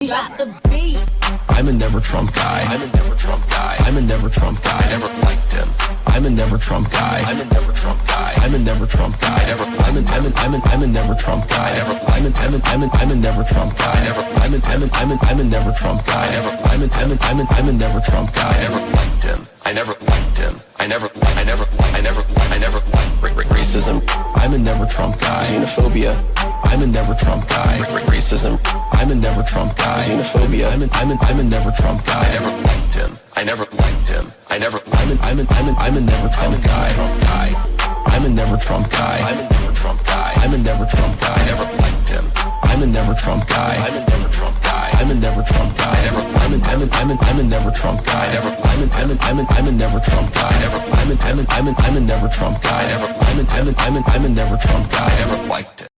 Drop the beat. I'm a never Trump guy. I'm a never Trump guy. I'm a never Trump guy. I never liked him. I'm a never Trump guy. I'm a never Trump guy. I'm a never Trump guy. I'm a never Trump guy. I'm a never Trump guy. I'm a never Trump guy. I'm a never Trump guy. I never liked him. I never liked him. I never liked racism. I'm a never Trump guy. Xenophobia. I'm a never Trump guy. Racism. I'm a never Trump guy. Xenophobia. I'm a never Trump guy. I never liked him. I never liked him. I'm a never Trump guy. I'm a never Trump guy. I'm a never Trump guy. I'm a never Trump guy. I never liked him. I'm a never Trump guy. I'm a never Trump guy. I'm a never Trump guy. I never. I'm a never Trump guy. I never. I'm a never Trump guy. I never. I'm a never Trump guy. I never. I'm a never Trump guy. I never liked it.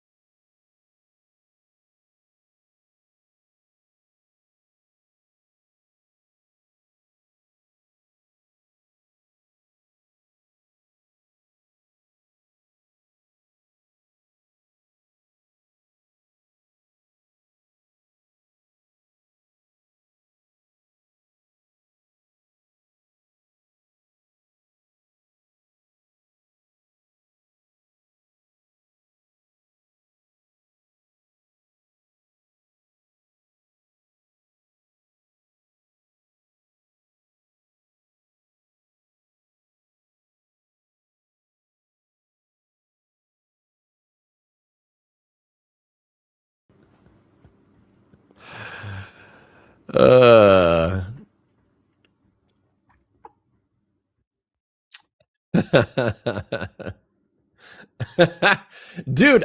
Dude,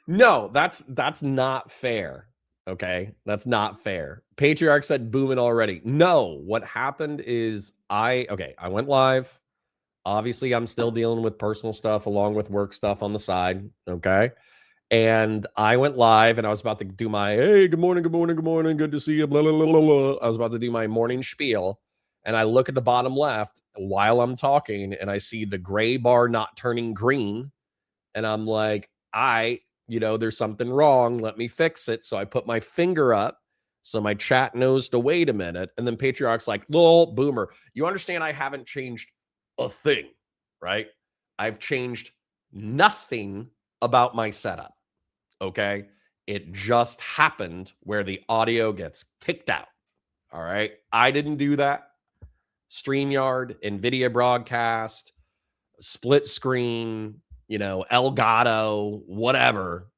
no, that's not fair. Okay, that's not fair. Patriarch said booming already. No, what happened is I went live. Obviously, I'm still dealing with personal stuff along with work stuff on the side. Okay. And I went live and I was about to do my, hey, good morning, good to see you, blah, blah, blah, blah, blah. I was about to do my morning spiel. And I look at the bottom left while I'm talking and I see the gray bar not turning green. And I'm like, there's something wrong. Let me fix it. So I put my finger up so my chat knows to wait a minute. And then Patriarch's like, lol, boomer. You understand I haven't changed a thing, right? I've changed nothing about my setup. Okay. It just happened where the audio gets kicked out. All right. I didn't do that. StreamYard, NVIDIA broadcast, split screen, Elgato, whatever,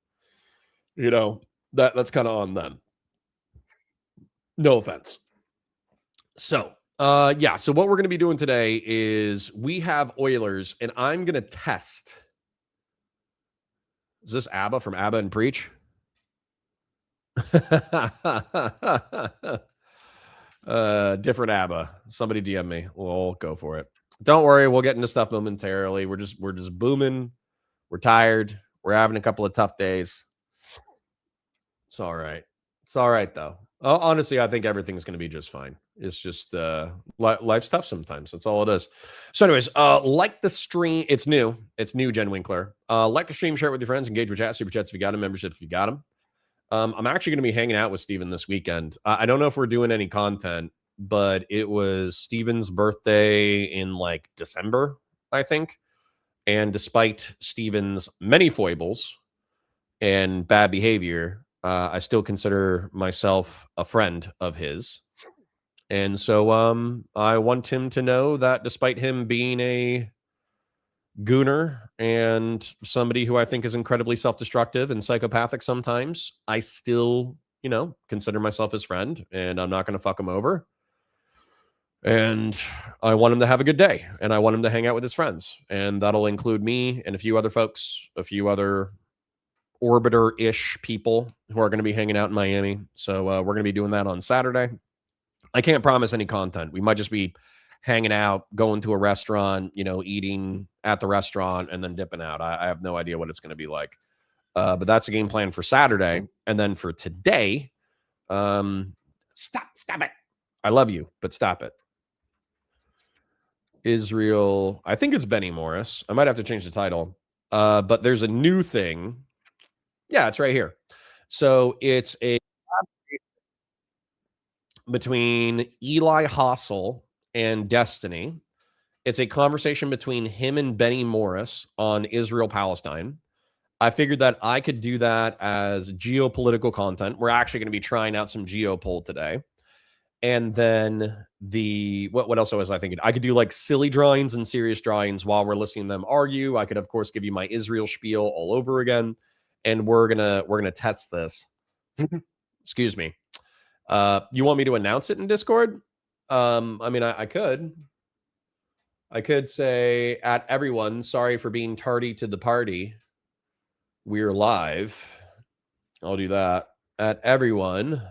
that's kind of on them. No offense. So, so what we're going to be doing today is we have Oilers and I'm going to test. Is this ABBA from ABBA and Preach? Different ABBA. Somebody DM me. We'll go for it. Don't worry, we'll get into stuff momentarily. We're just booming. We're tired. We're having a couple of tough days. It's all right. It's all right though. Honestly, I think everything's going to be just fine. It's just life's tough sometimes. That's all it is. So anyways, like the stream. It's new, Jen Winkler. Like the stream, share it with your friends, engage with chat, super chats if you got them, membership if you got them. I'm actually going to be hanging out with Steven this weekend. I don't know if we're doing any content, but it was Steven's birthday in like December, I think. And despite Steven's many foibles and bad behavior, I still consider myself a friend of his. And so I want him to know that despite him being a gooner and somebody who I think is incredibly self-destructive and psychopathic sometimes, I still, consider myself his friend and I'm not going to fuck him over. And I want him to have a good day and I want him to hang out with his friends. And that'll include me and a few other folks, a few other orbiter-ish people who are going to be hanging out in Miami. So we're going to be doing that on Saturday. I can't promise any content. We might just be hanging out, going to a restaurant, eating at the restaurant and then dipping out. I have no idea what it's going to be like. But that's a game plan for Saturday. And then for today, stop it. I love you, but stop it. Israel, I think it's Benny Morris. I might have to change the title. But there's a new thing. Yeah, it's right here. So it's a between Eli Hossel and Destiny. It's a conversation between him and Benny Morris on Israel-Palestine. I figured that I could do that as geopolitical content. We're actually going to be trying out some geopol today. And then what else was I thinking? I could do like silly drawings and serious drawings while we're listening to them argue. I could, of course, give you my Israel spiel all over again. And we're gonna test this. Excuse me. You want me to announce it in Discord? I mean, I could. I could say, at everyone, sorry for being tardy to the party. We're live. I'll do that. At everyone,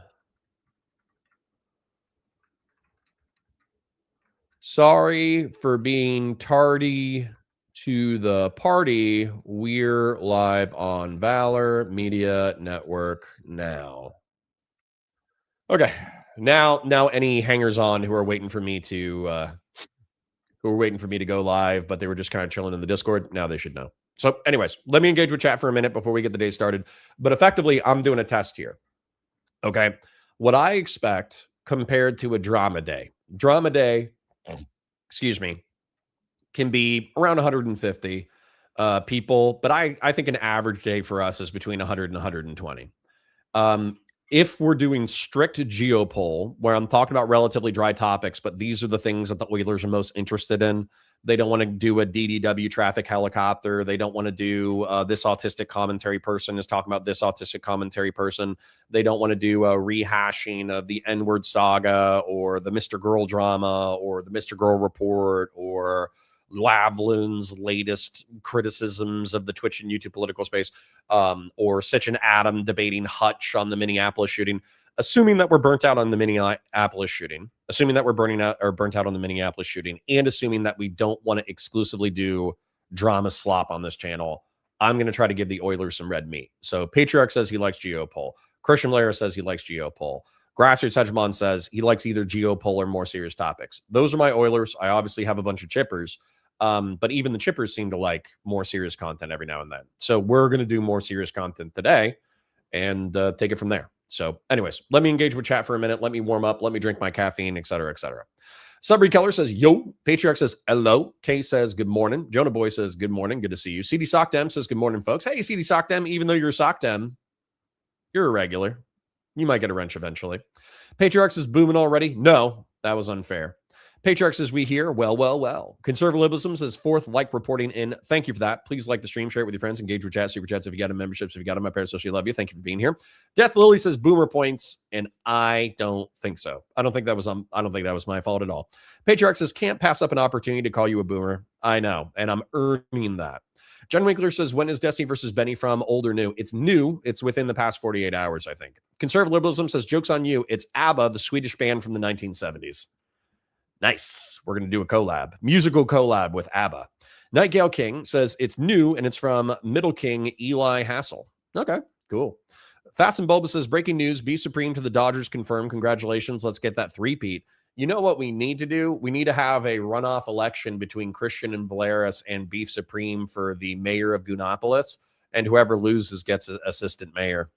sorry for being tardy to the party. We're live on Valor Media Network now. Okay. Now any hangers on who are waiting for me to go live, but they were just kind of chilling in the Discord, now they should know. So anyways, let me engage with chat for a minute before we get the day started. But effectively, I'm doing a test here. Okay. What I expect compared to a drama day, excuse me, can be around 150 people, but I think an average day for us is between 100 and 120. If we're doing strict geopol, where I'm talking about relatively dry topics, but these are the things that the Oilers are most interested in. They don't want to do a DDW traffic helicopter. They don't want to do this autistic commentary person is talking about this autistic commentary person. They don't want to do a rehashing of the N-word saga or the Mr. Girl drama or the Mr. Girl report or Lavlin's latest criticisms of the Twitch and YouTube political space, or Sitch and Adam debating Hutch on the Minneapolis shooting. Assuming that we're burnt out on the Minneapolis shooting, and assuming that we don't want to exclusively do drama slop on this channel, I'm going to try to give the Oilers some red meat. So Patriarch says he likes geopol. Christian Lara says he likes geopol. Grassroots Hegemon says he likes either geopol or more serious topics. Those are my Oilers. I obviously have a bunch of chippers, but even the chippers seem to like more serious content every now and then. So we're going to do more serious content today and take it from there. So anyways, let me engage with chat for a minute. Let me warm up. Let me drink my caffeine, et cetera, et cetera. Subry Keller says, yo. Patriarch says, hello. Kay says, good morning. Jonah Boy says, good morning. Good to see you. CD Sockdem says, good morning, folks. Hey, CD Sockdem, even though you're a Sockdem, you're a regular. You might get a wrench eventually. Patriarch says, booming already. No, that was unfair. Patriarch says, we here. Well. Conservatism says, fourth like reporting in. Thank you for that. Please like the stream, share it with your friends, engage with chat, super chats if you got them, memberships if you got them. My parents socially love you. Thank you for being here. Death Lily says, boomer points, and I don't think so. I don't think that was my fault at all. Patriarch says, can't pass up an opportunity to call you a boomer. I know, and I'm earning that. John Winkler says, when is Destiny versus Benny from? Old or new? It's new. It's within the past 48 hours, I think. Conservative Liberalism says, joke's on you. It's ABBA, the Swedish band from the 1970s. Nice. We're going to do a musical collab with ABBA. Nightgale King says, it's new and it's from Middle King Eli Hassel. Okay, cool. Fast and Bulbous says, breaking news, Beef Supreme to the Dodgers confirmed. Congratulations. Let's get that three-peat. You know what we need to do? We need to have a runoff election between Christian and Valeris and Beef Supreme for the mayor of Goonopolis, and whoever loses gets an assistant mayor.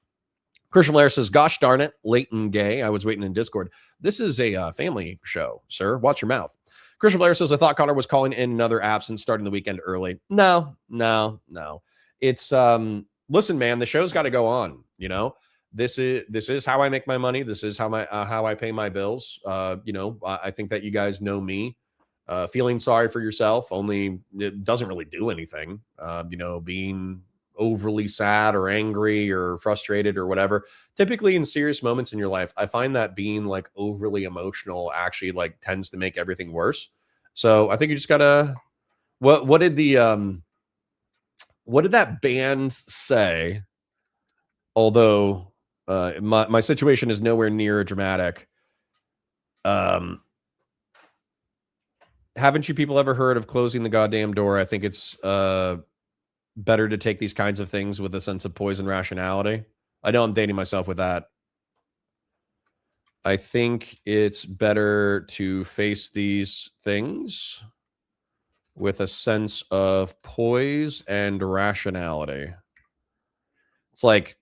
Christian Valeris says, gosh darn it, Leighton Gay. I was waiting in Discord. This is a family show, sir. Watch your mouth. Christian Valeris says, I thought Connor was calling in another absence starting the weekend early. No. It's, listen, man, the show's got to go on, you know? This is how I make my money. This is how I pay my bills. I think that you guys know me. Feeling sorry for yourself, only it doesn't really do anything. Being overly sad or angry or frustrated or whatever. Typically in serious moments in your life, I find that being like overly emotional actually like tends to make everything worse. So I think you just gotta. What did that band say? Although my situation is nowhere near dramatic. Haven't you people ever heard of closing the goddamn door? I think it's better to take these kinds of things with a sense of poise and rationality. I know I'm dating myself with that. I think it's better to face these things with a sense of poise and rationality. It's like,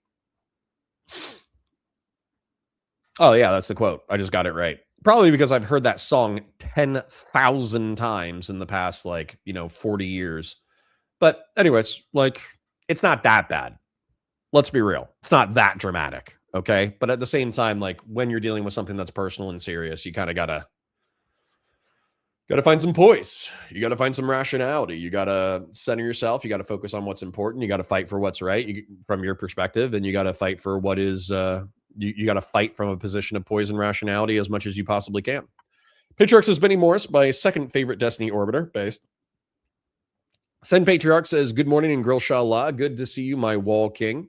Oh, yeah, that's the quote. I just got it right. Probably because I've heard that song 10,000 times in the past, 40 years. But anyways, it's not that bad. Let's be real. It's not that dramatic. Okay. But at the same time, when you're dealing with something that's personal and serious, you kind of gotta find some poise. You gotta find some rationality. You gotta center yourself. You gotta focus on what's important. You gotta fight for what's right from your perspective, and you gotta fight for what is you gotta fight from a position of poise and rationality as much as you possibly can. Patriarch says Benny Morris, my second favorite Destiny orbiter, based. Send Patriarch says, good morning in Grilshaw. Good to see you, my wall king.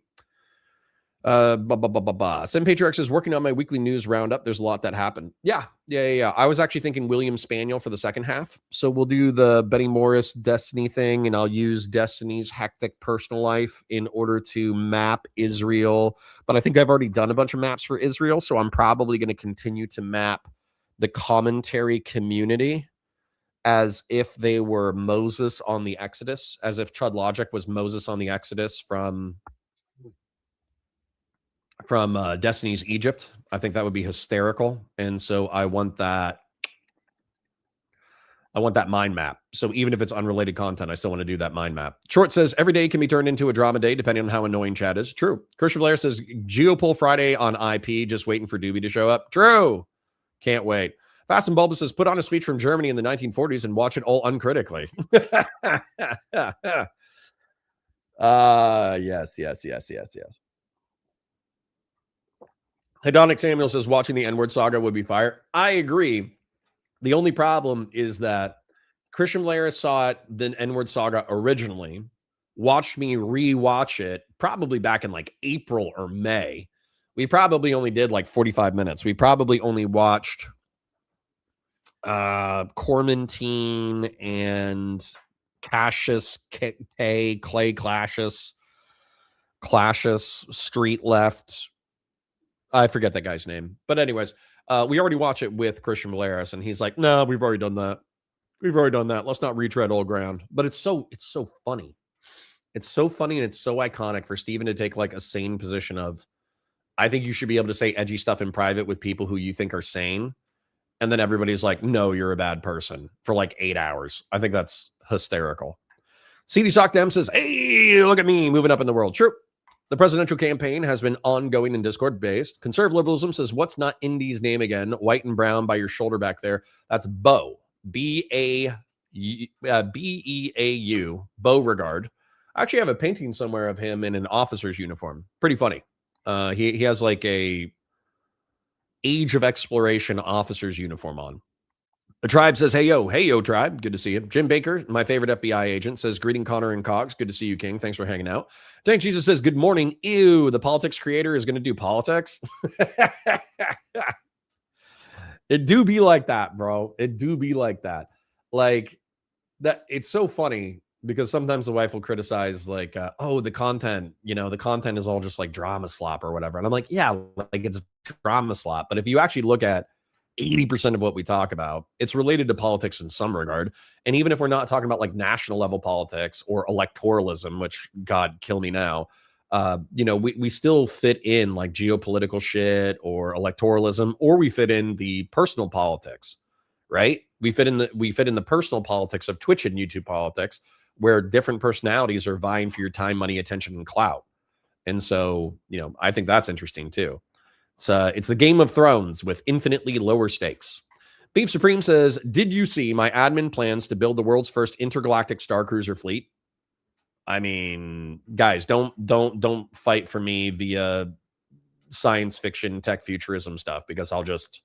Send Patriarch says, working on my weekly news roundup. There's a lot that happened. Yeah. I was actually thinking William Spaniel for the second half. So we'll do the Benny Morris Destiny thing, and I'll use Destiny's hectic personal life in order to map Israel. But I think I've already done a bunch of maps for Israel, so I'm probably going to continue to map the commentary community as if they were Moses on the Exodus, as if Chud Logic was Moses on the Exodus from Destiny's Egypt. I think that would be hysterical. And so I want that mind map. So even if it's unrelated content, I still want to do that mind map. Short says, every day can be turned into a drama day, depending on how annoying chat is. True. Christian Blair says, Geopoll Friday on IP, just waiting for Doobie to show up. True. Can't wait. Fast and Bulbous says, put on a speech from Germany in the 1940s and watch it all uncritically. Yes. Hedonic Samuel says, watching the N-word saga would be fire. I agree. The only problem is that Christian Blair saw it, the N-word saga originally, watched me rewatch it probably back in April or May. We probably only did 45 minutes. We probably only watched Cormentine and Cassius Clay Clashes, Street Left. I forget that guy's name. But anyways, we already watched it with Christian Valeris, and he's like, no, we've already done that. Let's not retread old ground. But it's so funny. It's so funny, and it's so iconic for Steven to take a sane position of, I think you should be able to say edgy stuff in private with people who you think are sane. And then everybody's like, no, you're a bad person for 8 hours. I think that's hysterical. CD Sock Dem says, hey, look at me moving up in the world. True. The presidential campaign has been ongoing and Discord-based. Conservative liberalism says, what's not Indy's name again? White and brown by your shoulder back there. That's Beau. B-E-A-U. Beauregard. I actually have a painting somewhere of him in an officer's uniform. Pretty funny. He has a Age of Exploration officer's uniform on. The tribe says, hey, yo, tribe. Good to see you. Jim Baker, my favorite FBI agent, says, greeting Connor and Cogs. Good to see you, King. Thanks for hanging out. Tank Jesus says, good morning. Ew, the politics creator is going to do politics. It do be like that, bro. It do be like that. That. It's so funny because sometimes the wife will criticize the content, the content is all just drama slop or whatever. And I'm like, yeah, it's drama slop. But if you actually look at 80% of what we talk about, it's related to politics in some regard. And even if we're not talking about national level politics or electoralism, which God kill me now, we still fit in geopolitical shit or electoralism, or we fit in the personal politics, right? We fit in the personal politics of Twitch and YouTube politics, where different personalities are vying for your time, money, attention, and clout. And so, I think that's interesting too. It's the Game of Thrones with infinitely lower stakes. Beef Supreme says, did you see my admin plans to build the world's first intergalactic star cruiser fleet? I mean, guys, don't fight for me via science fiction, tech futurism stuff, because I'll just,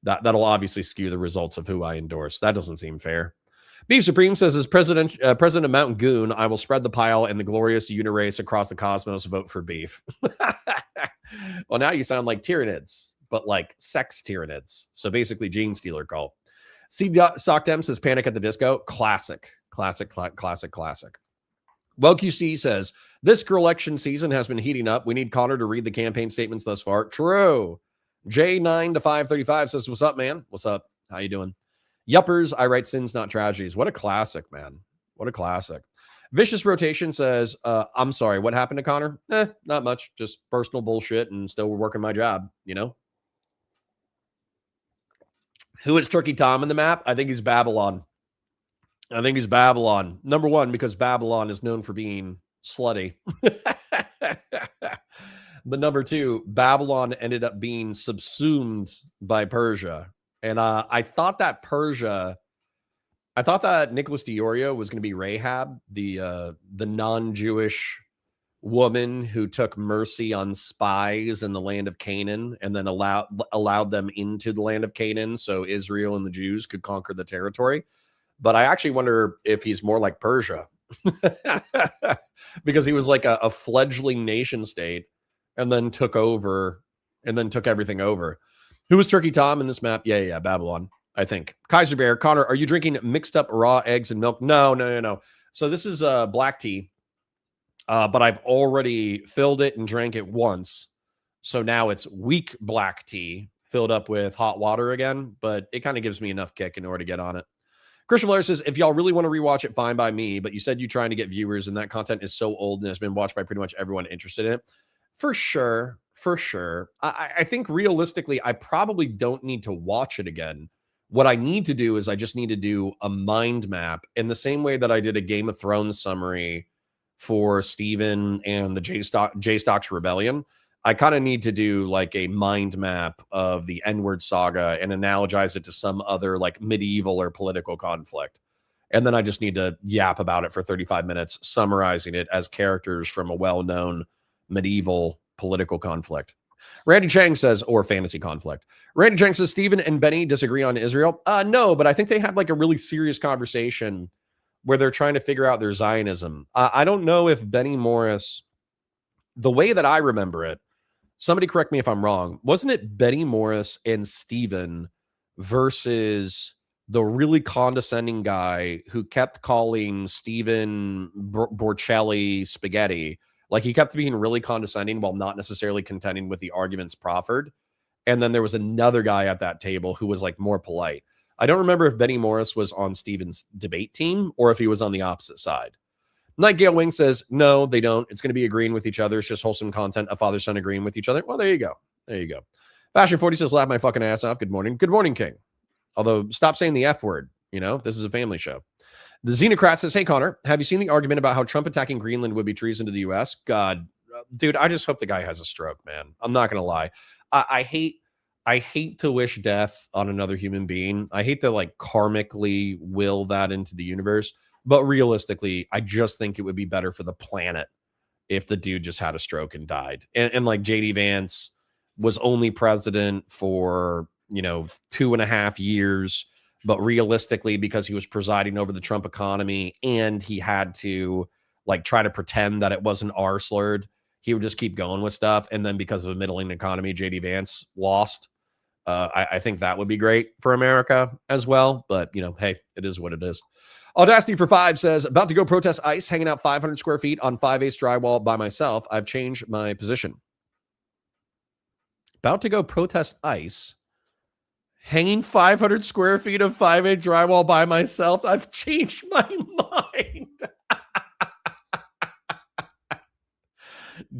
that'll obviously skew the results of who I endorse. That doesn't seem fair. Beef Supreme says, as president of Mount Goon, I will spread the pile and the glorious unirace across the cosmos. Vote for Beef. Well, now you sound like Tyranids, but sex Tyranids. So basically, Gene Stealer cult. C. Sockdem says, Panic at the Disco. Classic. Well, QC says, this election season has been heating up. We need Connor to read the campaign statements thus far. True. J9 to 535 says, what's up, man? What's up? How you doing? Yuppers, I write sins, not tragedies. What a classic, man. What a classic. Vicious Rotation says, I'm sorry, what happened to Connor? Not much. Just personal bullshit and still working my job, Who is Turkey Tom in the map? I think he's Babylon. I think he's Babylon. Number one, because Babylon is known for being slutty. But number two, Babylon ended up being subsumed by Persia. And I thought that Nicholas Diorio was going to be Rahab, the non-Jewish woman who took mercy on spies in the land of Canaan and then allowed them into the land of Canaan so Israel and the Jews could conquer the territory. But I actually wonder if he's more like Persia because he was like a fledgling nation state and then took everything over. Who was Turkey Tom in this map? Yeah, Babylon, I think. Kaiser Bear, Connor, are you drinking mixed up raw eggs and milk? No. So this is black tea, but I've already filled it and drank it once. So now it's weak black tea filled up with hot water again, but it kind of gives me enough kick in order to get on it. Christian Blair says, if y'all really want to rewatch it, fine by me, but you said you're trying to get viewers and that content is so old and has been watched by pretty much everyone interested in it. For sure. I think realistically, I probably don't need to watch it again. What I need to do is I just need to do a mind map in the same way that I did a Game of Thrones summary for Steven and the J-Stocks Rebellion. I kind of need to do like a mind map of the N-word saga and analogize it to some other like medieval or political conflict. And then I just need to yap about it for 35 minutes, summarizing it as characters from a well-known medieval political conflict. Randy Chang says, or fantasy conflict. Randy Chang says, Stephen and Benny disagree on Israel. No, but I think they had like a really serious conversation where they're trying to figure out their Zionism. I don't know if Benny Morris, the way that I remember it, somebody correct me if I'm wrong, wasn't it Benny Morris and Steven versus the really condescending guy who kept calling Steven Borcelli spaghetti? Like he kept being really condescending while not necessarily contending with the arguments proffered. And then there was another guy at that table who was like more polite. I don't remember if Benny Morris was on Steven's debate team or if he was on the opposite side. Nightingale Wing says, no, they don't. It's going to be agreeing with each other. It's just wholesome content. A father-son agreeing with each other. Well, there you go. Fashion 40 says, laugh my fucking ass off. Good morning. Good morning, King. Although, stop saying the F word. You know, this is a family show. The Xenocrat says, hey, Connor, have you seen the argument about how Trump attacking Greenland would be treason to the U.S.? God, dude, I just hope the guy has a stroke, man. I'm not going to lie. I hate to wish death on another human being. I hate to like karmically will that into the universe. But realistically, I just think it would be better for the planet if the dude just had a stroke and died. And like JD Vance was only president for, 2.5 years. But realistically, because he was presiding over the Trump economy and he had to like try to pretend that it wasn't R-slurred, he would just keep going with stuff. And then because of a middling economy, JD Vance lost. I think that would be great for America as well. But, hey, it is what it is. Audacity for 5 says, about to go protest ICE, hanging out 500 square feet on 5/8 drywall by myself. I've changed my position. About to go protest ICE, hanging 500 square feet of 5/8 drywall by myself. I've changed my mind.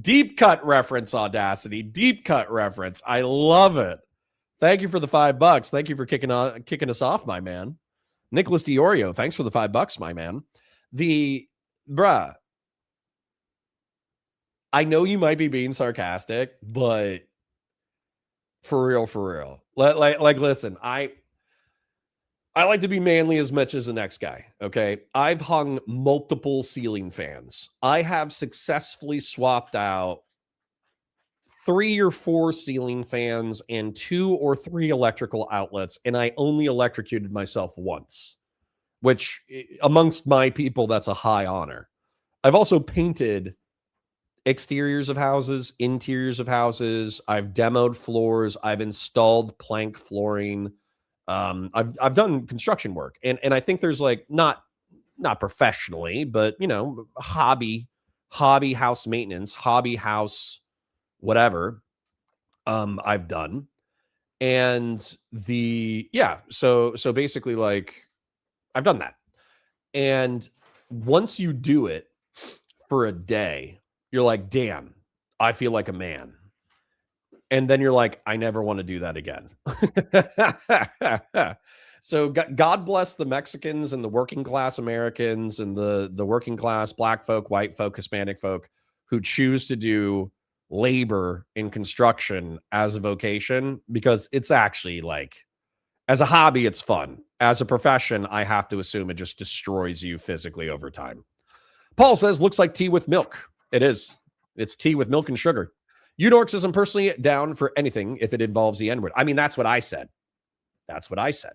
Deep cut reference, Audacity. Deep cut reference. I love it. Thank you for the $5. Thank you for kicking us off, my man. Nicholas Diorio, thanks for the $5, my man. I know you might be being sarcastic, but for real. Like, listen, I like to be manly as much as the next guy, okay? I've hung multiple ceiling fans. I have successfully swapped out 3 or 4 ceiling fans and 2 or 3 electrical outlets, and I only electrocuted myself once, which amongst my people, that's a high honor. I've also painted exteriors of houses, interiors of houses. I've demoed floors. I've installed plank flooring. I've done construction work, and I think there's like not professionally, but hobby house maintenance, hobby house whatever I've done. And so basically like I've done that. And once you do it for a day, you're like, damn, I feel like a man. and then you're like, I never want to do that again. So God bless the Mexicans and the working class Americans and the working class black folk, white folk, Hispanic folk who choose to do labor in construction as a vocation, because it's actually like, as a hobby, it's fun. As a profession, I have to assume it just destroys you physically over time. Paul says, looks like tea with milk. It is. It's tea with milk and sugar. Udork says, I'm personally down for anything if it involves the N-word. I mean, that's what I said. That's what I said.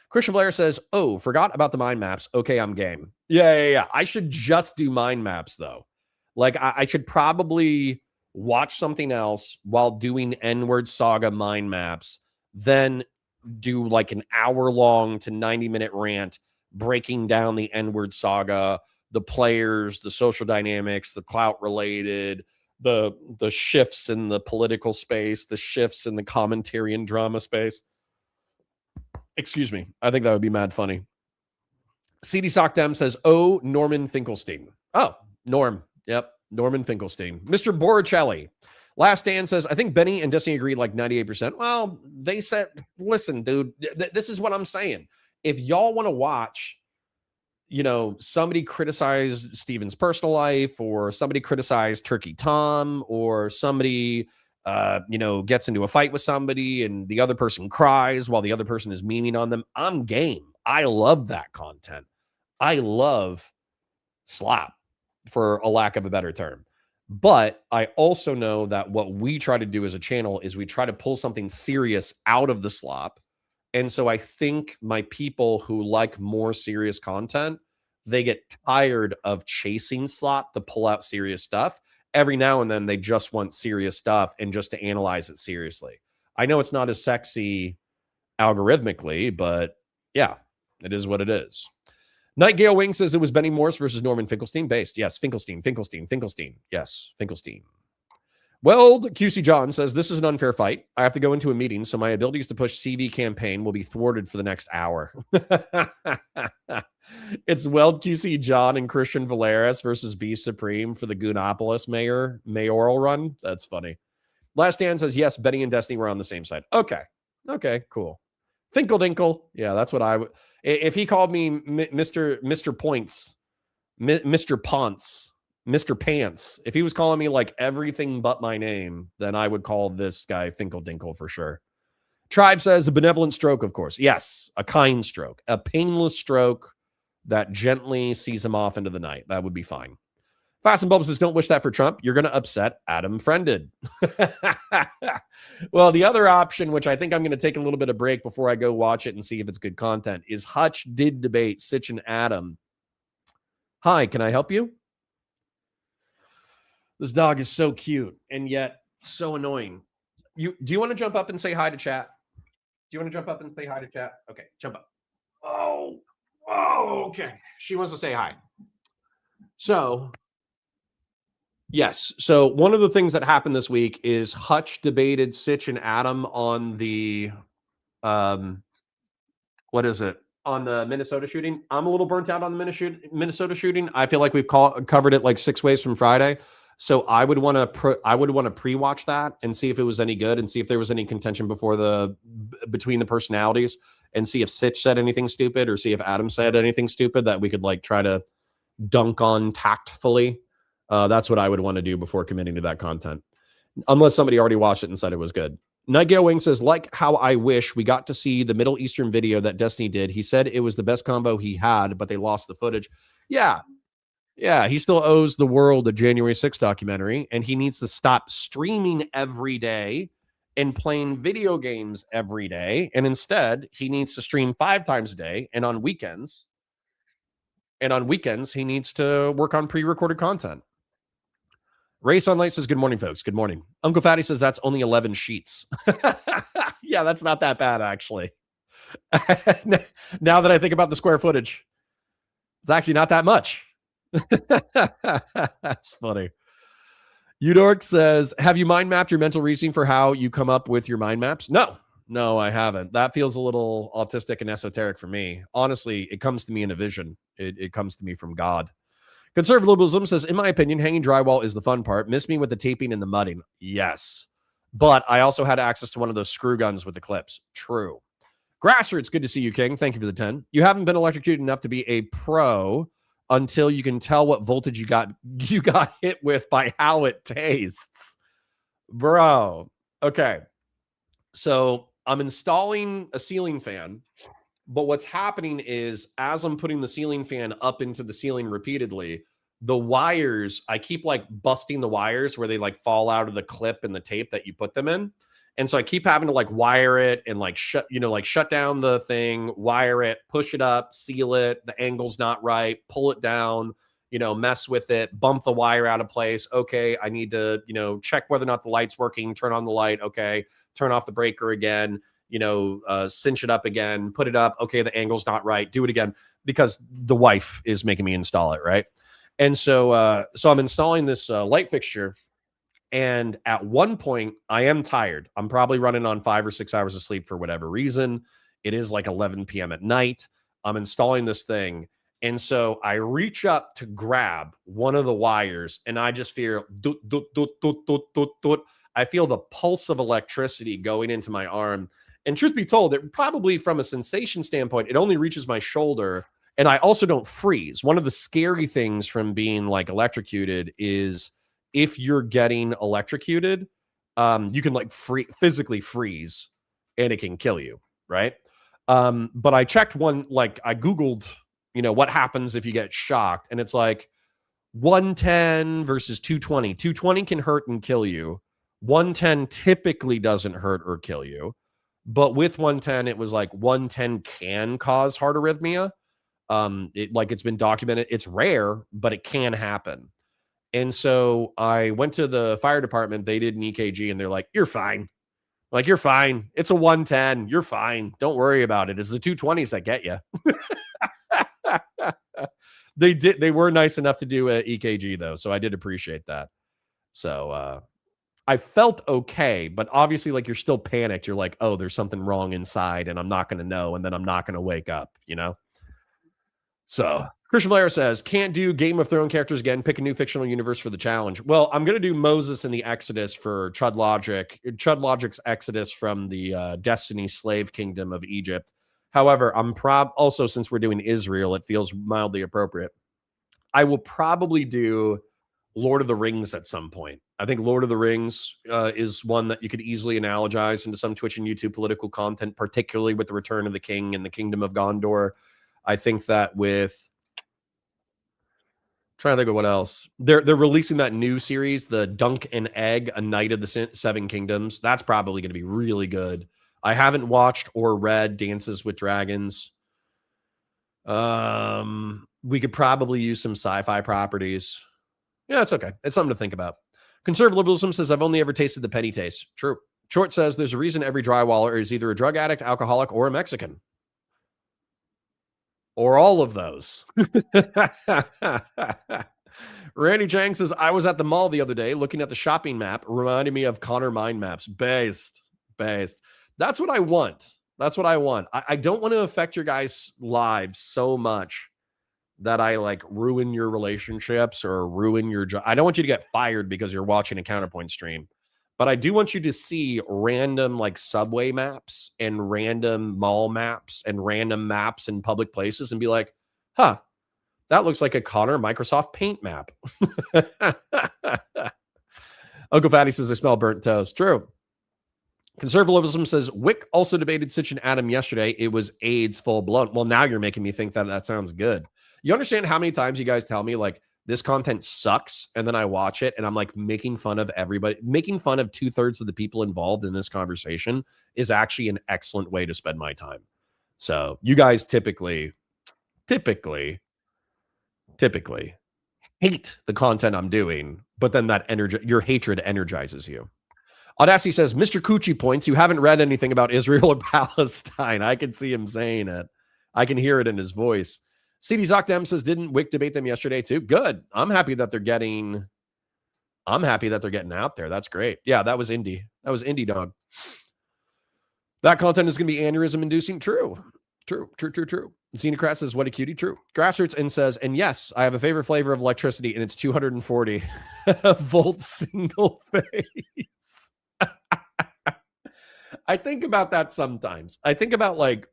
Christian Blair says, oh, forgot about the mind maps. Okay, I'm game. Yeah. I should just do mind maps, though. Like, I should probably watch something else while doing N-word saga mind maps, then do like an hour-long to 90-minute rant breaking down the N-word saga, the players, the social dynamics, the clout-related, the shifts in the political space, the shifts in the commentary and drama space. Excuse me. I think that would be mad funny. CD Sockdem says, oh, Norman Finkelstein. Oh, Norm. Yep. Norman Finkelstein. Mr. Boricelli. Last Stand says, I think Benny and Destiny agreed like 98%. Well, they said, listen, dude, this is what I'm saying. If y'all want to watch, somebody criticize Steven's personal life, or somebody criticize Turkey Tom, or somebody, gets into a fight with somebody and the other person cries while the other person is memeing on them, I'm game. I love that content. I love slop, for a lack of a better term. But I also know that what we try to do as a channel is we try to pull something serious out of the slop. And so I think my people who like more serious content, they get tired of chasing slop to pull out serious stuff. Every now and then they just want serious stuff and just to analyze it seriously. I know it's not as sexy algorithmically, but yeah, it is what it is. Nightgale Wing says it was Benny Morse versus Norman Finkelstein based. Yes, Finkelstein. Yes, Finkelstein. Well, QC John says this is an unfair fight. I have to go into a meeting, so my abilities to push CV campaign will be thwarted for the next hour. It's Weld QC John and Christian Valeris versus B Supreme for the Goonopolis mayoral run. That's funny. Last Stand says, yes, Benny and Destiny were on the same side. Okay, cool. Finkel Dinkle. Yeah, that's what I would. If he called me Mr. Points, Mr. Ponce, Mr. Pants, if he was calling me like everything but my name, then I would call this guy Finkel Dinkle for sure. Tribe says a benevolent stroke, of course. Yes, a kind stroke, a painless stroke that gently sees him off into the night. That would be fine. Fast and Bubbles says, don't wish that for Trump. You're going to upset Adam Friended. Well, the other option, which I think I'm going to take a little bit of break before I go watch it and see if it's good content, is Hutch did debate Sitch and Adam. Hi, can I help you? This dog is so cute and yet so annoying. Do you want to jump up and say hi to chat? Do you want to jump up and say hi to chat? Okay, jump up. Oh, okay. She wants to say hi. So, yes. So one of the things that happened this week is Hutch debated Sitch and Adam on the, what is it? On the Minnesota shooting. I'm a little burnt out on the Minnesota shooting. I feel like we've covered it like 6 ways from Friday. So I would want to pre-watch that and see if it was any good and see if there was any contention between the personalities and see if Sitch said anything stupid or see if Adam said anything stupid that we could like try to dunk on tactfully. That's what I would want to do before committing to that content, unless somebody already watched it and said it was good. Nightgale Wing says, like how I wish we got to see the Middle Eastern video that Destiny did. He said it was the best combo he had, but they lost the footage. Yeah, he still owes the world a January 6th documentary, and he needs to stop streaming every day and playing video games every day. And instead, he needs to stream 5 times a day. And on weekends, he needs to work on pre-recorded content. Ray Sunlight says, good morning, folks. Good morning. Uncle Fatty says that's only 11 sheets. Yeah, that's not that bad, actually. Now that I think about the square footage, it's actually not that much. That's funny. Udork says, have you mind mapped your mental reasoning for how you come up with your mind maps? No, I haven't. That feels a little autistic and esoteric for me. Honestly, it comes to me in a vision. It comes to me from God. Conservative Liberalism says, in my opinion, hanging drywall is the fun part. Miss me with the taping and the mudding. Yes. but I also had access to one of those screw guns with the clips. True. Grassroots, good to see you, King. Thank you for the 10. You haven't been electrocuted enough to be a pro until you can tell what voltage you got hit with by how it tastes. Bro. Okay. So I'm installing a ceiling fan, but what's happening is as I'm putting the ceiling fan up into the ceiling repeatedly, the wires, I keep like busting the wires where they like fall out of the clip and the tape that you put them in. And so I keep having to like wire it and like shut down the thing, wire it, push it up, seal it. The angle's not right, pull it down, mess with it, bump the wire out of place. Okay, I need to, check whether or not the light's working, turn on the light. Okay, turn off the breaker again, cinch it up again, put it up. Okay, the angle's not right. Do it again because the wife is making me install it, right? And so I'm installing this light fixture. And at one point, I am tired. I'm probably running on 5 or 6 hours of sleep for whatever reason. It is like 11 p.m. at night. I'm installing this thing. And so I reach up to grab one of the wires and I just feel, doot, doot, doot, doot, doot, doot, doot. I feel the pulse of electricity going into my arm. And truth be told, it probably from a sensation standpoint, it only reaches my shoulder. And I also don't freeze. One of the scary things from being like electrocuted is if you're getting electrocuted, you can like physically freeze and it can kill you, right? But I checked I Googled, what happens if you get shocked, and it's like 110 versus 220. 220 can hurt and kill you. 110 typically doesn't hurt or kill you. But with 110, it was like 110 can cause heart arrhythmia. It's been documented. It's rare, but it can happen. And so I went to the fire department. They did an EKG and they're like, you're fine. Like, you're fine. It's a 110. You're fine. Don't worry about it. It's the 220s that get you. They were nice enough to do an EKG though. So I did appreciate that. So I felt okay, but obviously like you're still panicked. You're like, oh, there's something wrong inside and I'm not going to know. And then I'm not going to wake up, So Christian Blair says, can't do Game of Thrones characters again. Pick a new fictional universe for the challenge. Well, I'm going to do Moses in the Exodus for Chud Logic. Chud Logic's Exodus from the Destiny slave kingdom of Egypt. However, also, since we're doing Israel, it feels mildly appropriate. I will probably do Lord of the Rings at some point. I think Lord of the Rings is one that you could easily analogize into some Twitch and YouTube political content, particularly with the Return of the King and the Kingdom of Gondor. I think that with trying to think of what else. They're releasing that new series, the Dunk and Egg, A Night of the Seven Kingdoms. That's probably going to be really good. I haven't watched or read Dances with Dragons. We could probably use some sci-fi properties. Yeah, it's okay. It's something to think about. Conservative liberalism says, I've only ever tasted the penny taste. True. Short says, there's a reason every drywaller is either a drug addict, alcoholic, or a Mexican. Or all of those. Randy Chang says, I was at the mall the other day looking at the shopping map, reminding me of Connor Mind Maps. Based. That's what I want. I don't want to affect your guys' lives so much that I like ruin your relationships or ruin your job. I don't want you to get fired because you're watching a Counterpoint stream. But I do want you to see random like subway maps and random mall maps and random maps in public places and be like, huh, that looks like a Connor Microsoft Paint map. Uncle Fatty says, I smell burnt toast. True. Conservatism says, Whick also debated Sitch and Adam yesterday. It was AIDS full blown. Well, now you're making me think that sounds good. You understand how many times you guys tell me like, this content sucks, and then I watch it and I'm like making fun of everybody. Making fun of 2/3 of the people involved in this conversation is actually an excellent way to spend my time. So you guys typically hate the content I'm doing, but then your hatred energizes you. Audacity says, Mr. Coochie points, you haven't read anything about Israel or Palestine. I can see him saying it. I can hear it in his voice. CD Zocdem says, didn't Whick debate them yesterday too? Good. I'm happy that they're getting out there. That's great. Yeah, that was indie. Dog. That content is going to be aneurysm inducing. True. Xenocrat says, what a cutie. True. Grassroots and says, and yes, I have a favorite flavor of electricity and it's 240 volt single phase. I think about that sometimes. I think about like,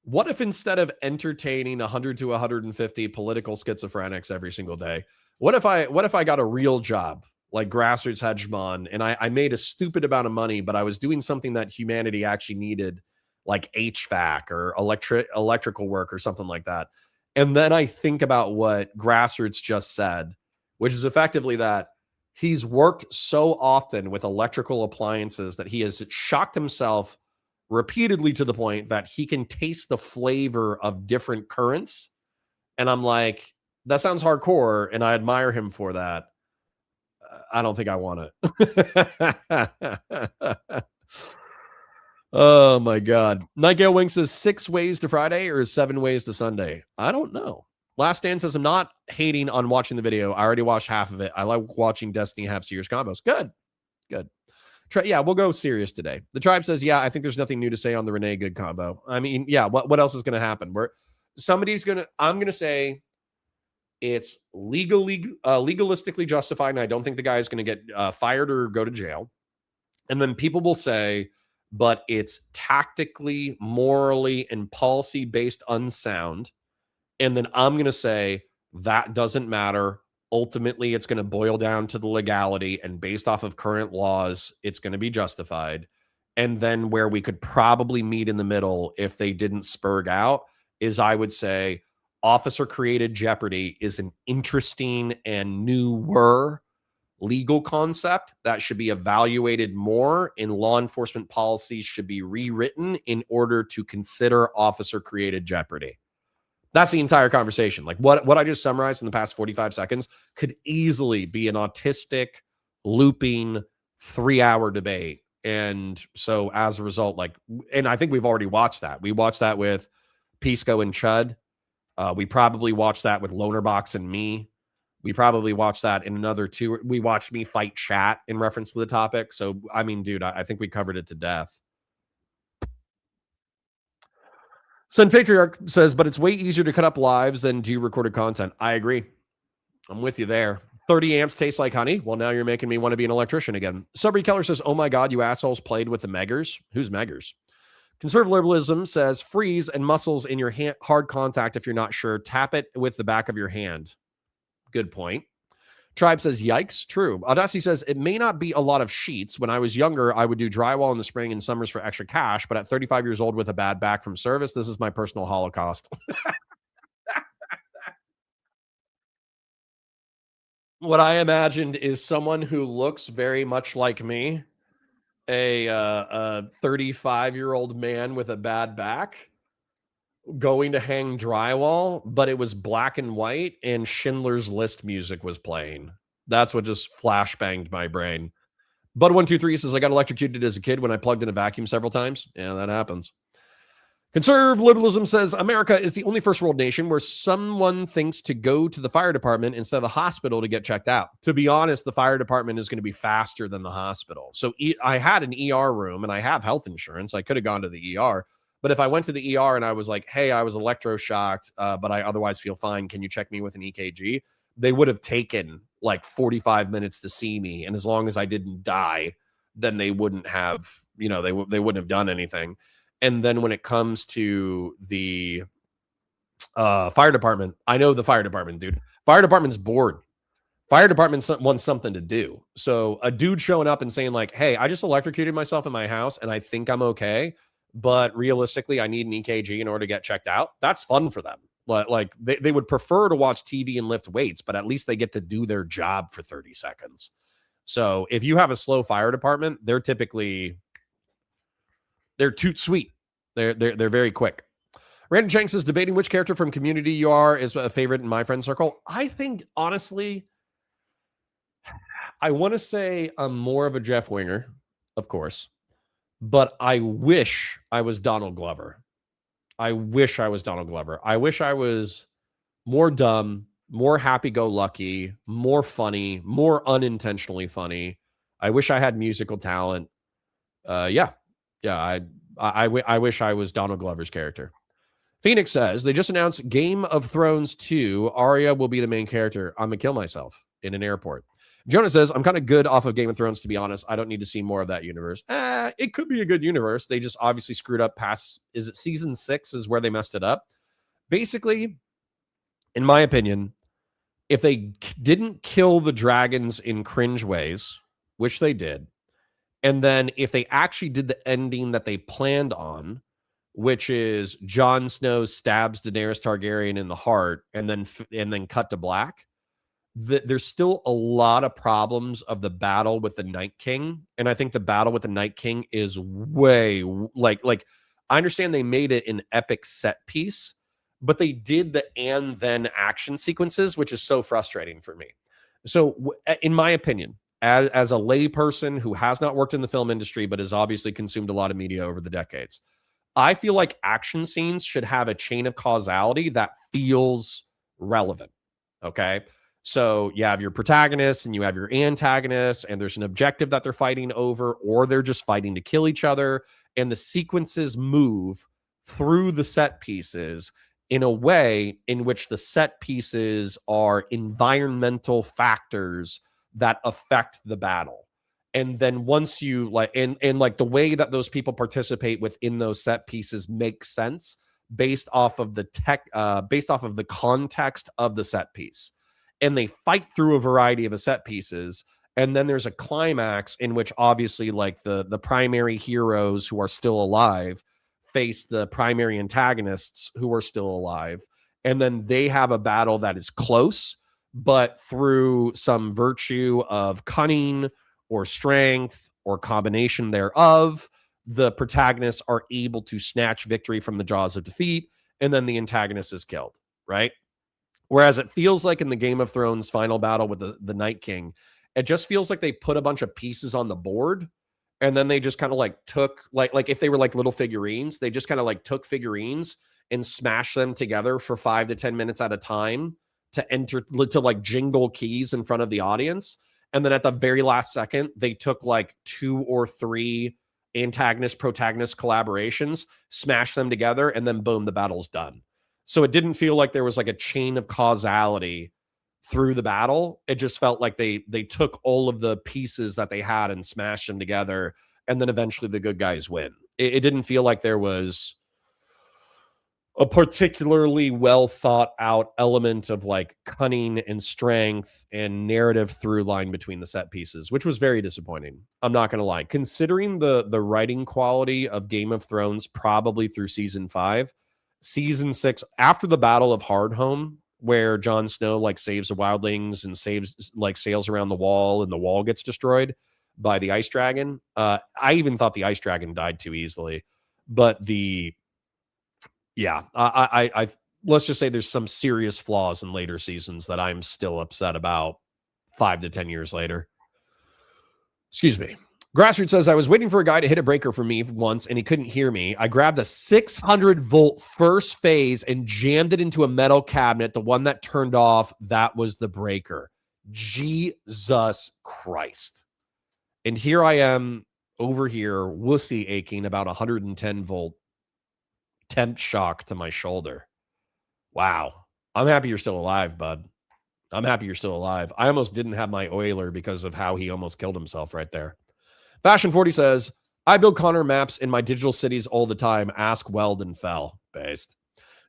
what if instead of entertaining 100 to 150 political schizophrenics every single day, what if I got a real job like grassroots hegemon and I made a stupid amount of money, but I was doing something that humanity actually needed, like HVAC or electrical work or something like that. And then I think about what grassroots just said, which is effectively that he's worked so often with electrical appliances that he has shocked himself repeatedly to the point that he can taste the flavor of different currents. And I'm like, that sounds hardcore, and I admire him for that. I don't think I want it. Oh my God. Nightgale Wink says 6 ways to Friday or 7 ways to Sunday. I don't know. Last Stand says, I'm not hating on watching the video. I already watched half of it. I like watching Destiny have serious combos. Good. Yeah, we'll go serious today. The Tribe says, yeah, I think there's nothing new to say on the Renee Good combo. I mean, yeah, what else is going to happen? I'm going to say it's legalistically justified, and I don't think the guy is going to get fired or go to jail. And then people will say, but it's tactically, morally, and policy-based unsound. And then I'm going to say that doesn't matter. Ultimately, it's going to boil down to the legality, and based off of current laws, it's going to be justified. And then where we could probably meet in the middle if they didn't spurg out is, I would say, officer-created jeopardy is an interesting and newer legal concept that should be evaluated more, and law enforcement policies should be rewritten in order to consider officer-created jeopardy. That's the entire conversation. Like what I just summarized in the past 45 seconds could easily be an autistic, looping 3-hour debate. And so as a result, like, and I think we've already watched that. We watched that with Pisco and Chud. We probably watched that with Lonerbox and me. We probably watched that in another 2. We watched me fight chat in reference to the topic. So, I mean, dude, I think we covered it to death. Sun Patriarch says, but it's way easier to cut up lives than do recorded content. I agree. I'm with you there. 30 amps tastes like honey. Well, now you're making me want to be an electrician again. Subry Keller says, oh my God, you assholes played with the Meggers. Who's Meggers? Conservative liberalism says, freeze and muscles in your hand, hard contact if you're not sure. Tap it with the back of your hand. Good point. Tribe says, yikes. True. Audacity says, it may not be a lot of sheets. When I was younger, I would do drywall in the spring and summers for extra cash. But at 35 years old with a bad back from service, this is my personal holocaust. What I imagined is someone who looks very much like me, a 35-year-old man with a bad back, going to hang drywall, but it was black and white and Schindler's List music was playing. That's what just flashbanged my brain. Bud 123 says, I got electrocuted as a kid when I plugged in a vacuum several times. Yeah, that happens. Conservative liberalism says America is the only first world nation where someone thinks to go to the fire department instead of the hospital to get checked out. To be honest, the fire department is going to be faster than the hospital. So I had an ER room and I have health insurance. I could have gone to the ER. But if I went to the ER and I was like, hey, I was electroshocked, but I otherwise feel fine. Can you check me with an EKG? They would have taken like 45 minutes to see me. And as long as I didn't die, then they wouldn't have, they wouldn't have done anything. And then when it comes to the fire department, I know the fire department, dude. Fire department's bored. Fire department wants something to do. So a dude showing up and saying like, hey, I just electrocuted myself in my house and I think I'm okay, but realistically, I need an EKG in order to get checked out. That's fun for them. Like they would prefer to watch TV and lift weights, but at least they get to do their job for 30 seconds. So if you have a slow fire department, they're toot sweet. They're very quick. Random Chang says, debating which character from Community you are is a favorite in my friend circle. I think, honestly, I want to say I'm more of a Jeff Winger, of course, but I wish I was Donald Glover. I wish I was more dumb, more happy-go-lucky, more funny, more unintentionally funny. I wish I had musical talent. I wish I was Donald Glover's character. Phoenix says, they just announced Game of Thrones 2. Arya will be the main character. I'm going to kill myself in an airport. Jonah says, I'm kind of good off of Game of Thrones, to be honest. I don't need to see more of that universe. It could be a good universe. They just obviously screwed up past, is it season 6 is where they messed it up? Basically, in my opinion, if they didn't kill the dragons in cringe ways, which they did, and then if they actually did the ending that they planned on, which is Jon Snow stabs Daenerys Targaryen in the heart and then cut to black, there's still a lot of problems of the battle with the Night King. And I think the battle with the Night King is way like I understand they made it an epic set piece, but they did the and then action sequences, which is so frustrating for me. So in my opinion, as a layperson who has not worked in the film industry, but has obviously consumed a lot of media over the decades, I feel like action scenes should have a chain of causality that feels relevant. Okay. So you have your protagonists and you have your antagonists, and there's an objective that they're fighting over, or they're just fighting to kill each other. And the sequences move through the set pieces in a way in which the set pieces are environmental factors that affect the battle. And then once you like, and like the way that those people participate within those set pieces makes sense based off of the based off of the context of the set piece. And they fight through a variety of set pieces. And then there's a climax in which obviously like the primary heroes who are still alive face the primary antagonists who are still alive. And then they have a battle that is close, but through some virtue of cunning or strength or combination thereof, the protagonists are able to snatch victory from the jaws of defeat, and then the antagonist is killed, right? Whereas it feels like in the Game of Thrones final battle with the Night King, it just feels like they put a bunch of pieces on the board, and then they just kind of like took, like if they were like little figurines, they just kind of like took figurines and smashed them together for 5 to 10 minutes at a time to like jingle keys in front of the audience. And then at the very last second, they took like 2 or 3 antagonist-protagonist collaborations, smashed them together, and then boom, the battle's done. So it didn't feel like there was like a chain of causality through the battle. It just felt like they took all of the pieces that they had and smashed them together, and then eventually the good guys win. It didn't feel like there was a particularly well thought out element of like cunning and strength and narrative through line between the set pieces, which was very disappointing. I'm not going to lie. Considering the writing quality of Game of Thrones, probably through season 5, season 6, after the Battle of Hardhome, where Jon Snow like saves the wildlings and sails around the wall, and the wall gets destroyed by the ice dragon. I even thought the ice dragon died too easily, but I let's just say there's some serious flaws in later seasons that I'm still upset about 5 to 10 years later. Excuse me. Grassroots says, I was waiting for a guy to hit a breaker for me once and he couldn't hear me. I grabbed a 600 volt first phase and jammed it into a metal cabinet. The one that turned off, that was the breaker. Jesus Christ. And here I am over here, wussy aching about 110 volt temp shock to my shoulder. Wow. I'm happy you're still alive, bud. I'm happy you're still alive. I almost didn't have my oiler because of how he almost killed himself right there. Fashion 40 says, I build Connor maps in my digital cities all the time. Ask Weld and Fell. Based.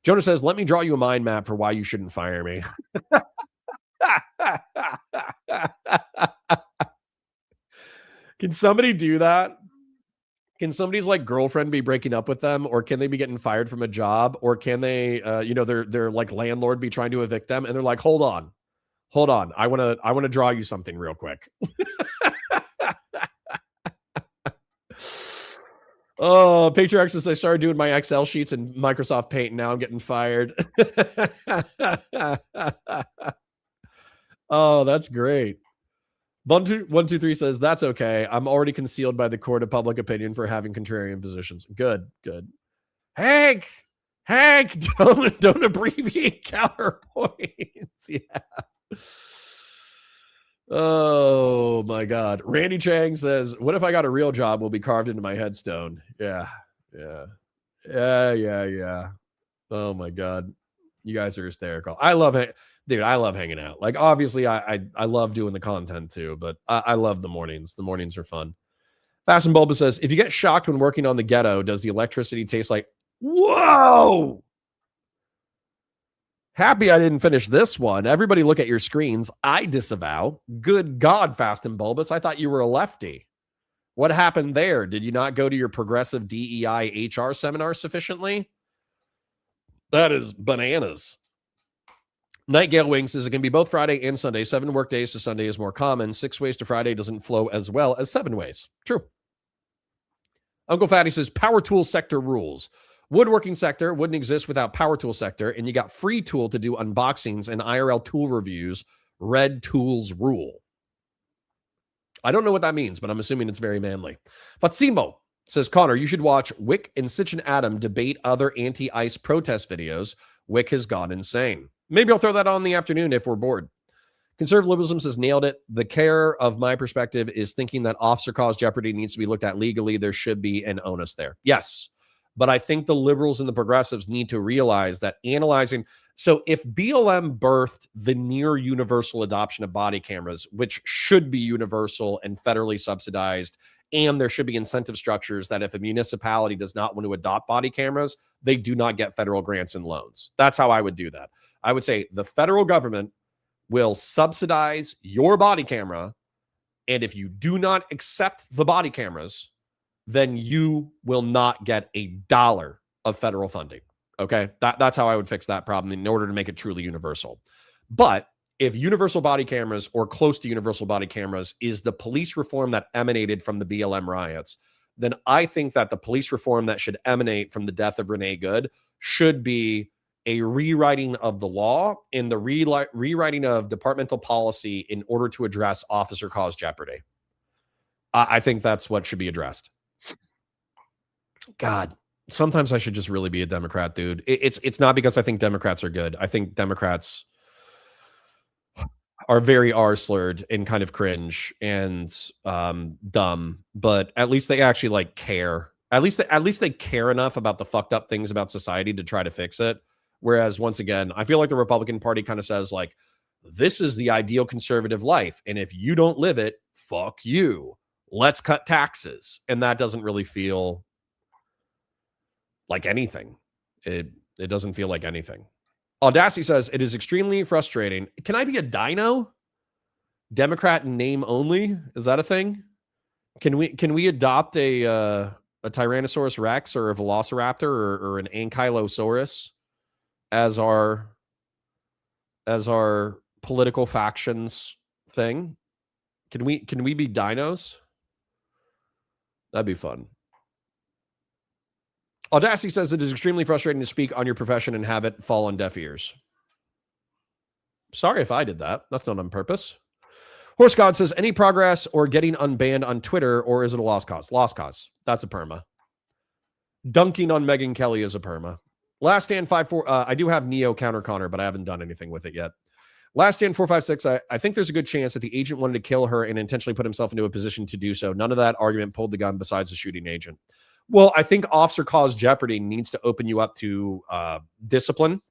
Jonah says, let me draw you a mind map for why you shouldn't fire me. Can somebody do that? Can somebody's like girlfriend be breaking up with them, or can they be getting fired from a job, or can they, their like landlord be trying to evict them, and they're like, hold on, I want to draw you something real quick. Oh, Patriarch says I started doing my Excel sheets in Microsoft Paint, and now I'm getting fired. Oh, that's great. 123 says, that's okay. I'm already concealed by the court of public opinion for having contrarian positions. Good. Hank, don't abbreviate counterpoints. Yeah. Oh my God. Randy Chang says, what if I got a real job will be carved into my headstone? Yeah. Oh my God. You guys are hysterical. I love it. Dude, I love hanging out. Like, obviously, I love doing the content too, but I love the mornings. The mornings are fun. Fast and Bulba says, if you get shocked when working on the ghetto, does the electricity taste like, whoa? Happy I didn't finish this one. Everybody look at your screens. I disavow. Good God, Fast and Bulbous. I thought you were a lefty. What happened there? Did you not go to your progressive DEI HR seminar sufficiently? That is bananas. Nightingale Wing says it can be both Friday and Sunday. 7 work days to Sunday is more common. 6 ways to Friday doesn't flow as well as 7 ways. True. Uncle Fatty says power tool sector rules. Woodworking sector wouldn't exist without power tool sector, and you got free tool to do unboxings and IRL tool reviews. Red tools rule. I don't know what that means, but I'm assuming it's very manly. Fatsimo says, Connor, you should watch Whick and Sitch and Adam debate other anti-ICE protest videos. Whick has gone insane. Maybe I'll throw that on in the afternoon if we're bored. Conservative liberalism says, nailed it. The care of my perspective is thinking that officer cause jeopardy needs to be looked at legally. There should be an onus there. Yes. But I think the liberals and the progressives need to realize that analyzing. So if BLM birthed the near universal adoption of body cameras, which should be universal and federally subsidized, and there should be incentive structures that if a municipality does not want to adopt body cameras, they do not get federal grants and loans. That's how I would do that. I would say the federal government will subsidize your body camera. And if you do not accept the body cameras, then you will not get $1 of federal funding. Okay. That's how I would fix that problem in order to make it truly universal. But if universal body cameras or close to universal body cameras is the police reform that emanated from the BLM riots, then I think that the police reform that should emanate from the death of Renee Good should be a rewriting of the law and the rewriting of departmental policy in order to address officer cause jeopardy. I think that's what should be addressed. God, sometimes I should just really be a Democrat, dude. It's not because I think Democrats are good. I think Democrats are very R-slurred and kind of cringe and dumb, but at least they actually like care. At least they care enough about the fucked up things about society to try to fix it. Whereas once again, I feel like the Republican Party kind of says like, this is the ideal conservative life. And if you don't live it, fuck you. Let's cut taxes. And that doesn't really feel like anything. It doesn't feel like anything. Audacity says, it is extremely frustrating. Can I be a dino? Democrat in name only? Is that a thing? Can we adopt a Tyrannosaurus Rex or a Velociraptor or an Ankylosaurus as our political factions thing? Can we be dinos? That'd be fun. Audacity says it is extremely frustrating to speak on your profession and have it fall on deaf ears. Sorry if I did that. That's not on purpose. Horse God says, any progress or getting unbanned on Twitter, or is it a lost cause? Lost cause. That's a perma. Dunking on Megyn Kelly is a perma. Last Stand 5-4. I do have Neo counter Connor, but I haven't done anything with it yet. Last Stand 456. I think there's a good chance that the agent wanted to kill her and intentionally put himself into a position to do so. None of that argument pulled the gun besides the shooting agent. Well, I think officer cause jeopardy needs to open you up to discipline,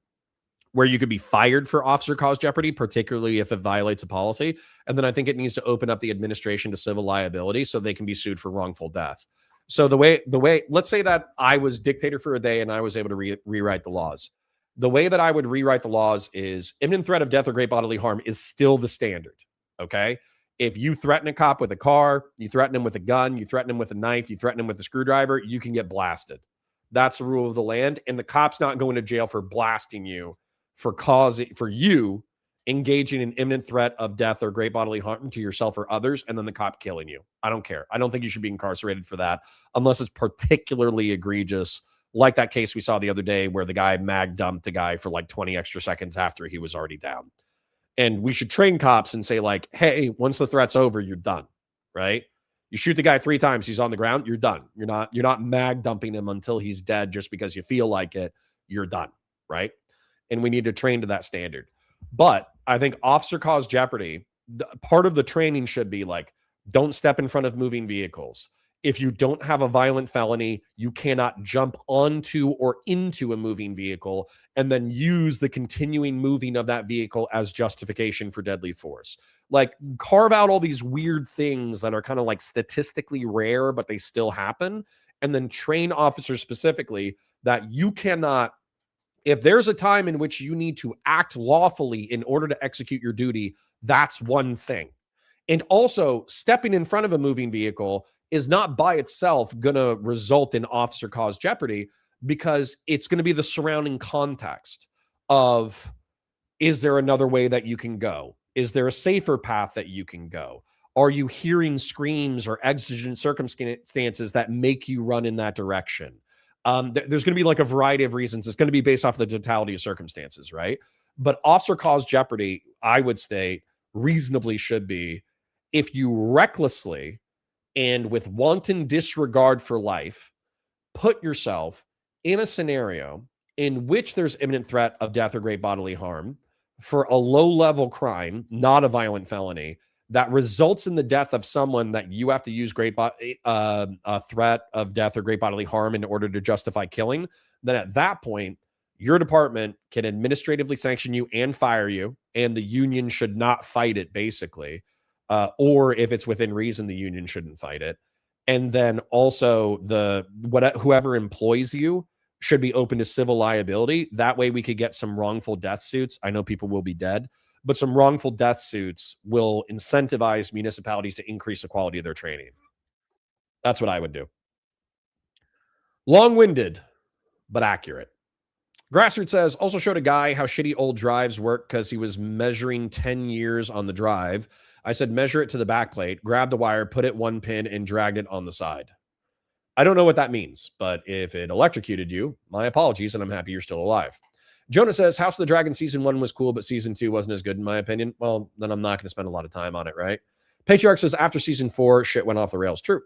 where you could be fired for officer cause jeopardy, particularly if it violates a policy. And then I think it needs to open up the administration to civil liability so they can be sued for wrongful death. So the way, let's say that I was dictator for a day and I was able to rewrite the laws. The way that I would rewrite the laws is imminent threat of death or great bodily harm is still the standard. Okay. If you threaten a cop with a car, you threaten him with a gun, you threaten him with a knife, you threaten him with a screwdriver, you can get blasted. That's the rule of the land. And the cop's not going to jail for blasting you for you engaging in imminent threat of death or great bodily harm to yourself or others, and then the cop killing you. I don't care. I don't think you should be incarcerated for that unless it's particularly egregious, like that case we saw the other day where the guy mag dumped a guy for like 20 extra seconds after he was already down. And we should train cops and say like, hey, once the threat's over, you're done, right? You shoot the guy 3 times, he's on the ground, you're done. You're not mag dumping him until he's dead just because you feel like it. You're done, right? And we need to train to that standard. But I think officer cause jeopardy, part of the training should be like, don't step in front of moving vehicles. If you don't have a violent felony, you cannot jump onto or into a moving vehicle and then use the continuing moving of that vehicle as justification for deadly force. Like, carve out all these weird things that are kind of like statistically rare, but they still happen. And then train officers specifically that you cannot, if there's a time in which you need to act lawfully in order to execute your duty, that's one thing. And also, stepping in front of a moving vehicle is not by itself going to result in officer caused jeopardy, because it's going to be the surrounding context of, is there another way that you can go? Is there a safer path that you can go? Are you hearing screams or exigent circumstances that make you run in that direction? There's going to be like a variety of reasons. It's going to be based off the totality of circumstances, right? But officer caused jeopardy, I would state, reasonably should be if you recklessly and with wanton disregard for life put yourself in a scenario in which there's imminent threat of death or great bodily harm for a low-level crime, not a violent felony, that results in the death of someone that you have to use a threat of death or great bodily harm in order to justify killing, then at that point, your department can administratively sanction you and fire you, and the union should not fight it, basically. Or if it's within reason, the union shouldn't fight it. And then also whoever employs you should be open to civil liability. That way we could get some wrongful death suits. I know people will be dead, but some wrongful death suits will incentivize municipalities to increase the quality of their training. That's what I would do. Long-winded, but accurate. Grassroots says, also showed a guy how shitty old drives work because he was measuring 10 years on the drive. I said, measure it to the back plate, grab the wire, put it one pin, and dragged it on the side. I don't know what that means, but if it electrocuted you, my apologies, and I'm happy you're still alive. Jonah says, House of the Dragon Season 1 was cool, but Season 2 wasn't as good, in my opinion. Well, then I'm not going to spend a lot of time on it, right? Patriarch says, after Season 4, shit went off the rails. True.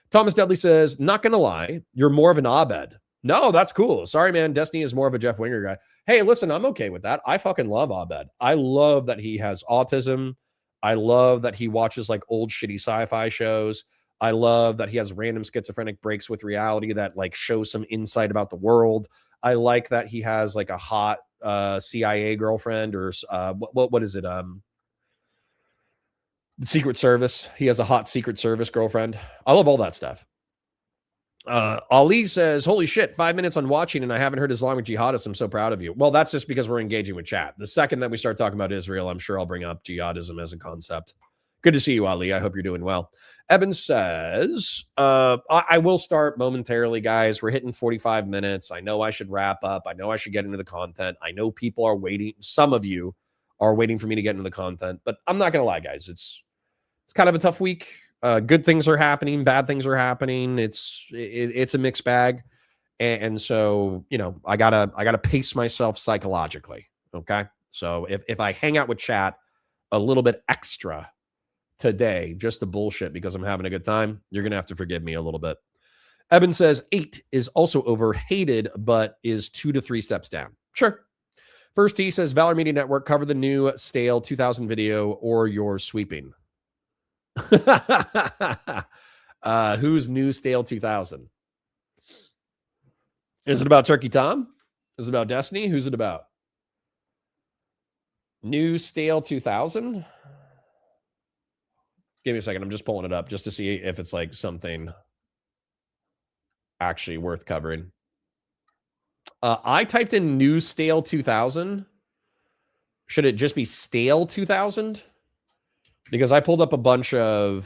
Thomas Dudley says, not going to lie, you're more of an Abed. No, that's cool. Sorry, man. Destiny is more of a Jeff Winger guy. Hey, listen, I'm okay with that. I fucking love Abed. I love that he has autism. I love that he watches like old shitty sci-fi shows. I love that he has random schizophrenic breaks with reality that like show some insight about the world. I like that he has like a hot CIA girlfriend, or what is it? The Secret Service. He has a hot Secret Service girlfriend. I love all that stuff. Ali says, holy shit, 5 minutes on watching and I haven't heard Islamic jihadists. I'm so proud of you. Well, that's just because we're engaging with chat. The second that we start talking about Israel, I'm sure I'll bring up jihadism as a concept. Good to see you, Ali. I hope you're doing well. Evan says, I will start momentarily, guys. We're hitting 45 minutes. I know I should wrap up. I know I should get into the content. I know people are waiting. Some of you are waiting for me to get into the content, but I'm not going to lie, guys. It's kind of a tough week. Good things are happening. Bad things are happening. It's a mixed bag. And so, you know, I gotta pace myself psychologically. Okay. So if I hang out with chat a little bit extra today, just the bullshit because I'm having a good time, you're going to have to forgive me a little bit. Eben says 8 is also overhated, but is 2 to 3 steps down. Sure. First T says Valor Media Network, cover the new stale 2000 video or you're sweeping. Who's new stale 2000? Is it about Turkey Tom? Is it about Destiny? Who's it about? New stale 2000? Give me a second. I'm just pulling it up just to see if it's like something actually worth covering. I typed in new stale 2000. Should it just be stale 2000? Because I pulled up a bunch of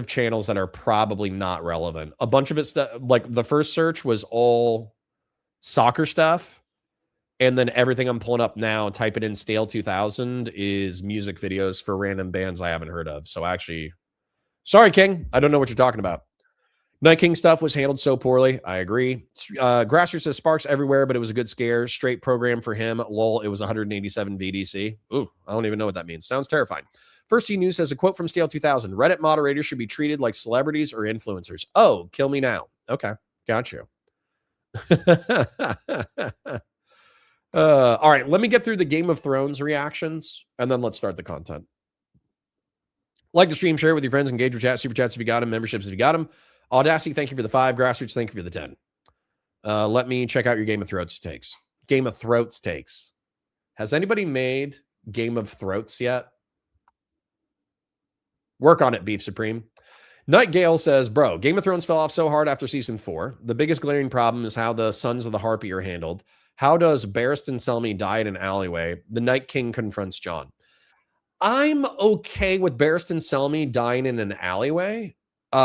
channels that are probably not relevant. A bunch of it like the first search was all soccer stuff. And then everything I'm pulling up now, type it in stale 2000, is music videos for random bands I haven't heard of. So actually, sorry, King. I don't know what you're talking about. Night King stuff was handled so poorly. I agree. Grassroots says sparks everywhere, but it was a good scare. Straight program for him. Lol, it was 187 VDC. Ooh, I don't even know what that means. Sounds terrifying. First T News says a quote from Stale 2000. Reddit moderators should be treated like celebrities or influencers. Oh, kill me now. Okay, got you. All right, let me get through the Game of Thrones reactions, and then let's start the content. Like the stream, share it with your friends, engage with chat, super chats if you got them, memberships if you got them. Audacity, thank you for the 5. Grassroots, thank you for the 10. Let me check out your Game of Thrones takes. Game of Throats takes. Has anybody made Game of Throats yet? Work on it, Beef Supreme. Nightgale says, bro, Game of Thrones fell off so hard after season 4. The biggest glaring problem is how the Sons of the Harpy are handled. How does Barristan Selmy die in an alleyway? The Night King confronts Jon. I'm okay with Barristan Selmy dying in an alleyway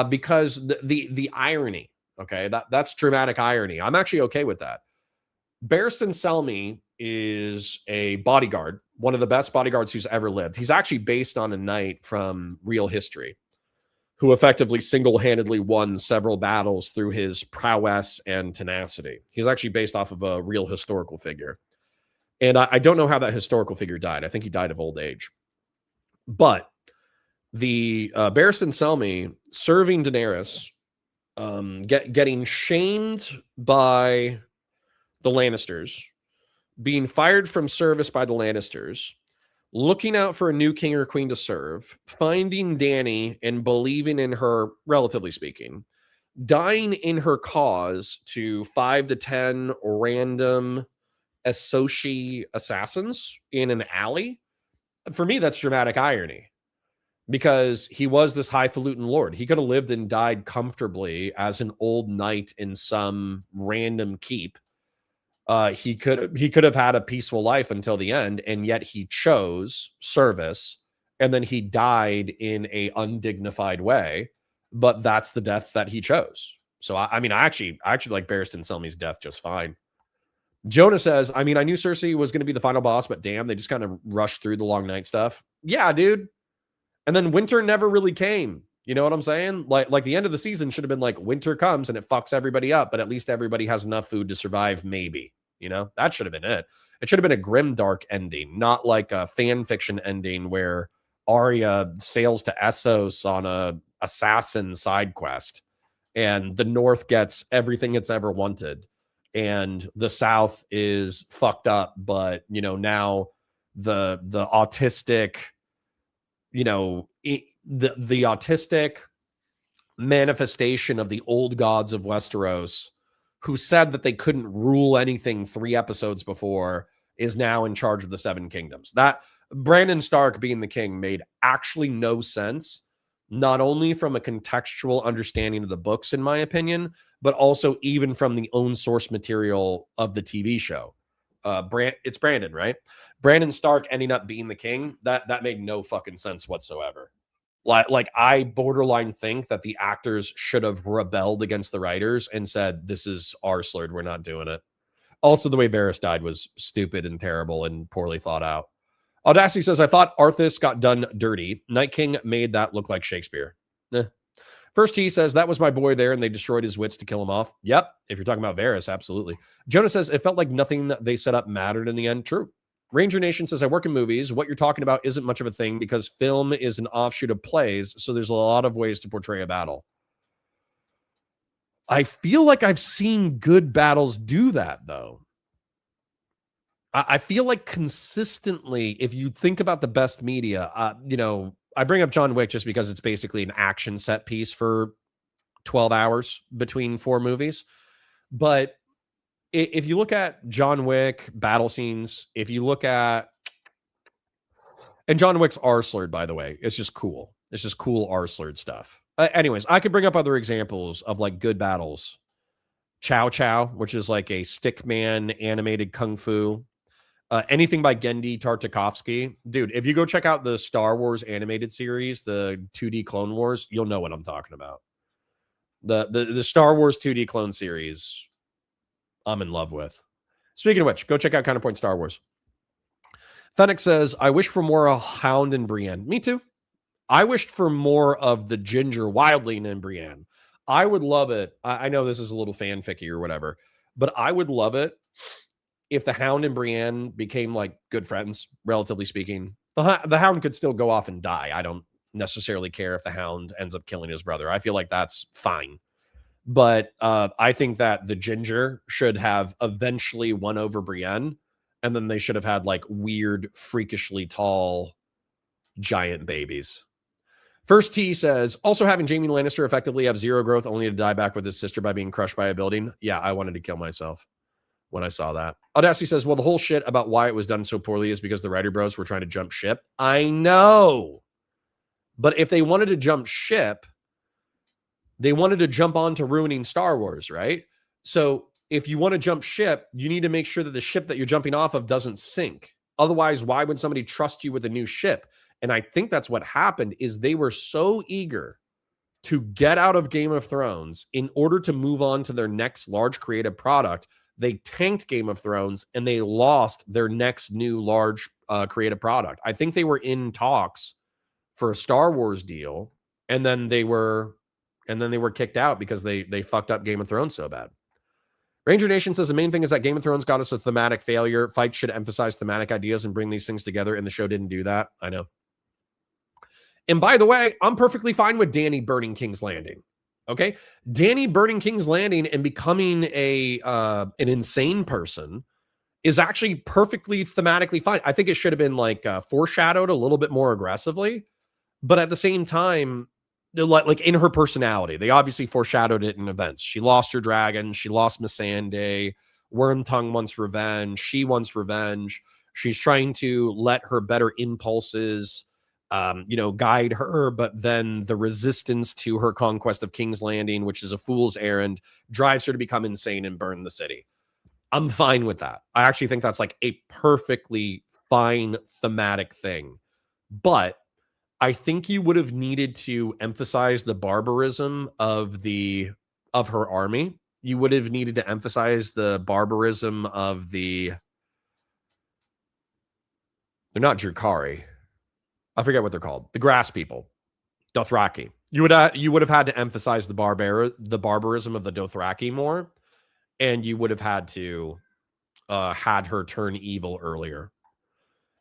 because the irony, okay, that's dramatic irony. I'm actually okay with that. Barristan Selmy is a bodyguard, one of the best bodyguards who's ever lived. He's actually based on a knight from real history who effectively single-handedly won several battles through his prowess and tenacity. He's actually based off of a real historical figure. And I don't know how that historical figure died. I think he died of old age. But the Barristan Selmy serving Daenerys, getting shamed by the Lannisters, being fired from service by the Lannisters, looking out for a new king or queen to serve, finding Dany and believing in her, relatively speaking, dying in her cause to 5 to 10 random associate assassins in an alley. For me, that's dramatic irony because he was this highfalutin lord. He could have lived and died comfortably as an old knight in some random keep. He could have had a peaceful life until the end, and yet he chose service, and then he died in a undignified way. But that's the death that he chose. So I mean, I actually like Barristan Selmy's death just fine. Jonah says, I mean, I knew Cersei was going to be the final boss, but damn, they just kind of rushed through the long night stuff. Yeah, dude. And then winter never really came. You know what I'm saying? Like the end of the season should have been like winter comes and it fucks everybody up, but at least everybody has enough food to survive, maybe. You know, that should have been it. It should have been a grim, dark ending, not like a fan fiction ending where Arya sails to Essos on a assassin side quest and the North gets everything it's ever wanted. And the South is fucked up, but you know, now the autistic, you know, the autistic manifestation of the old gods of Westeros, who said that they couldn't rule anything 3 episodes before, is now in charge of the 7 kingdoms. That Brandon Stark being the king made actually no sense, not only from a contextual understanding of the books, in my opinion, but also even from the own source material of the TV show. It's Brandon, right? Brandon Stark ending up being the king, that made no fucking sense whatsoever. Like I borderline think that the actors should have rebelled against the writers and said, this is our slurred, we're not doing it. Also, the way Varys died was stupid and terrible and poorly thought out. Audacity says, I thought Arthas got done dirty. Night King made that look like Shakespeare. First T says, that was my boy there, and they destroyed his wits to kill him off. Yep, if you're talking about Varys, absolutely. Jonah says, it felt like nothing that they set up mattered in the end. True. Ranger Nation says, I work in movies. What you're talking about isn't much of a thing because film is an offshoot of plays, so there's a lot of ways to portray a battle. I feel like I've seen good battles do that, though. I feel like consistently, if you think about the best media, you know, I bring up John Wick just because it's basically an action set piece for 12 hours between 4 movies. But if you look at John Wick battle scenes, if you look at, and John Wick's R-slurred, by the way, it's just cool. It's just cool R-slurred stuff. Anyways, I could bring up other examples of like good battles. Chow Chow, which is like a stickman animated kung fu. Anything by Genndy Tartakovsky. Dude, if you go check out the Star Wars animated series, the 2D Clone Wars, you'll know what I'm talking about. The Star Wars 2D Clone series, I'm in love with. Speaking of which, go check out Counterpoint Star Wars. Fennec says, I wish for more of Hound and Brienne. Me too. I wished for more of the Ginger Wildling and Brienne. I would love it. I know this is a little fanficky or whatever, but I would love it if the Hound and Brienne became like good friends, relatively speaking. The Hound could still go off and die. I don't necessarily care if the Hound ends up killing his brother. I feel like that's fine. But I think that the Ginger should have eventually won over Brienne, and then they should have had like weird, freakishly tall giant babies. First T says, also having Jaime Lannister effectively have zero growth only to die back with his sister by being crushed by a building. Yeah, I wanted to kill myself when I saw that. Audacity says, well, the whole shit about why it was done so poorly is because the writer bros were trying to jump ship. I know. But if they wanted to jump ship, they wanted to jump on to ruining Star Wars, right? So if you want to jump ship, you need to make sure that the ship that you're jumping off of doesn't sink. Otherwise, why would somebody trust you with a new ship? And I think that's what happened is they were so eager to get out of Game of Thrones in order to move on to their next large creative product. They tanked Game of Thrones and they lost their next new large creative product. I think they were in talks for a Star Wars deal, and then they were kicked out because they fucked up Game of Thrones so bad. Ranger Nation says the main thing is that Game of Thrones got us a thematic failure. Fights should emphasize thematic ideas and bring these things together, and the show didn't do that. I know. And by the way, I'm perfectly fine with Dany burning King's Landing. Okay? Dany burning King's Landing and becoming an insane person is actually perfectly thematically fine. I think it should have been like foreshadowed a little bit more aggressively, but at the same time, like in her personality, they obviously foreshadowed it in events. She lost her dragon. She lost Missandei. Wormtongue wants revenge. She wants revenge. She's trying to let her better impulses guide her, but then the resistance to her conquest of King's Landing, which is a fool's errand, drives her to become insane and burn the city. I'm fine with that. I actually think that's like a perfectly fine thematic thing. But I think you would have needed to emphasize the barbarism of her army. You would have needed to emphasize the barbarism of they're not Drukhari. I forget what they're called. The grass people, Dothraki. You would have had to emphasize the barbarism of the Dothraki more, and you would have had to had her turn evil earlier.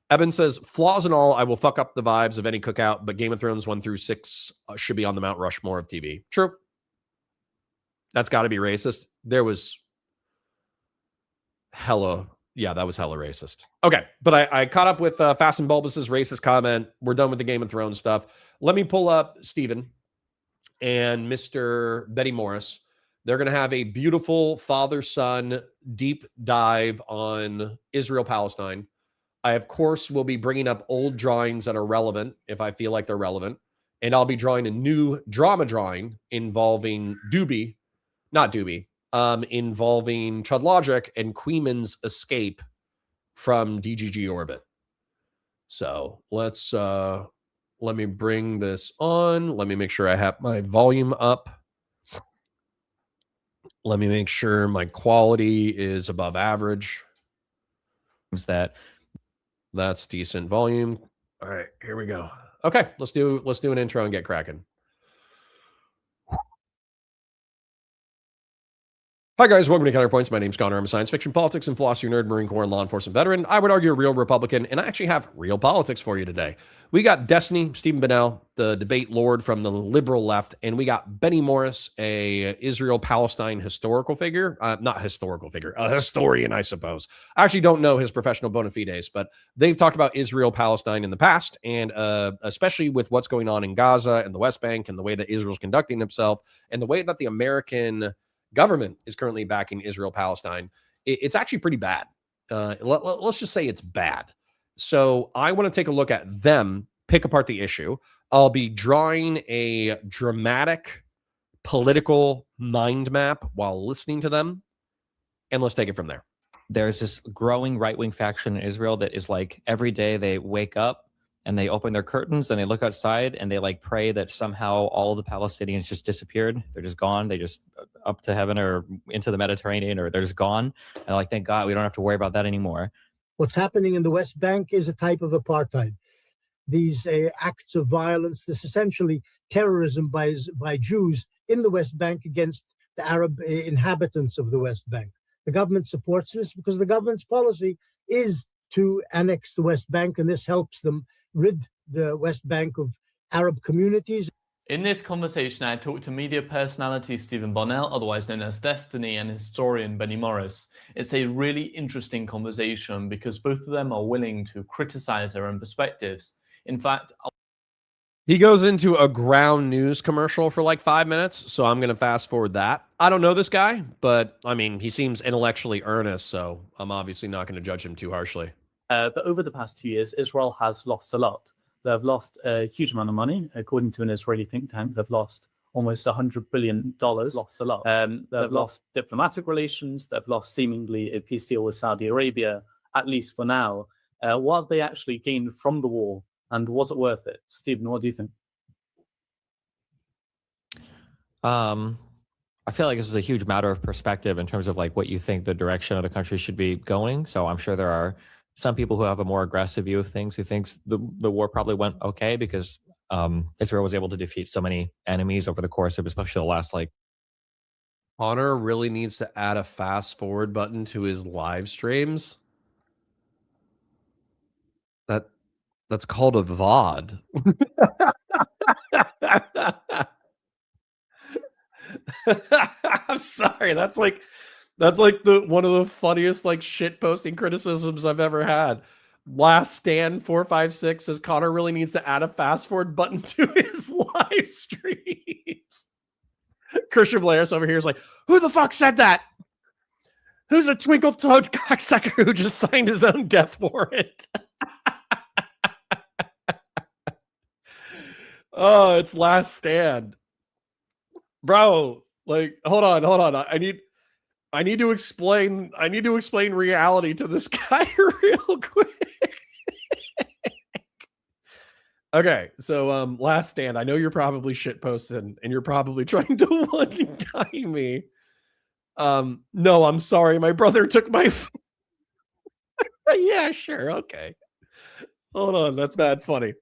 Eben says, flaws and all, I will fuck up the vibes of any cookout, but Game of Thrones 1 through 6 should be on the Mount Rushmore of TV. True. That's got to be racist. There was hella... Yeah, that was hella racist. Okay, but I caught up with Fast and Bulbus's racist comment. We're done with the Game of Thrones stuff. Let me pull up Steven and Mr. Betty Morris. They're going to have a beautiful father-son deep dive on Israel-Palestine. I, of course, will be bringing up old drawings that are relevant if I feel like they're relevant. And I'll be drawing a new drama drawing involving involving Chud Logic and Queeman's escape from DGG orbit. So let me bring this on. Let me make sure I have my volume up. Let me make sure my quality is above average. That's decent volume. All right, here we go. Okay, let's do an intro and get cracking. Hi guys, welcome to Counterpoints. My name's Connor. I'm a science fiction, politics, and philosophy nerd, Marine Corps, and law enforcement veteran. I would argue a real Republican, and I actually have real politics for you today. We got Destiny, Stephen Bennell, the debate lord from the liberal left, and we got Benny Morris, a Israel-Palestine historical figure. Not historical figure, a historian, I suppose. I actually don't know his professional bona fides, but they've talked about Israel-Palestine in the past, and especially with what's going on in Gaza and the West Bank and the way that Israel's conducting himself and the way that the American government is currently backing Israel-Palestine. It's actually pretty bad. Let's just say it's bad. So I want to take a look at them, pick apart the issue. I'll be drawing a dramatic political mind map while listening to them, and let's take it from there. There's this growing right-wing faction in Israel that is like every day they wake up and they open their curtains and they look outside and they like pray that somehow all the Palestinians just disappeared. They're just gone. They just up to heaven or into the Mediterranean, or they're just gone. And like, thank God we don't have to worry about that anymore. What's happening in the West Bank is a type of apartheid. These acts of violence, this essentially terrorism by Jews in the West Bank against the Arab inhabitants of the West Bank. The government supports this because the government's policy is to annex the West Bank, and this helps them rid the West Bank of Arab communities. In this conversation, I talked to media personality Stephen Bonnell, otherwise known as Destiny, and historian Benny Morris. It's a really interesting conversation because both of them are willing to criticize their own perspectives. In fact, He goes into a ground news commercial for like 5 minutes, so I'm going to fast forward that. I don't know this guy, but I mean, he seems intellectually earnest, so I'm obviously not going to judge him too harshly. But over the past 2 years, Israel has lost a lot. They've lost a huge amount of money. According to an Israeli think tank, they've lost almost $100 billion. Lost a lot. They've lost diplomatic relations. They've lost seemingly a peace deal with Saudi Arabia, at least for now. What have they actually gained from the war? And was it worth it? Stephen, what do you think? I feel like this is a huge matter of perspective in terms of like what you think the direction of the country should be going. So I'm sure there are some people who have a more aggressive view of things who thinks the war probably went okay because Israel was able to defeat so many enemies over the course of especially the last like. Connor really needs to add a fast forward button to his live streams. That's called a VOD. I'm sorry. That's like the one of the funniest like shit posting criticisms I've ever had. Last Stand 456 says Connor really needs to add a fast forward button to his live streams. Christian Blair's over here is like, who the fuck said that? Who's a twinkle-toed cocksucker who just signed his own death warrant? Oh, it's Last Stand. Bro, like, hold on. I need to explain reality to this guy real quick. Okay, so Last Stand. I know you're probably shit posting and you're probably trying to one guy me. No, I'm sorry. My brother took my yeah, sure, okay. Hold on, that's bad funny.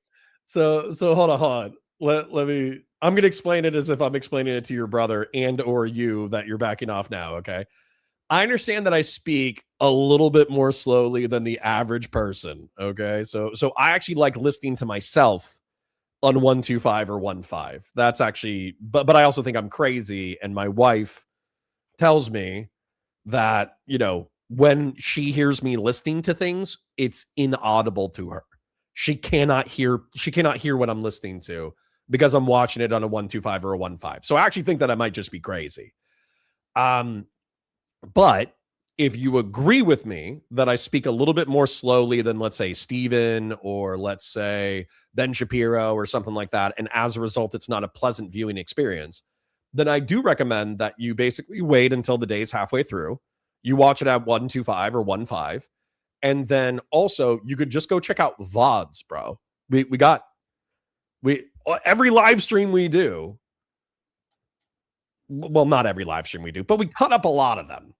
So hold on. Let me I'm gonna explain it as if I'm explaining it to your brother and or you that you're backing off now, okay? I understand that I speak a little bit more slowly than the average person, okay? So I actually like listening to myself on 125 or 15. That's actually but I also think I'm crazy and my wife tells me that, you know, when she hears me listening to things, it's inaudible to her. She cannot hear what I'm listening to because I'm watching it on a 125 or a 15. So I actually think that I might just be crazy. But if you agree with me that I speak a little bit more slowly than, let's say, Steven or let's say Ben Shapiro or something like that, and as a result, it's not a pleasant viewing experience, then I do recommend that you basically wait until the day's halfway through. You watch it at 125 or 15. And then also you could just go check out VODs, bro. We every live stream we do. Well, not every live stream we do, but we cut up a lot of them.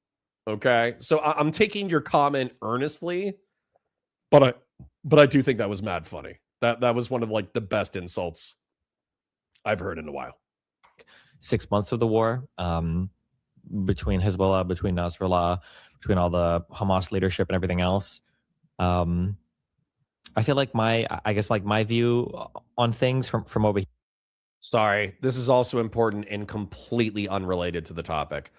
Okay. So I'm taking your comment earnestly, but I do think that was mad funny. That was one of like the best insults I've heard in a while. 6 months of the war, between Hezbollah, between Nasrallah, between all the Hamas leadership and everything else. I feel like my view on things from over here. Sorry, this is also important and completely unrelated to the topic.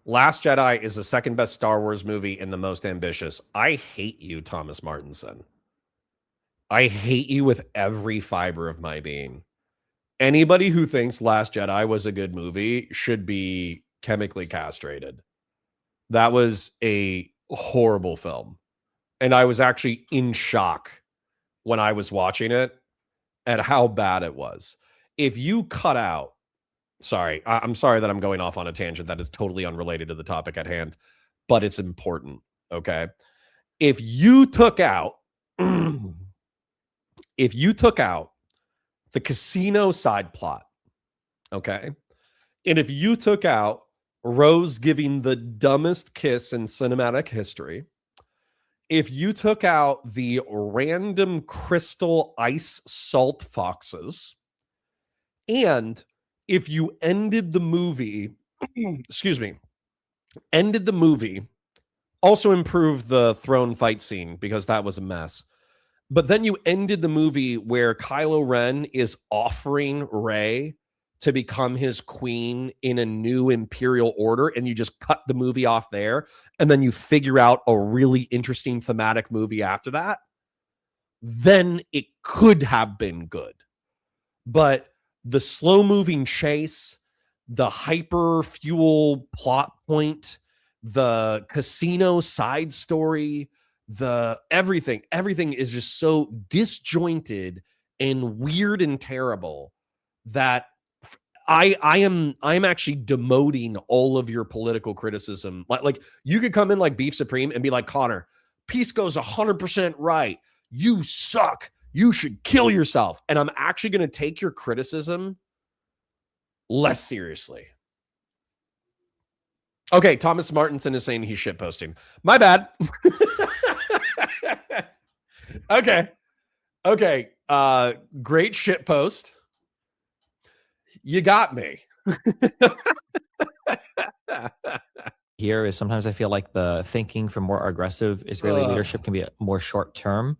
Last Jedi is the second best Star Wars movie and the most ambitious. I hate you, Thomas Martinson. I hate you with every fiber of my being. Anybody who thinks Last Jedi was a good movie should be chemically castrated. That was a horrible film. And I was actually in shock when I was watching it at how bad it was. If you cut out, I'm sorry that I'm going off on a tangent that is totally unrelated to the topic at hand, but it's important, okay? If you took out the casino side plot, okay? And if you took out Rose giving the dumbest kiss in cinematic history, if you took out the random crystal ice salt foxes, and if you ended the movie, also improved the throne fight scene because that was a mess. But then you ended the movie where Kylo Ren is offering Rey to become his queen in a new imperial order, and you just cut the movie off there, and then you figure out a really interesting thematic movie after that, then it could have been good. but the slow-moving chase, the hyper fuel plot point, the casino side story, the everything is just so disjointed and weird and terrible that I'm actually demoting all of your political criticism. Like you could come in like Beef Supreme and be like, Connor, Peace goes 100% right. You suck. You should kill yourself. And I'm actually going to take your criticism less seriously. Okay, Thomas Martinson is saying he's shitposting. My bad. Okay. Great shitpost. You got me. Here is sometimes I feel like the thinking from more aggressive Israeli leadership can be more short term,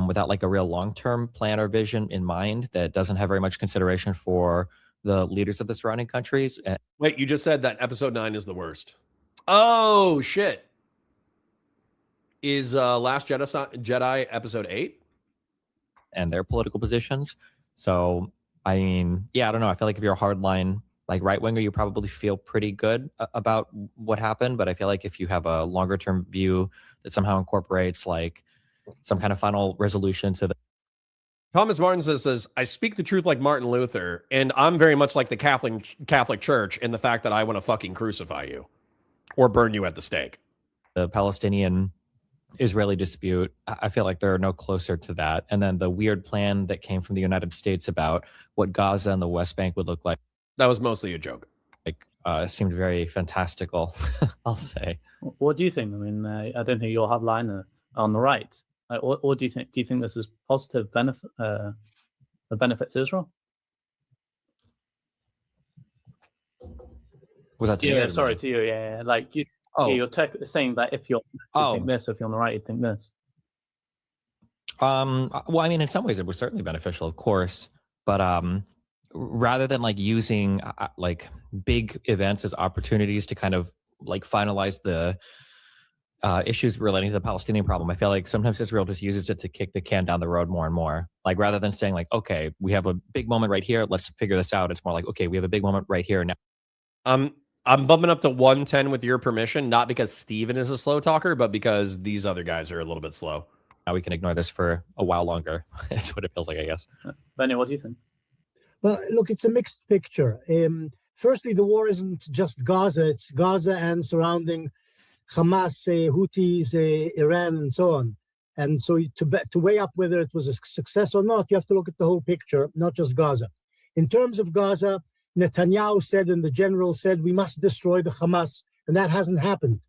without like a real long term plan or vision in mind that doesn't have very much consideration for the leaders of the surrounding countries. Wait, you just said that episode 9 is the worst. Oh shit! Is Last Jedi episode 8? And their political positions. So I mean, yeah, I don't know. I feel like if you're a hardline like right winger, you probably feel pretty good about what happened. But I feel like if you have a longer term view that somehow incorporates like some kind of final resolution to the Thomas Martin says, I speak the truth like Martin Luther, and I'm very much like the Catholic Church in the fact that I want to fucking crucify you or burn you at the stake. The Palestinian Israeli dispute, I feel like they're no closer to that. And then the weird plan that came from the United States about what Gaza and the West Bank would look like. That was mostly a joke. Seemed very fantastical, I'll say. What do you think? I mean, I don't think you'll have line on the right. What do you think? Do you think this is positive benefit, a benefit to Israel? Was that to you? Yeah, sorry, to you. Yeah, like you. Oh. Yeah, you're saying that if you're you think this, if you're on the right, you think this. Well, I mean, in some ways, it was certainly beneficial, of course, but rather than like using like big events as opportunities to kind of like finalize the issues relating to the Palestinian problem, I feel like sometimes Israel just uses it to kick the can down the road more and more. Like rather than saying like, okay, we have a big moment right here, let's figure this out. It's more like, okay, we have a big moment right here now. I'm bumping up to 110 with your permission, not because Steven is a slow talker, but because these other guys are a little bit slow. Now we can ignore this for a while longer. That's what it feels like, I guess. Benny, what do you think? Well, look, it's a mixed picture. Firstly, the war isn't just Gaza. It's Gaza and surrounding Hamas, Houthis, Iran, and so on. And so to weigh up whether it was a success or not, you have to look at the whole picture, not just Gaza. In terms of Gaza, Netanyahu said and the general said, we must destroy the Hamas, and that hasn't happened.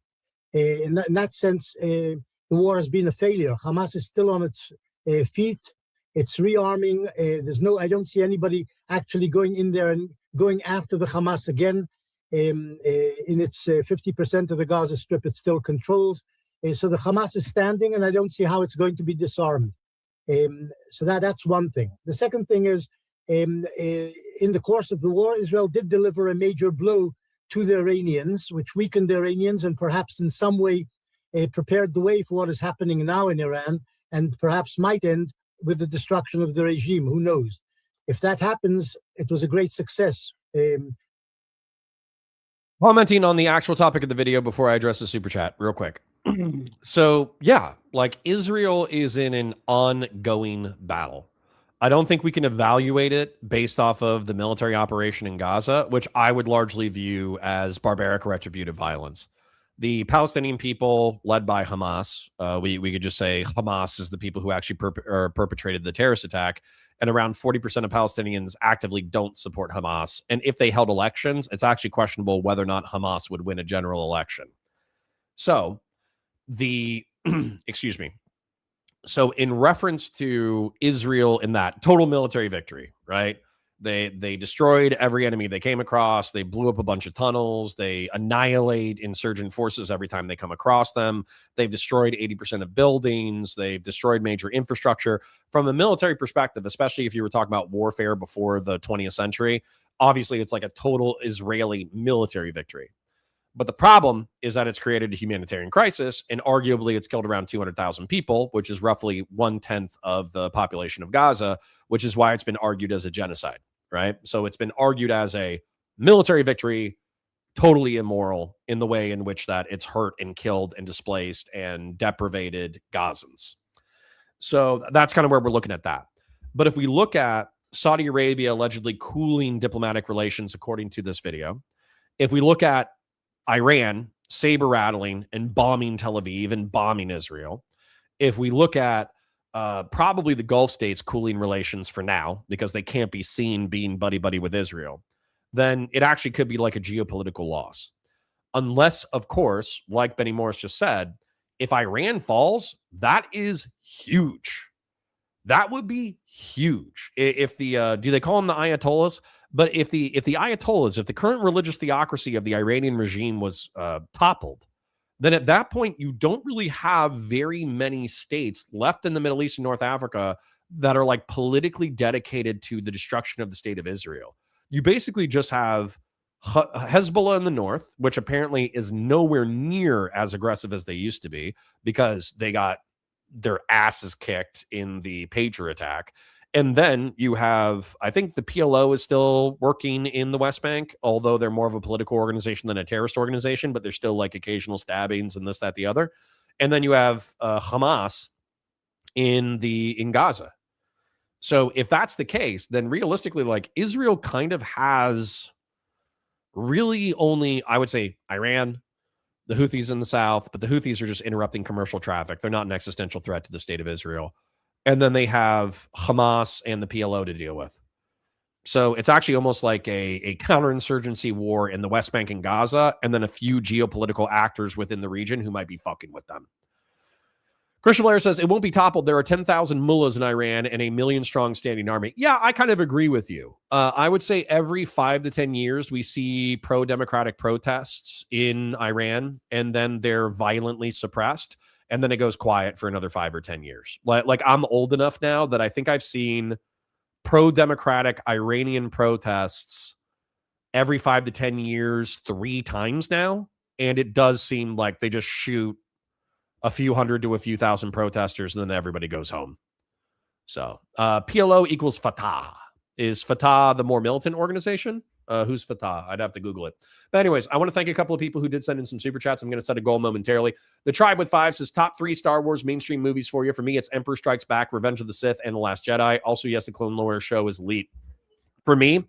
In that sense, the war has been a failure. Hamas is still on its feet. It's rearming. I don't see anybody actually going in there and going after the Hamas again. In its 50% of the Gaza Strip, it still controls. So the Hamas is standing, and I don't see how it's going to be disarmed. So that's one thing. The second thing is, in the course of the war, Israel did deliver a major blow to the Iranians, which weakened the Iranians and perhaps in some way prepared the way for what is happening now in Iran, and perhaps might end with the destruction of the regime. Who knows? If that happens, it was a great success. Commenting on the actual topic of the video before I address the super chat real quick. So yeah, like Israel is in an ongoing battle. I don't think we can evaluate it based off of the military operation in Gaza, which I would largely view as barbaric retributive violence. The Palestinian people, led by Hamas, we could just say Hamas is the people who actually perpetrated the terrorist attack, and around 40% of Palestinians actively don't support Hamas. And if they held elections, it's actually questionable whether or not Hamas would win a general election. So excuse me. So in reference to Israel in that total military victory, right? They destroyed every enemy they came across. They blew up a bunch of tunnels. They annihilate insurgent forces every time they come across them. They've destroyed 80% of buildings. They've destroyed major infrastructure. From a military perspective, especially if you were talking about warfare before the 20th century, obviously it's like a total Israeli military victory. But the problem is that it's created a humanitarian crisis, and arguably it's killed around 200,000 people, which is roughly 1/10 of the population of Gaza, which is why it's been argued as a genocide, right? So it's been argued as a military victory, totally immoral in the way in which that it's hurt and killed and displaced and deprivated Gazans. So that's kind of where we're looking at that. But if we look at Saudi Arabia allegedly cooling diplomatic relations, according to this video, if we look at Iran saber rattling and bombing Tel Aviv and bombing Israel, if we look at probably the Gulf states cooling relations for now because they can't be seen being buddy-buddy with Israel, then it actually could be like a geopolitical loss. Unless, of course, like Benny Morris just said, if Iran falls, that is huge. That would be huge. If the do they call them the Ayatollahs? But if the Ayatollahs, if the current religious theocracy of the Iranian regime was toppled, then at that point you don't really have very many states left in the Middle East and North Africa that are like politically dedicated to the destruction of the state of Israel. You basically just have Hezbollah in the north, which apparently is nowhere near as aggressive as they used to be because they got their asses kicked in the Pager attack. And then you have, I think the PLO is still working in the West Bank, although they're more of a political organization than a terrorist organization, but there's still like occasional stabbings and this, that, the other. And then you have Hamas in Gaza. So if that's the case, then realistically, like Israel kind of has really only, I would say, Iran, the Houthis in the south, but the Houthis are just interrupting commercial traffic. They're not an existential threat to the state of Israel. And then they have Hamas and the PLO to deal with. So it's actually almost like a counterinsurgency war in the West Bank and Gaza, and then a few geopolitical actors within the region who might be fucking with them. Christian Blair says, it won't be toppled. There are 10,000 mullahs in Iran and a 1 million strong standing army. Yeah, I kind of agree with you. I would say every 5 to 10 years, we see pro-democratic protests in Iran, and then they're violently suppressed, and then it goes quiet for another 5 or 10 years. Like I'm old enough now that I think I've seen pro-democratic Iranian protests every 5 to 10 years 3 times now, and it does seem like they just shoot a few hundred to a few thousand protesters, and then everybody goes home. So PLO equals Fatah. Is Fatah the more militant organization? Who's Fatah? I'd have to Google it. But anyways, I want to thank a couple of people who did send in some super chats. I'm going to set a goal momentarily. The Tribe with 5 says top 3 Star Wars mainstream movies for you. For me, it's Emperor Strikes Back, Revenge of the Sith, and The Last Jedi. Also, yes, the Clone Wars show is elite. For me,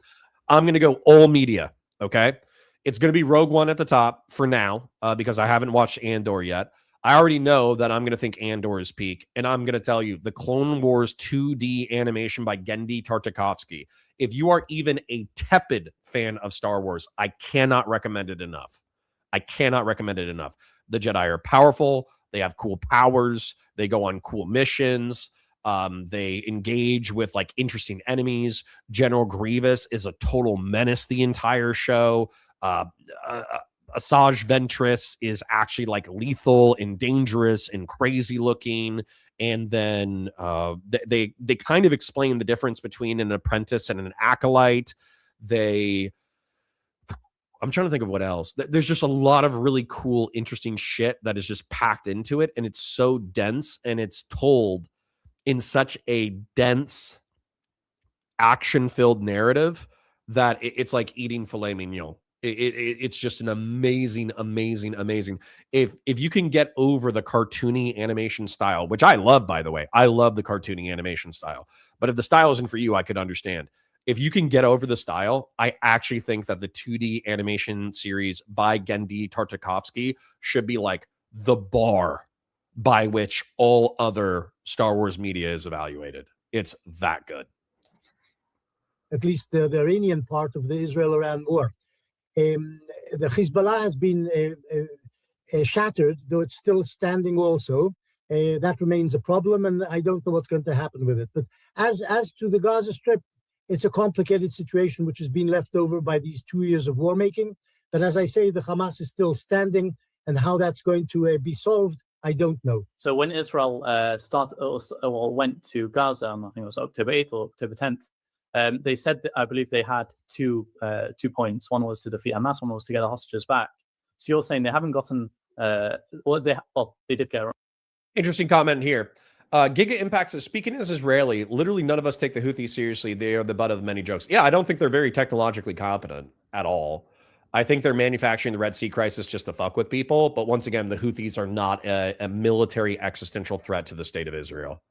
I'm going to go all media. Okay. It's going to be Rogue One at the top for now because I haven't watched Andor yet. I already know that I'm going to think Andor is peak, and I'm going to tell you the Clone Wars 2D animation by Genndy Tartakovsky. If you are even a tepid fan of Star Wars, I cannot recommend it enough. I cannot recommend it enough. The Jedi are powerful. They have cool powers. They go on cool missions. They engage with like interesting enemies. General Grievous is a total menace the entire show. Asajj Ventress is actually like lethal and dangerous and crazy looking. And then they kind of explain the difference between an apprentice and an acolyte. I'm trying to think of what else. There's just a lot of really cool, interesting shit that is just packed into it. And it's so dense, and it's told in such a dense, action-filled narrative that it's like eating filet mignon. It's just an amazing. If you can get over the cartoony animation style, which I love, by the way, I love the cartoony animation style. But if the style isn't for you, I could understand. If you can get over the style, I actually think that the 2D animation series by Genndy Tartakovsky should be like the bar by which all other Star Wars media is evaluated. It's that good. At least the Iranian part of the Israel-Iran war. The Hezbollah has been shattered, though it's still standing also. That remains a problem, and I don't know what's going to happen with it. But as to the Gaza Strip, it's a complicated situation which has been left over by these 2 years of war making. But as I say, the Hamas is still standing, and how that's going to be solved, I don't know. So when Israel went to Gaza, I think it was October 8th or October 10th, they said that I believe they had two points. One was to defeat Hamas, one was to get the hostages back. So you're saying they haven't gotten, they did get around. Interesting comment here. Giga Impact says, speaking as Israeli, literally none of us take the Houthis seriously. They are the butt of many jokes. Yeah, I don't think they're very technologically competent at all. I think they're manufacturing the Red Sea crisis just to fuck with people. But once again, the Houthis are not a military existential threat to the state of Israel.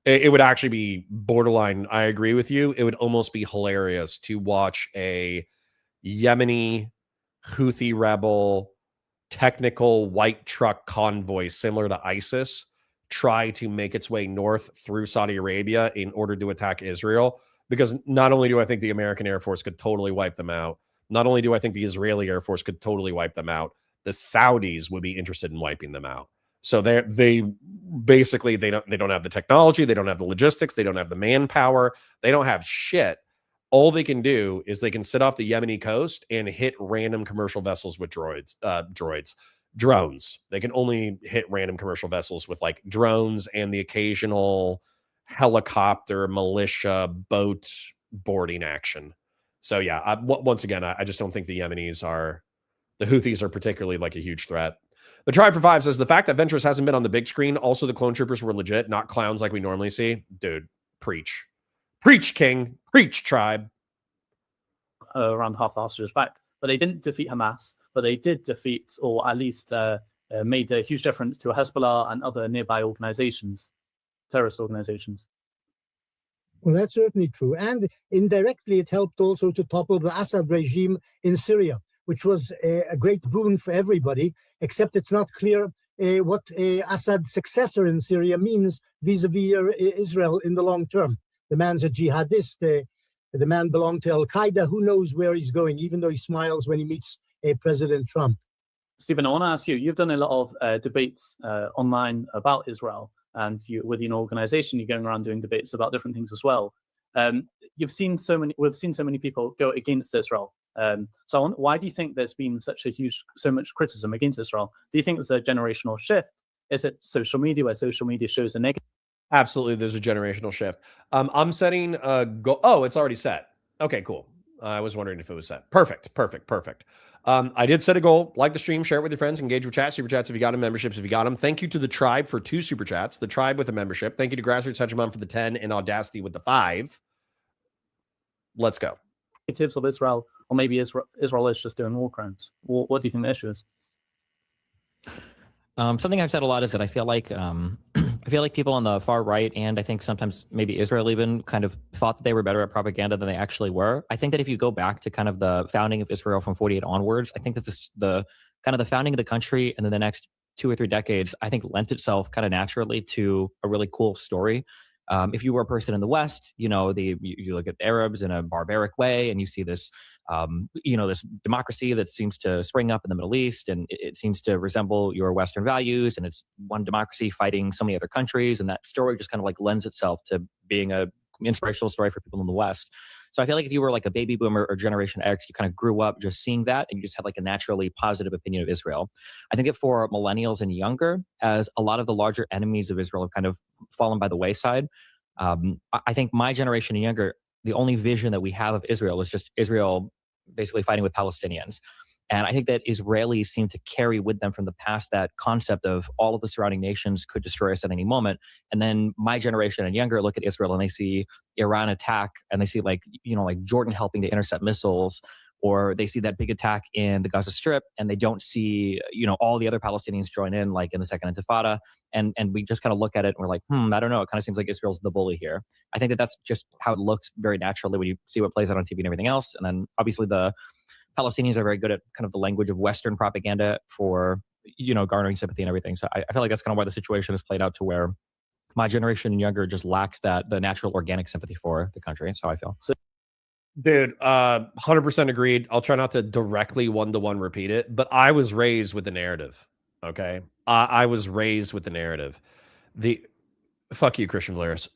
It would actually be borderline. I agree with you. It would almost be hilarious to watch a Yemeni Houthi rebel technical white truck convoy similar to ISIS try to make its way north through Saudi Arabia in order to attack Israel. Because not only do I think the American Air Force could totally wipe them out, not only do I think the Israeli Air Force could totally wipe them out, the Saudis would be interested in wiping them out. So they basically they don't have the technology, they don't have the logistics, they don't have the manpower, they don't have shit. All they can do is they can sit off the Yemeni coast and hit random commercial vessels with drones. They can only hit random commercial vessels with like drones and the occasional helicopter, militia, boat boarding action. So yeah, once again, I just don't think the Houthis are particularly like a huge threat. The Tribe for Five says, the fact that Ventress hasn't been on the big screen, also the clone troopers were legit, not clowns like we normally see. Dude, preach. Preach, King. Preach, Tribe. Around half the hostages back. But they didn't defeat Hamas, but they did defeat, or at least made a huge difference to Hezbollah and other nearby organizations, terrorist organizations. Well, that's certainly true. And indirectly, it helped also to topple the Assad regime in Syria, which was a great boon for everybody, except it's not clear what Assad's successor in Syria means vis-a-vis Israel in the long term. The man's a jihadist. The man belonged to Al-Qaeda. Who knows where he's going, even though he smiles when he meets President Trump. Stephen, I want to ask you, you've done a lot of debates online about Israel, and with your organization, you're going around doing debates about different things as well. We've seen so many people go against Israel. Why do you think there's been so much criticism against Israel? Do you think it's a generational shift? Is it social media, where social media shows a negative? Absolutely, there's a generational shift. I'm setting a goal. Oh, it's already set. Okay, cool. I was wondering if it was set. Perfect. I did set a goal. Like the stream, share it with your friends, engage with chat, super chats if you got them, memberships if you got them. Thank you to the Tribe for 2 super chats. The Tribe with a membership. Thank you to Grassroots Hegemon for the 10 and Audacity with the 5. Let's go. Negatives of Israel, or maybe Israel is just doing war crimes. What do you think the issue is? Something I've said a lot is that I feel like people on the far right, and I think sometimes maybe Israel even, kind of thought that they were better at propaganda than they actually were. I think that if you go back to kind of the founding of Israel from 48 onwards, I think that the founding of the country and then the next 2 or 3 decades, I think lent itself kind of naturally to a really cool story. If you were a person in the West, you look at the Arabs in a barbaric way, and you see this, this democracy that seems to spring up in the Middle East, and it seems to resemble your Western values, and it's one democracy fighting so many other countries, and that story just kind of like lends itself to being a inspirational story for people in the West. So I feel like if you were like a baby boomer or Generation X, you kind of grew up just seeing that, and you just had like a naturally positive opinion of Israel. I think that for millennials and younger, as a lot of the larger enemies of Israel have kind of fallen by the wayside, I think my generation and younger, the only vision that we have of Israel is just Israel basically fighting with Palestinians. And I think that Israelis seem to carry with them from the past that concept of all of the surrounding nations could destroy us at any moment. And then my generation and younger look at Israel and they see Iran attack, and they see like Jordan helping to intercept missiles, or they see that big attack in the Gaza Strip, and they don't see, all the other Palestinians join in, like in the Second Intifada. And we just kind of look at it and we're like, I don't know. It kind of seems like Israel's the bully here. I think that that's just how it looks very naturally when you see what plays out on TV and everything else. And then obviously the Palestinians are very good at kind of the language of Western propaganda for, garnering sympathy and everything. So I feel like that's kind of why the situation has played out to where my generation and younger just lacks the natural organic sympathy for the country. That's how I feel. Dude, 100% agreed. I'll try not to directly one-to-one repeat it, but I was raised with the narrative. Okay, I was raised with the narrative. Fuck you, Christian Valeris.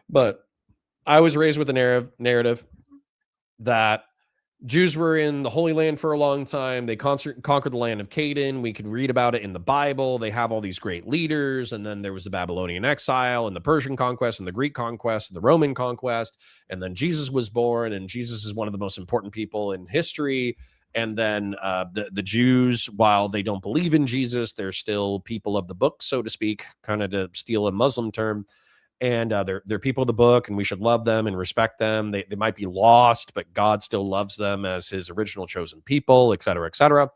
But I was raised with the narrative that Jews were in the Holy Land for a long time. They conquered the land of Canaan. We can read about it in the Bible. They have all these great leaders. And then there was the Babylonian exile and the Persian conquest and the Greek conquest and the Roman conquest. And then Jesus was born, and Jesus is one of the most important people in history. And then the Jews, while they don't believe in Jesus, they're still people of the book, so to speak, kind of to steal a Muslim term. And they're people of the book, and we should love them and respect them. They might be lost, but God still loves them as his original chosen people, et cetera, et cetera.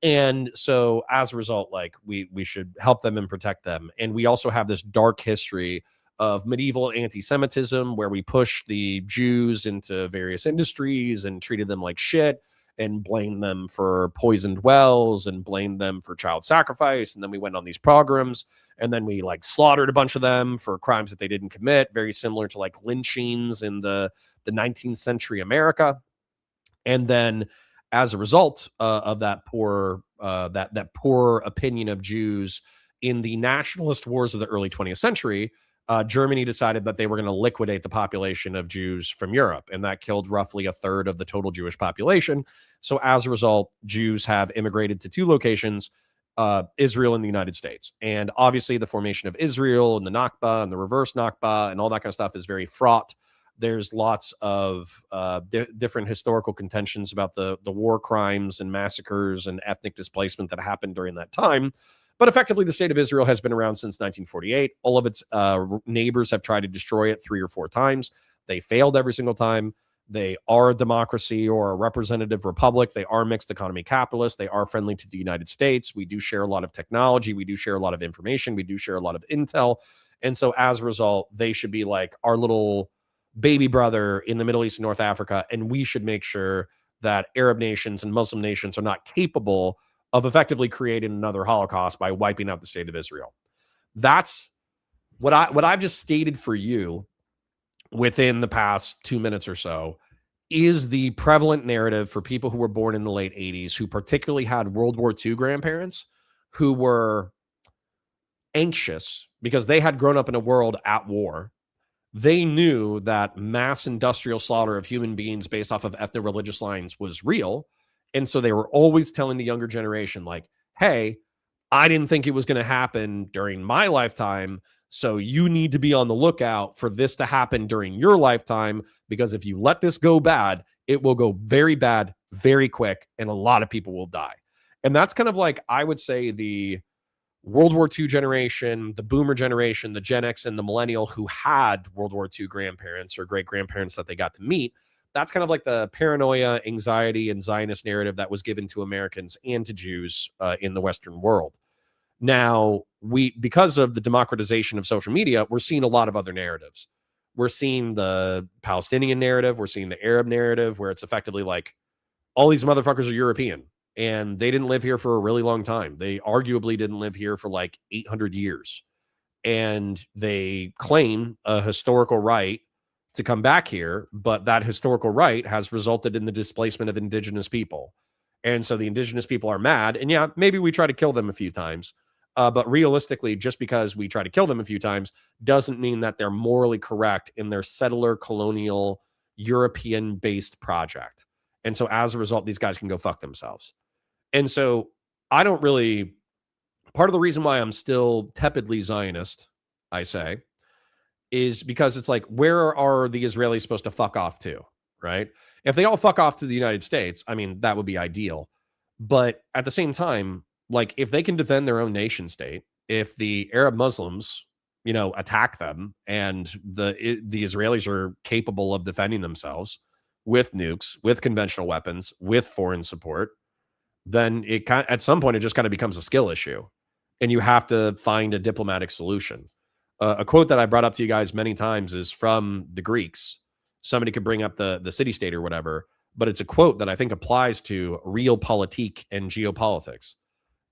And so as a result, like we should help them and protect them. And we also have this dark history of medieval anti-Semitism where we push the Jews into various industries and treated them like shit and blamed them for poisoned wells and blamed them for child sacrifice. And then we went on these pogroms, and then we like slaughtered a bunch of them for crimes that they didn't commit, very similar to like lynchings in the 19th century America. And then as a result of that poor that poor opinion of Jews in the nationalist wars of the early 20th century, Germany decided that they were going to liquidate the population of Jews from Europe, and that killed roughly a third of the total Jewish population. So as a result, Jews have immigrated to two locations, Israel and the United States. And obviously the formation of Israel and the Nakba and the reverse Nakba and all that kind of stuff is very fraught. There's lots of different historical contentions about the war crimes and massacres and ethnic displacement that happened during that time. But effectively, the state of Israel has been around since 1948. All of its neighbors have tried to destroy it 3 or 4 times. They failed every single time. They are a democracy or a representative republic. They are mixed economy capitalists. They are friendly to the United States. We do share a lot of technology. We do share a lot of information. We do share a lot of intel. And so as a result, they should be like our little baby brother in the Middle East and North Africa. And we should make sure that Arab nations and Muslim nations are not capable of effectively creating another Holocaust by wiping out the state of Israel. That's what I've just stated for you within the past 2 minutes or so is the prevalent narrative for people who were born in the late 80s, who particularly had World War II grandparents who were anxious because they had grown up in a world at war. They knew that mass industrial slaughter of human beings based off of ethno-religious lines was real. And so they were always telling the younger generation, like, hey, I didn't think it was going to happen during my lifetime. So you need to be on the lookout for this to happen during your lifetime, because if you let this go bad, it will go very bad, very quick, and a lot of people will die. And that's kind of like, I would say, the World War II generation, the boomer generation, the Gen X and the millennial who had World War II grandparents or great-grandparents that they got to meet. That's kind of like the paranoia, anxiety, and Zionist narrative that was given to Americans and to Jews in the Western world. Now, because of the democratization of social media, we're seeing a lot of other narratives. We're seeing the Palestinian narrative. We're seeing the Arab narrative, where it's effectively like, all these motherfuckers are European, and they didn't live here for a really long time. They arguably didn't live here for like 800 years. And they claim a historical right to come back here, but that historical right has resulted in the displacement of indigenous people. And so the indigenous people are mad. And yeah, maybe we try to kill them a few times. But realistically, just because we try to kill them a few times doesn't mean that they're morally correct in their settler, colonial, European-based project. And so as a result, these guys can go fuck themselves. And so I don't really... Part of the reason why I'm still tepidly Zionist, I say, is because it's like, where are the Israelis supposed to fuck off to, right? If they all fuck off to the United States, I mean, that would be ideal. But at the same time, like, if they can defend their own nation state, if the Arab Muslims, attack them, and the Israelis are capable of defending themselves with nukes, with conventional weapons, with foreign support, then at some point it just kind of becomes a skill issue, and you have to find a diplomatic solution. A quote that I brought up to you guys many times is from the Greeks. Somebody could bring up the city-state or whatever, but it's a quote that I think applies to realpolitik and geopolitics.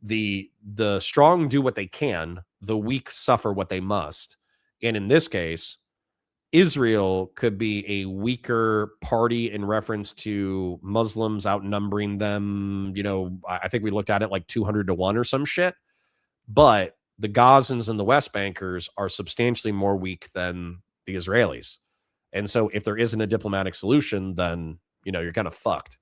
The strong do what they can, the weak suffer what they must. And in this case, Israel could be a weaker party in reference to Muslims outnumbering them. I think we looked at it like 200-1 or some shit. But the Gazans and the West Bankers are substantially more weak than the Israelis. And so if there isn't a diplomatic solution, then, you're kind of fucked.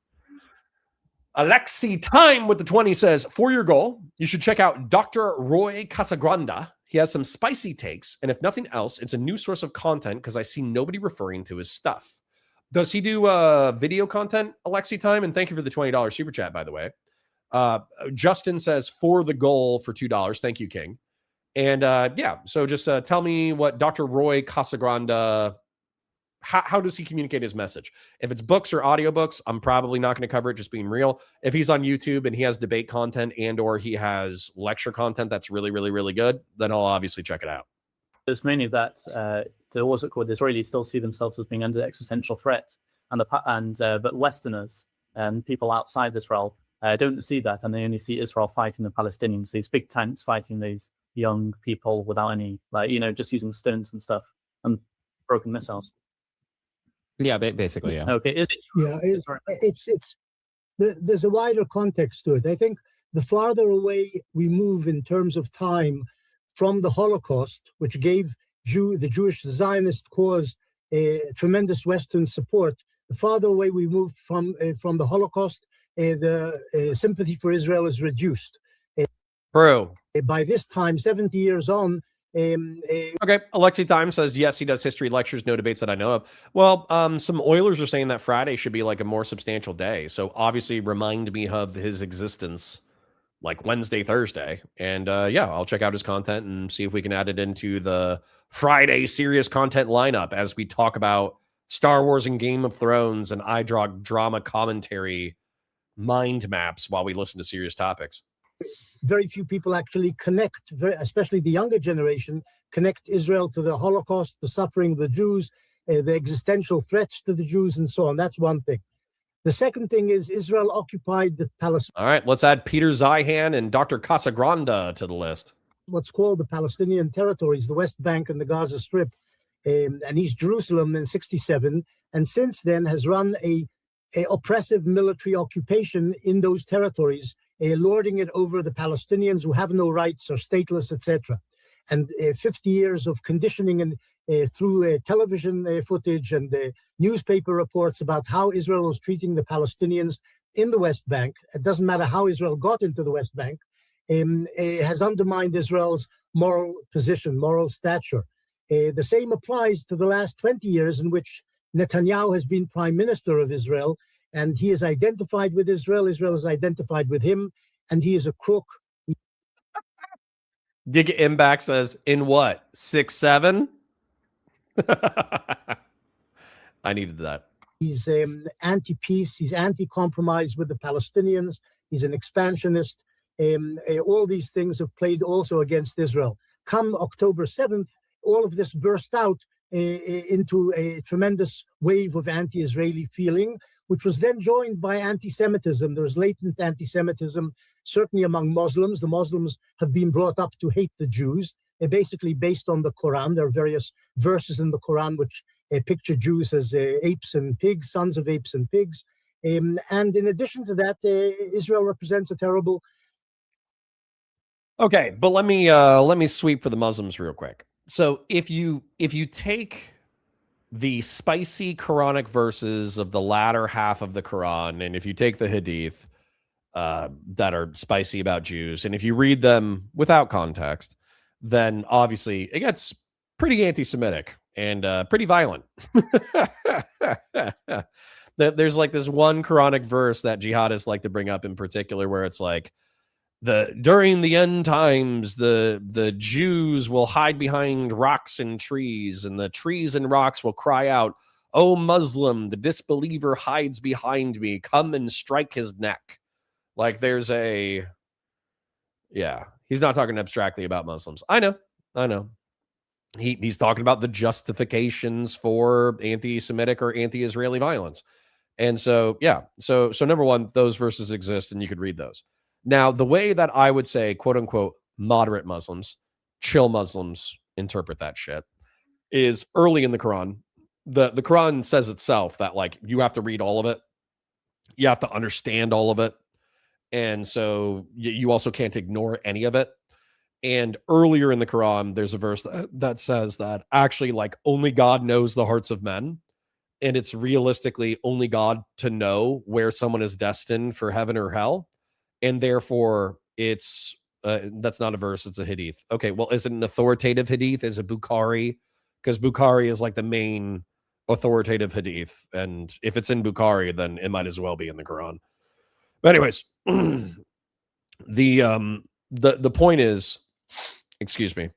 Alexi Time with the 20 says, for your goal, you should check out Dr. Roy Casagranda. He has some spicy takes, and if nothing else, it's a new source of content because I see nobody referring to his stuff. Does he do video content, Alexi Time? And thank you for the $20 super chat, by the way. Justin says for the goal for $2. Thank you, King. And yeah, so just tell me what Dr. Roy Casagrande, how does he communicate his message? If it's books or audiobooks, I'm probably not going to cover it, just being real. If he's on YouTube and he has debate content and or he has lecture content that's really, really, really good, then I'll obviously check it out. It's mainly that the what's it called? The Israelis still see themselves as being under existential threat, but Westerners and people outside Israel don't see that, and they only see Israel fighting the Palestinians. These big tanks fighting these young people without any, just using stones and stuff and broken missiles. Yeah, basically, yeah. Okay, there's a wider context to it. I think the farther away we move in terms of time from the Holocaust, which gave the Jewish Zionist cause tremendous Western support, the farther away we move from the Holocaust, the sympathy for Israel is reduced. Bro. By this time, 70 years on. Okay, Alexi Time says, yes, he does history lectures, no debates that I know of. Well, some Oilers are saying that Friday should be like a more substantial day. So obviously remind me of his existence like Wednesday, Thursday. And yeah, I'll check out his content and see if we can add it into the Friday serious content lineup as we talk about Star Wars and Game of Thrones and drama commentary mind maps while we listen to serious topics. Very few people actually connect, especially the younger generation, connect Israel to the Holocaust, the suffering of the Jews, the existential threats to the Jews, and so on. That's one thing. The second thing is Israel occupied the Palestine. All right, let's add Peter Zeihan and Dr. Casagrande to the list. What's called the Palestinian territories, the West Bank and the Gaza Strip, and East Jerusalem in 1967, and since then has run a oppressive military occupation in those territories, lording it over the Palestinians who have no rights, are stateless, etc. And 50 years of conditioning and through television footage and newspaper reports about how Israel was treating the Palestinians in the West Bank. It doesn't matter how Israel got into the West Bank, has undermined Israel's moral position, moral stature. The same applies to the last 20 years in which Netanyahu has been prime minister of Israel, and he is identified with Israel. Israel is identified with him, and he is a crook. Giga Imback says, in what? 6'7"? I needed that. He's anti-peace. He's anti-compromise with the Palestinians. He's an expansionist. All these things have played also against Israel. Come October 7th, all of this burst out into a tremendous wave of anti-Israeli feeling, which was then joined by anti-Semitism. There was latent anti-Semitism, certainly among Muslims. The Muslims have been brought up to hate the Jews, basically based on the Quran. There are various verses in the Quran which picture Jews as apes and pigs, sons of apes and pigs. And in addition to that, Israel represents a terrible... Okay, but let me sweep for the Muslims real quick. So if you take the spicy Quranic verses of the latter half of the Quran, and if you take the Hadith that are spicy about Jews, and if you read them without context, then obviously it gets pretty anti-Semitic and pretty violent. There's like this one Quranic verse that jihadists like to bring up in particular, where it's like, during the end times, the Jews will hide behind rocks and trees, and the trees and rocks will cry out, "O Muslim, the disbeliever hides behind me. Come and strike his neck." Like he's not talking abstractly about Muslims. I know. He's talking about the justifications for anti-Semitic or anti-Israeli violence. And so, yeah. So number one, those verses exist and you could read those. Now, the way that I would say, quote unquote, moderate Muslims, chill Muslims interpret that shit is early in the Quran. The Quran says itself that like you have to read all of it. You have to understand all of it. And so you also can't ignore any of it. And earlier in the Quran, there's a verse that says that actually like only God knows the hearts of men. And it's realistically only God to know where someone is destined for heaven or hell. And therefore, it's that's not a verse, it's a hadith. Okay, well, is it an authoritative hadith? Is it Bukhari? Because Bukhari is like the main authoritative hadith, and if it's in Bukhari, then it might as well be in the Quran. But anyways, the point is, excuse me,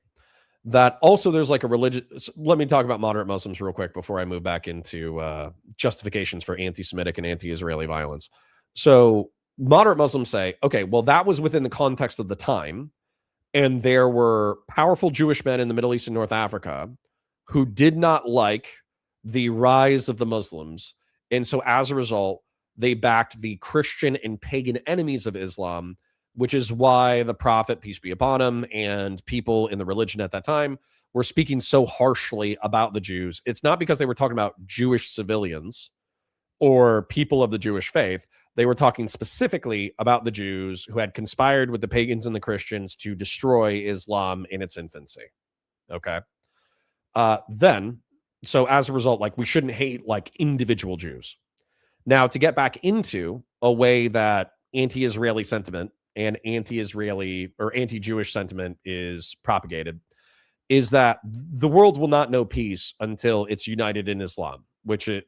that also there's like a religious. Let me talk about moderate Muslims real quick before I move back into justifications for anti-Semitic and anti-Israeli violence. So moderate Muslims say, okay, well, that was within the context of the time, and there were powerful Jewish men in the Middle East and North Africa who did not like the rise of the Muslims, and so as a result, they backed the Christian and pagan enemies of Islam, which is why the Prophet, peace be upon him, and people in the religion at that time were speaking so harshly about the Jews. It's not because they were talking about Jewish civilians or people of the Jewish faith. They were talking specifically about the Jews who had conspired with the pagans and the Christians to destroy Islam in its infancy. Okay. So as a result, like, we shouldn't hate like individual Jews. Now, to get back into a way that anti-Israeli sentiment and anti-Israeli or anti-Jewish sentiment is propagated, is that the world will not know peace until it's united in Islam,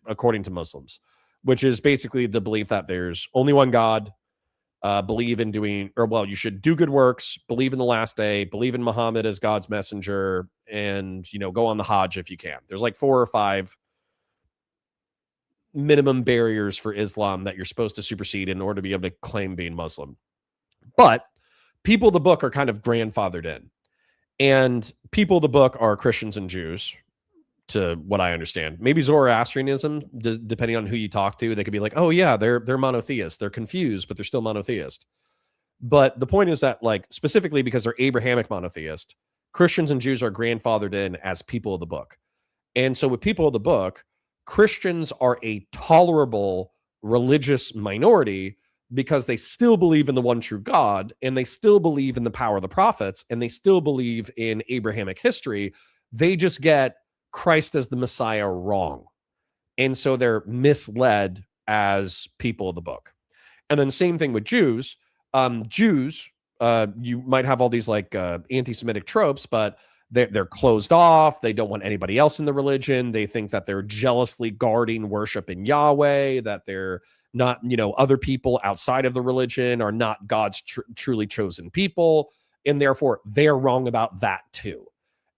according to Muslims, which is basically the belief that there's only one God, believe in you should do good works, believe in the last day, believe in Muhammad as God's messenger, and, go on the Hajj if you can. There's like 4 or 5 minimum barriers for Islam that you're supposed to supersede in order to be able to claim being Muslim. But people of the book are kind of grandfathered in. And people of the book are Christians and Jews, to what I understand. Maybe Zoroastrianism, depending on who you talk to, they could be like, oh yeah, they're monotheists. They're confused, but they're still monotheist. But the point is that, like, specifically because they're Abrahamic monotheist, Christians and Jews are grandfathered in as people of the book. And so with people of the book, Christians are a tolerable religious minority because they still believe in the one true God, and they still believe in the power of the prophets, and they still believe in Abrahamic history. They just get Christ as the Messiah wrong. And so they're misled as people of the book. And then same thing with Jews. You might have all these like anti-Semitic tropes, but they're closed off. They don't want anybody else in the religion. They think that they're jealously guarding worship in Yahweh, that they're not, other people outside of the religion are not God's truly chosen people. And therefore, they're wrong about that too.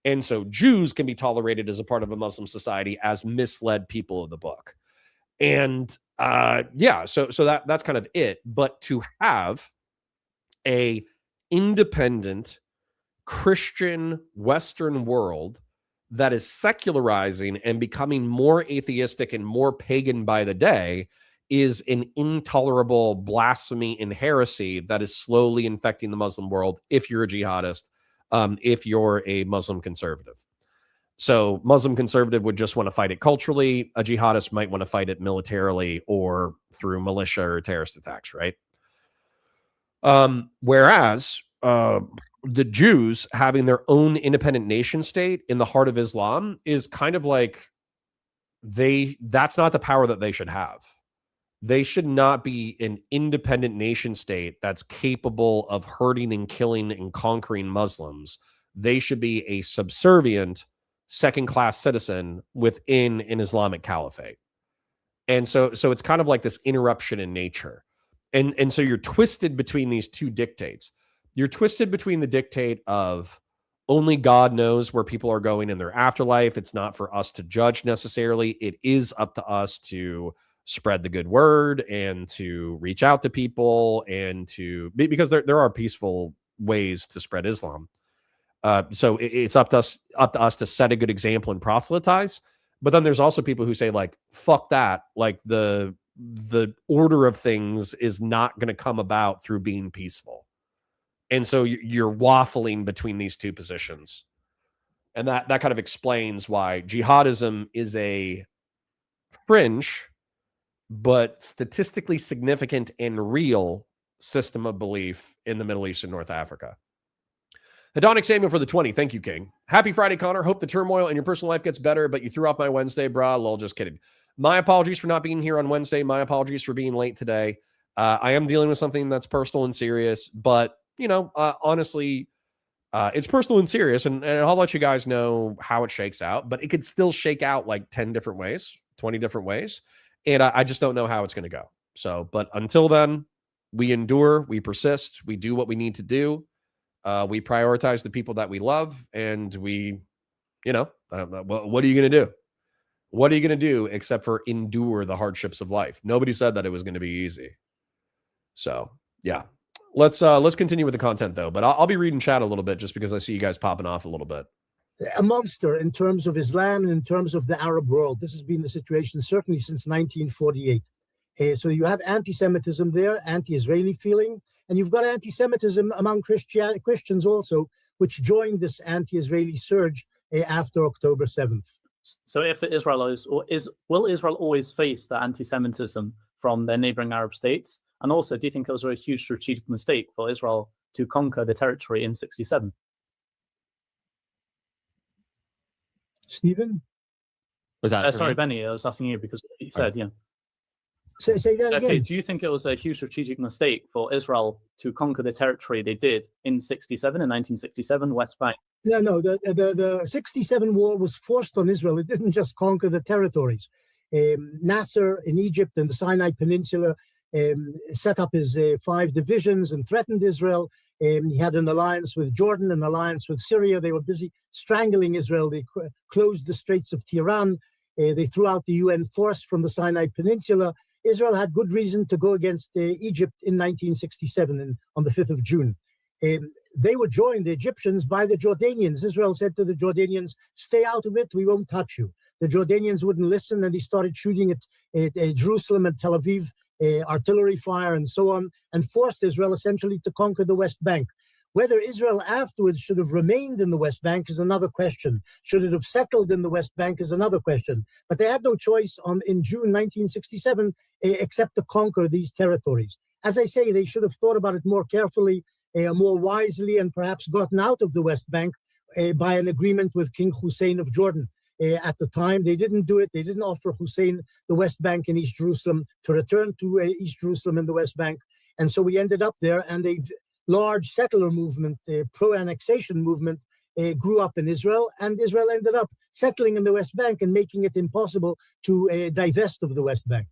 And so Jews can be tolerated as a part of a Muslim society as misled people of the book. And so that's kind of it. But to have a independent Christian Western world that is secularizing and becoming more atheistic and more pagan by the day is an intolerable blasphemy and heresy that is slowly infecting the Muslim world if you're a jihadist, if you're a Muslim conservative. So Muslim conservative would just want to fight it culturally. A jihadist might want to fight it militarily or through militia or terrorist attacks, right? Whereas the Jews having their own independent nation state in the heart of Islam is kind of like that's not the power that they should have. They should not be an independent nation state that's capable of hurting and killing and conquering Muslims. They should be a subservient second-class citizen within an Islamic caliphate. And so it's kind of like this interruption in nature. And so you're twisted between these two dictates. You're twisted between the dictate of only God knows where people are going in their afterlife. It's not for us to judge necessarily. It is up to us to spread the good word and to reach out to people and because there are peaceful ways to spread Islam. So it's up to us to set a good example and proselytize. But then there's also people who say, like, fuck that. Like the order of things is not going to come about through being peaceful. And so you're waffling between these two positions. And that kind of explains why jihadism is a fringe but statistically significant and real system of belief in the Middle East and North Africa. Hedonic Samuel for the 20. Thank you, King. Happy Friday, Connor. Hope the turmoil in your personal life gets better, but you threw off my Wednesday, brah. Lol, just kidding. My apologies for not being here on Wednesday. My apologies for being late today. I am dealing with something that's personal and serious, but, honestly, It's personal and serious, and I'll let you guys know how it shakes out, but it could still shake out like 10 different ways, 20 different ways. And I just don't know how it's going to go. So, but until then, we endure, we persist, we do what we need to do. We prioritize the people that we love, and we, what are you going to do? What are you going to do except for endure the hardships of life? Nobody said that it was going to be easy. So, yeah. Let's continue with the content though, but I'll be reading chat a little bit just because I see you guys popping off a little bit. A monster in terms of Islam and in terms of the Arab world. This has been the situation certainly since 1948. So you have anti-Semitism there, anti-Israeli feeling, and you've got anti-Semitism among Christians also, which joined this anti-Israeli surge after October 7th. So if Israel will Israel always face the anti-Semitism from their neighboring Arab states? And also, do you think it was a huge strategic mistake for Israel to conquer the territory in 67? Stephen? Was that sorry, Benny, I was asking you because you said, yeah. Say that again. Okay, do you think it was a huge strategic mistake for Israel to conquer the territory they did in 1967, West Bank? No, the 67 war was forced on Israel. It didn't just conquer the territories. Nasser in Egypt and the Sinai Peninsula set up his 5 divisions and threatened Israel. He had an alliance with Jordan, an alliance with Syria. They were busy strangling Israel. They closed the Straits of Tiran. They threw out the UN force from the Sinai Peninsula. Israel had good reason to go against Egypt in 1967 on the 5th of June. They were joined, the Egyptians, by the Jordanians. Israel said to the Jordanians, stay out of it, we won't touch you. The Jordanians wouldn't listen, and they started shooting at Jerusalem and Tel Aviv, artillery fire and so on, and forced Israel essentially to conquer the West Bank. Whether Israel afterwards should have remained in the West Bank is another question. Should it have settled in the West Bank is another question. But they had no choice in June 1967 except to conquer these territories. As I say, they should have thought about it more carefully, more wisely, and perhaps gotten out of the West Bank by an agreement with King Hussein of Jordan. At the time, they didn't do it. They didn't offer Hussein the West Bank and East Jerusalem to return to East Jerusalem and the West Bank. And so we ended up there, and a large settler movement, pro-annexation movement, grew up in Israel, and Israel ended up settling in the West Bank and making it impossible to divest of the West Bank.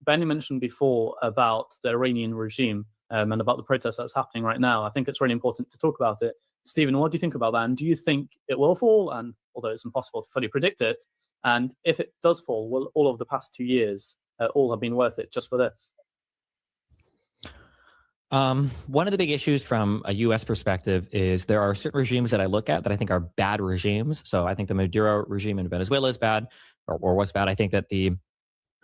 Benny mentioned before about the Iranian regime and about the protest that's happening right now. I think it's really important to talk about it. Stephen, what do you think about that? And do you think it will fall? And although it's impossible to fully predict it, and if it does fall, will all of the past 2 years all have been worth it just for this? One of the big issues from a U.S. perspective is there are certain regimes that I look at that I think are bad regimes. So I think the Maduro regime in Venezuela is bad, or was bad. I think that the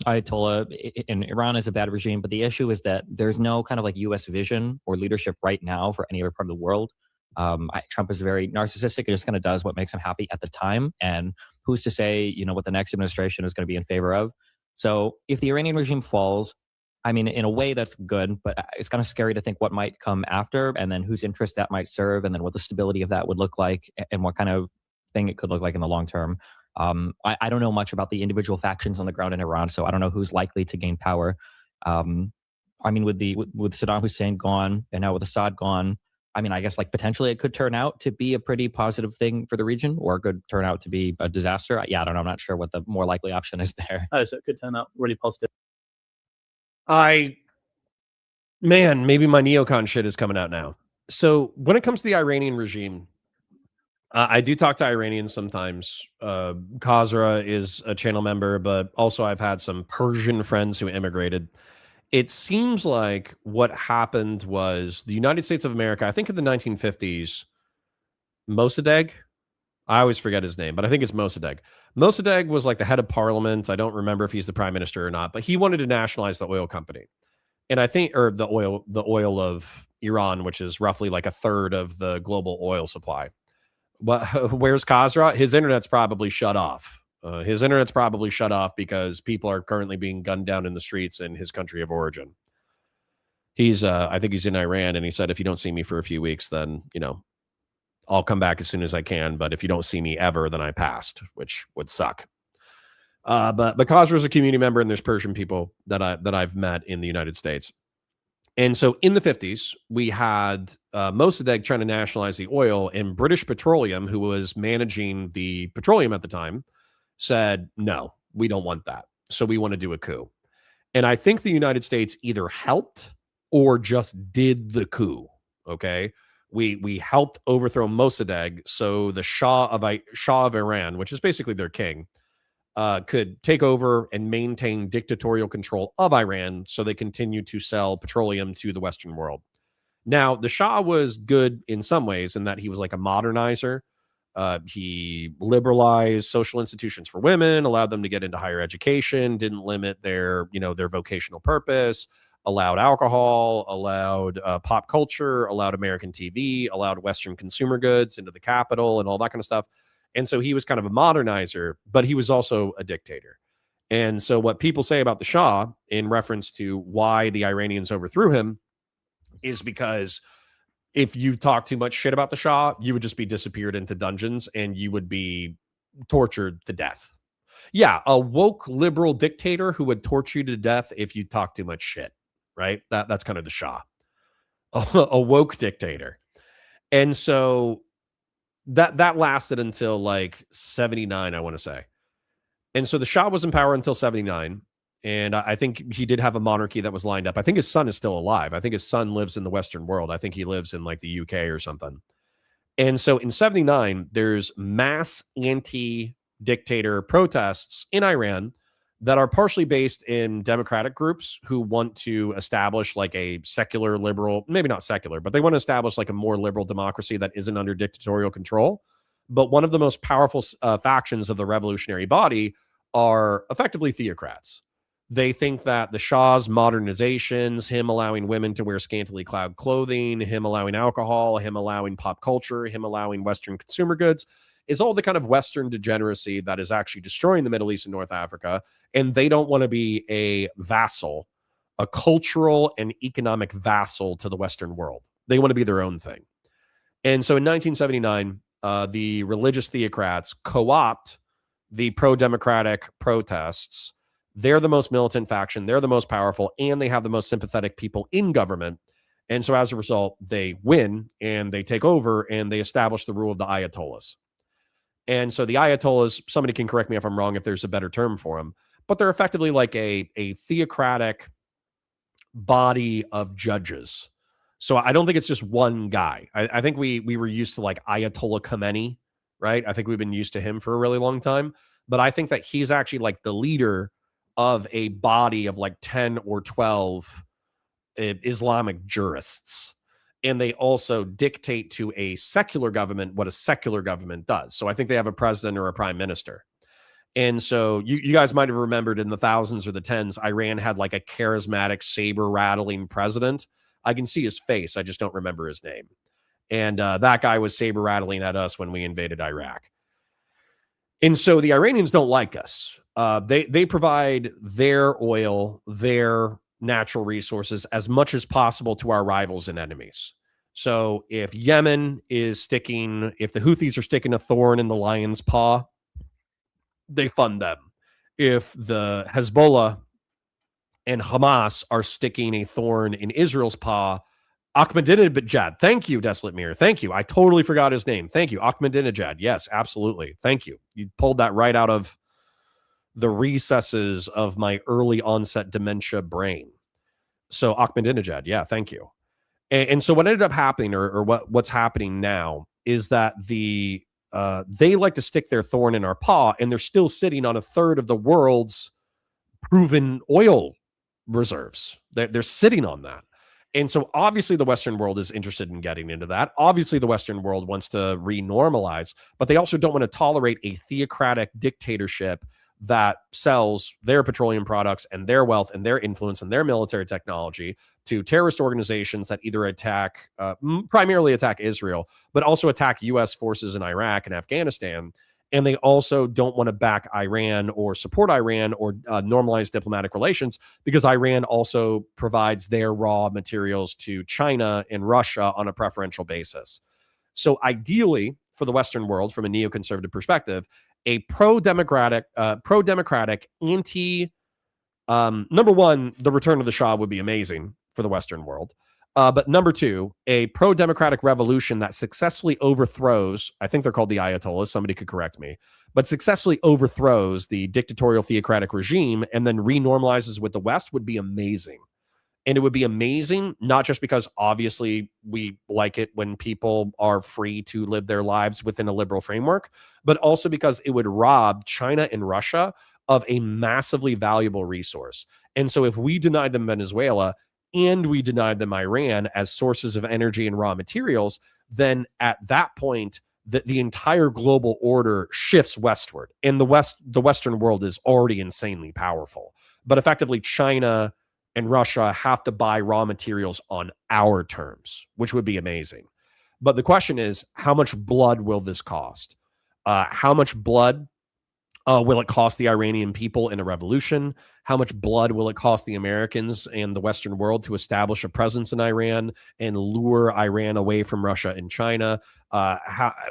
Ayatollah in Iran is a bad regime. But the issue is that there's no kind of like U.S. vision or leadership right now for any other part of the world. Trump is very narcissistic and just kind of does what makes him happy at the time. And who's to say, what the next administration is going to be in favor of? So if the Iranian regime falls, I mean, in a way that's good, but it's kind of scary to think what might come after and then whose interest that might serve and then what the stability of that would look like and what kind of thing it could look like in the long term. I don't know much about the individual factions on the ground in Iran, so I don't know who's likely to gain power. I mean, with Saddam Hussein gone and now with Assad gone, I mean, I guess like potentially it could turn out to be a pretty positive thing for the region, or it could turn out to be a disaster. Yeah, I don't know. I'm not sure what the more likely option is there. Oh, so it could turn out really positive. Maybe my neocon shit is coming out now. So when it comes to the Iranian regime, I do talk to Iranians sometimes. Khazra is a channel member, but also I've had some Persian friends who immigrated. It seems like what happened was the United States of America, I think in the 1950s, Mossadegh, I always forget his name, but I think it's Mossadegh. Mossadegh was like the head of parliament. I don't remember if he's the prime minister or not, but he wanted to nationalize the oil company. And I think, or the oil of Iran, which is roughly like a third of the global oil supply. But where's Khazra? His internet's probably shut off. His internet's probably shut off because people are currently being gunned down in the streets in his country of origin. I think he's in Iran, and he said, if you don't see me for a few weeks, then, I'll come back as soon as I can. But if you don't see me ever, then I passed, which would suck. But Khazra is a community member, and there's Persian people that I've met in the United States. And so in the 50s, we had Mossadegh trying to nationalize the oil, and British Petroleum, who was managing the petroleum at the time, said, no, we don't want that. So we want to do a coup. And I think the United States either helped or just did the coup. Okay. We helped overthrow Mossadegh, so the Shah of Iran, which is basically their king, could take over and maintain dictatorial control of Iran, so they continue to sell petroleum to the Western world. Now, the Shah was good in some ways in that he was like a modernizer. He liberalized social institutions for women, allowed them to get into higher education, didn't limit their vocational purpose, allowed alcohol, allowed pop culture, allowed American TV, allowed Western consumer goods into the capital and all that kind of stuff. And so he was kind of a modernizer, but he was also a dictator. And so what people say about the Shah in reference to why the Iranians overthrew him is because if you talk too much shit about the Shah, you would just be disappeared into dungeons and you would be tortured to death. Yeah, a woke liberal dictator who would torture you to death if you talk too much shit, right? That's kind of the Shah, a woke dictator. And so that lasted until like 79, I want to say. And so the Shah was in power until 79. And I think he did have a monarchy that was lined up. I think his son is still alive. I think his son lives in the Western world. I think he lives in like the UK or something. And so in 79, there's mass anti-dictator protests in Iran that are partially based in democratic groups who want to establish like a secular liberal, maybe not secular, but they want to establish like a more liberal democracy that isn't under dictatorial control. But one of the most powerful factions of the revolutionary body are effectively theocrats. They think that the Shah's modernizations, him allowing women to wear scantily clad clothing, him allowing alcohol, him allowing pop culture, him allowing Western consumer goods, is all the kind of Western degeneracy that is actually destroying the Middle East and North Africa. And they don't want to be a vassal, a cultural and economic vassal to the Western world. They want to be their own thing. And so in 1979, the religious theocrats co-opt the pro-democratic protests. They're the most militant faction. They're the most powerful, and they have the most sympathetic people in government. And so as a result, they win and they take over and they establish the rule of the Ayatollahs. And so the Ayatollahs, somebody can correct me if I'm wrong, if there's a better term for them, but they're effectively like a theocratic body of judges. So I don't think it's just one guy. I think we were used to like Ayatollah Khomeini, right? I think we've been used to him for a really long time. But I think that he's actually like the leader of a body of like 10 or 12 Islamic jurists. And they also dictate to a secular government what a secular government does. So I think they have a president or a prime minister. And so you guys might have remembered in the thousands or the tens, Iran had like a charismatic, saber-rattling president. I can see his face. I just don't remember his name. And that guy was saber-rattling at us when we invaded Iraq. And so the Iranians don't like us. They provide their oil, their natural resources as much as possible to our rivals and enemies. So if Yemen is if the Houthis are sticking a thorn in the lion's paw, they fund them. If the Hezbollah and Hamas are sticking a thorn in Israel's paw, Ahmadinejad. Thank you, Desolate Mirror. Thank you. I totally forgot his name. Thank you. Ahmadinejad. Yes, absolutely. Thank you. You pulled that right out of the recesses of my early onset dementia brain. So Ahmadinejad. Yeah, thank you. And so what ended up happening, or what's happening now, is that they like to stick their thorn in our paw, and they're still sitting on a third of the world's proven oil reserves. They're sitting on that. And so obviously the Western world is interested in getting into that. Obviously the Western world wants to renormalize, but they also don't want to tolerate a theocratic dictatorship that sells their petroleum products and their wealth and their influence and their military technology to terrorist organizations that either primarily attack Israel, but also attack U.S. forces in Iraq and Afghanistan. And they also don't want to back Iran or support Iran or normalize diplomatic relations, because Iran also provides their raw materials to China and Russia on a preferential basis. So ideally, for the Western world, from a neoconservative perspective, a pro-democratic, number one, the return of the Shah would be amazing for the Western world. But number two, a pro-democratic revolution that successfully overthrows, I think they're called the Ayatollahs, somebody could correct me, but successfully overthrows the dictatorial theocratic regime and then renormalizes with the West would be amazing. And it would be amazing, not just because obviously we like it when people are free to live their lives within a liberal framework, but also because it would rob China and Russia of a massively valuable resource. And so if we denied them Venezuela and we denied them Iran as sources of energy and raw materials, then at that point, the entire global order shifts westward. And the Western world is already insanely powerful. But effectively, China and Russia have to buy raw materials on our terms, which would be amazing. But the question is, how much blood will this cost? How much blood will it cost the Iranian people in a revolution? How much blood will it cost the Americans and the Western world to establish a presence in Iran and lure Iran away from Russia and China?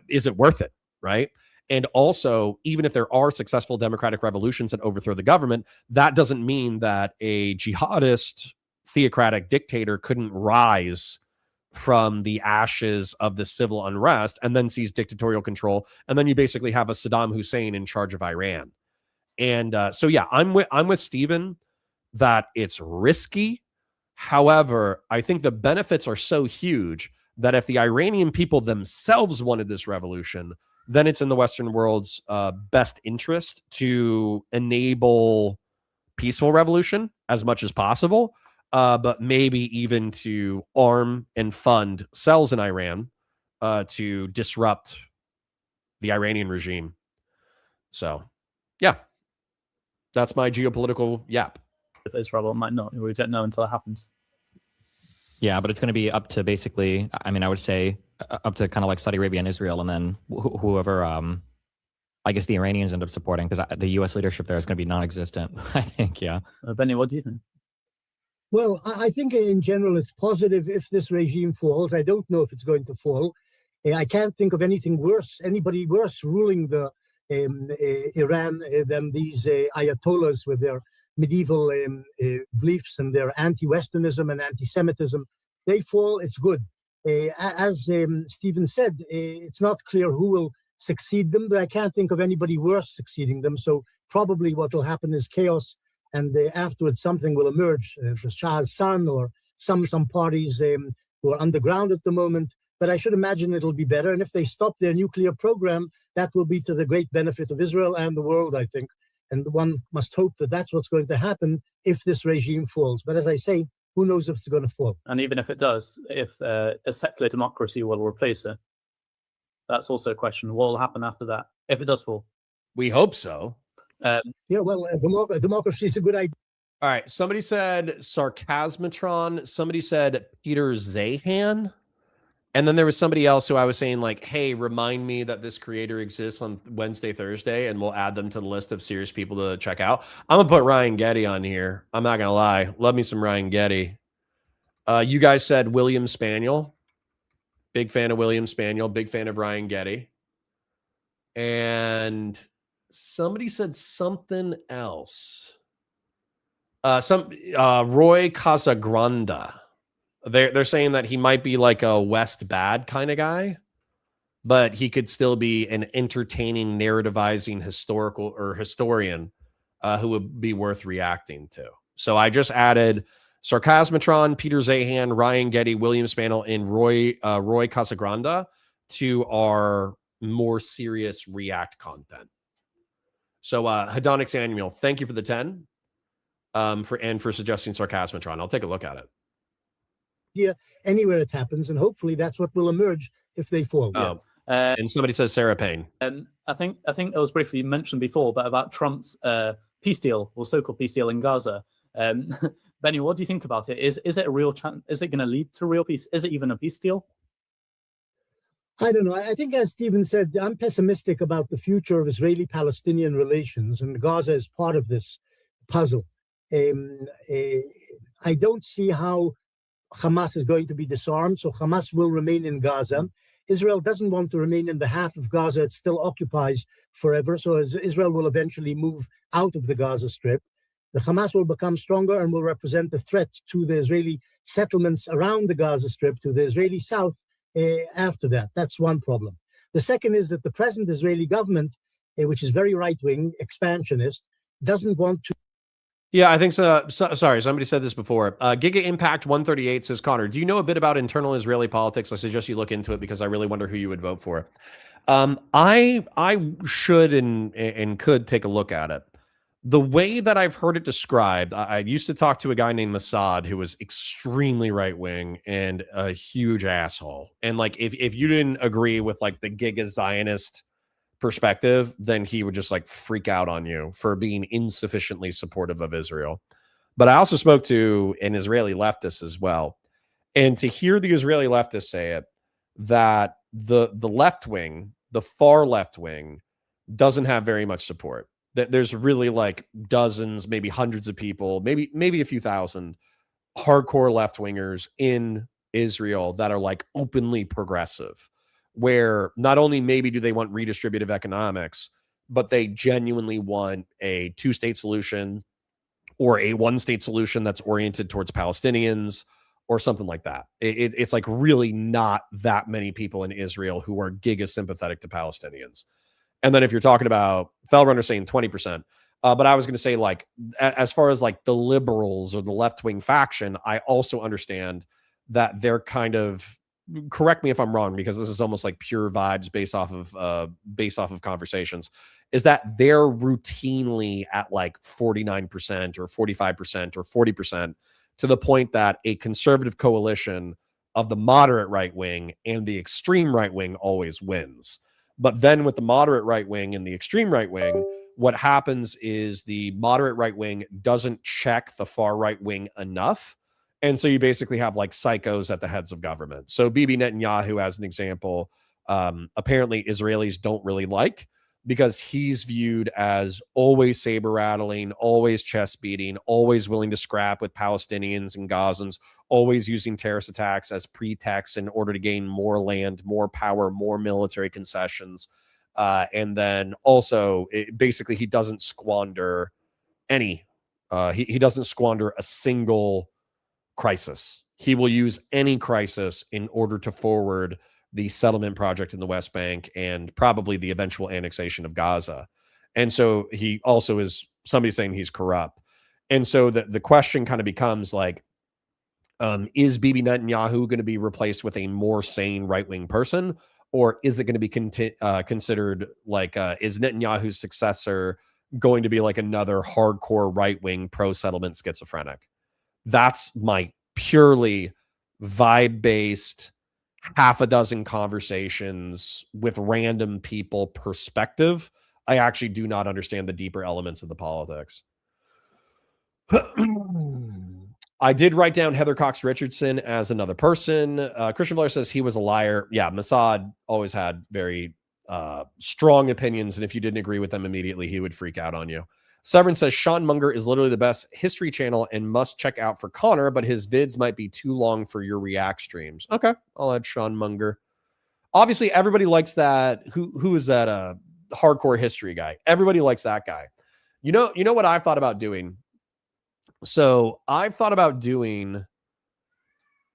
Is it worth it, right? And also, even if there are successful democratic revolutions that overthrow the government, that doesn't mean that a jihadist theocratic dictator couldn't rise from the ashes of the civil unrest and then seize dictatorial control. And then you basically have a Saddam Hussein in charge of Iran. And so, yeah, I'm with Stephen that it's risky. However, I think the benefits are so huge that if the Iranian people themselves wanted this revolution, then it's in the Western world's best interest to enable peaceful revolution as much as possible, but maybe even to arm and fund cells in Iran to disrupt the Iranian regime. So, yeah, that's my geopolitical yap. If Israel might not, we don't know until it happens. Yeah, but it's going to be up to basically, I mean, I would say up to kind of like Saudi Arabia and Israel, and then whoever, I guess the Iranians end up supporting, because the U.S. leadership there is going to be non-existent, I think, yeah. Benny, what do you think? Well, I think in general it's positive if this regime falls. I don't know if it's going to fall. I can't think of anything worse, anybody worse ruling the Iran than these Ayatollahs with their medieval beliefs and their anti-Westernism and anti-Semitism. They fall, it's good. As Stephen said, it's not clear who will succeed them, but I can't think of anybody worse succeeding them. So probably what will happen is chaos, and afterwards something will emerge, the Shah's son or some parties who are underground at the moment. But I should imagine it'll be better. And if they stop their nuclear program, that will be to the great benefit of Israel and the world, I think. And one must hope that that's what's going to happen if this regime falls. But as I say, who knows if it's going to fall? And even if it does, if a secular democracy will replace it, that's also a question. What will happen after that if it does fall? We hope so. Yeah, well, democracy is a good idea. All right. Somebody said Sarcasmatron. Somebody said Peter Zahan. And then there was somebody else who I was saying, like, hey, remind me that this creator exists on Wednesday, Thursday, and we'll add them to the list of serious people to check out. I'm going to put Ryan Getty on here. I'm not going to lie. Love me some Ryan Getty. You guys said William Spaniel. Big fan of William Spaniel. Big fan of Ryan Getty. And somebody said something else. Roy Casagranda. They're saying that he might be like a West Bad kind of guy, but he could still be an entertaining, narrativizing historian who would be worth reacting to. So I just added Sarcasmatron, Peter Zahan, Ryan Getty, William Spaniel, and Roy Casagranda to our more serious React content. So Hedonics Annual, thank you for the 10 for suggesting Sarcasmatron. I'll take a look at it. Yeah, anywhere it happens, and hopefully that's what will emerge if they fall. Oh, and somebody says Sarah Payne. I think it was briefly mentioned before, but about Trump's peace deal or so-called peace deal in Gaza. Benny, what do you think about it? Is it a real chance? Is it going to lead to real peace? Is it even a peace deal? I don't know. I think, as Stephen said, I'm pessimistic about the future of Israeli-Palestinian relations, and Gaza is part of this puzzle. I don't see how Hamas is going to be disarmed, so Hamas will remain in Gaza. Israel doesn't want to remain in the half of Gaza it still occupies forever, so Israel will eventually move out of the Gaza Strip. the Hamas will become stronger and will represent a threat to the Israeli settlements around the Gaza Strip, to the Israeli south after that. That's one problem. The second is that the present Israeli government, which is very right-wing, expansionist, doesn't want to. Yeah, I think so. Sorry, somebody said this before. Giga Impact 138 says, Connor, do you know a bit about internal Israeli politics? I suggest you look into it because I really wonder who you would vote for. I should and could take a look at it. The way that I've heard it described, I used to talk to a guy named Mossad who was extremely right-wing and a huge asshole. And like, if you didn't agree with like the Giga Zionist perspective, then he would just like freak out on you for being insufficiently supportive of Israel. But I also spoke to an Israeli leftist as well. And to hear the Israeli leftist say it, that the left wing, the far left wing, doesn't have very much support. That there's really like dozens, maybe hundreds of people, maybe a few thousand hardcore left wingers in Israel that are like openly progressive, where not only maybe do they want redistributive economics, but they genuinely want a two-state solution or a one-state solution that's oriented towards Palestinians or something like that. It's like really not that many people in Israel who are giga sympathetic to Palestinians. And then if you're talking about Fellrunner saying 20%, but I was going to say like, as far as like the liberals or the left-wing faction, I also understand that they're kind of, correct me if I'm wrong, because this is almost like pure vibes based off of conversations, is that they're routinely at like 49% or 45% or 40%, to the point that a conservative coalition of the moderate right wing and the extreme right wing always wins. But then with the moderate right wing and the extreme right wing, what happens is the moderate right wing doesn't check the far right wing enough. And so you basically have like psychos at the heads of government. So Bibi Netanyahu, as an example, apparently Israelis don't really like, because he's viewed as always saber rattling, always chest beating, always willing to scrap with Palestinians and Gazans, always using terrorist attacks as pretext in order to gain more land, more power, more military concessions. And then also, basically, he doesn't squander any. He doesn't squander a single crisis. He will use any crisis in order to forward the settlement project in the West Bank and probably the eventual annexation of Gaza. And so he also is somebody saying he's corrupt. And so the question kind of becomes like, is Bibi Netanyahu going to be replaced with a more sane right-wing person? Or is it going to be considered like, is Netanyahu's successor going to be like another hardcore right-wing pro-settlement schizophrenic? That's my purely vibe-based, half a dozen conversations with random people perspective. I actually do not understand the deeper elements of the politics. I did write down Heather Cox Richardson as another person. Christian Blair says he was a liar. Yeah, Mossad always had very strong opinions, and if you didn't agree with them immediately, he would freak out on you. Severin says Sean Munger is literally the best history channel and must check out for Connor, but his vids might be too long for your React streams. Okay, I'll add Sean Munger. Obviously, everybody likes that. Who is that hardcore history guy? Everybody likes that guy. You know what I've thought about doing? So I've thought about doing,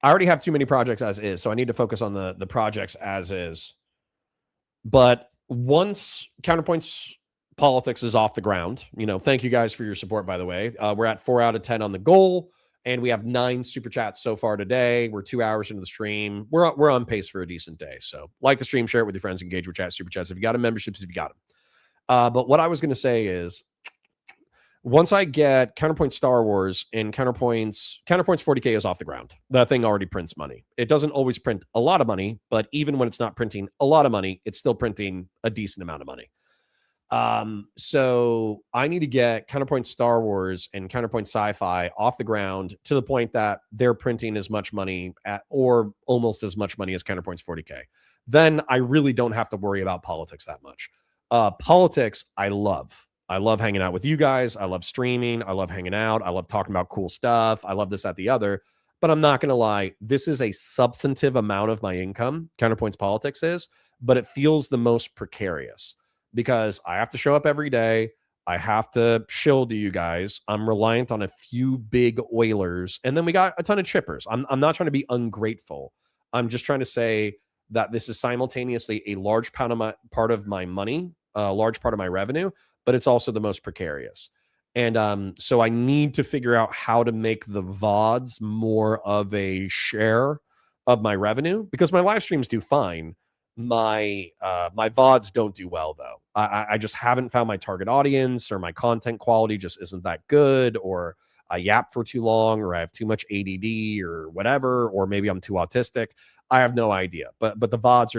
I already have too many projects as is, so I need to focus on the projects as is. But once Counterpoints Politics is off the ground, thank you guys for your support, by the way. We're at 4 out of 10 on the goal, and we have 9 super chats so far today. We're 2 hours into the stream. We're on pace for a decent day. So like the stream, share it with your friends, engage with chat, super chats if you got them, memberships if you got them. But what I was going to say is, once I get Counterpoint Star Wars and Counterpoints 40K is off the ground, that thing already prints money. It doesn't always print a lot of money, but even when it's not printing a lot of money, it's still printing a decent amount of money. So I need to get Counterpoint Star Wars and Counterpoint Sci-Fi off the ground to the point that they're printing as much money or almost as much money as Counterpoint's 40K. Then I really don't have to worry about politics that much. Politics, I love hanging out with you guys. I love streaming. I love hanging out. I love talking about cool stuff. I love this, that, the other. But I'm not going to lie. This is a substantive amount of my income. Counterpoints Politics is, but it feels the most precarious because I have to show up every day. I have to shill to you guys. I'm reliant on a few big oilers, and then we got a ton of chippers. I'm not trying to be ungrateful. I'm just trying to say that this is simultaneously a large part of my money, a large part of my revenue, but it's also the most precarious. And so I need to figure out how to make the VODs more of a share of my revenue, because my live streams do fine. My VODs don't do well, though. I just haven't found my target audience, or my content quality just isn't that good, or I yap for too long, or I have too much ADD or whatever, or maybe I'm too autistic. I have no idea. But the VODs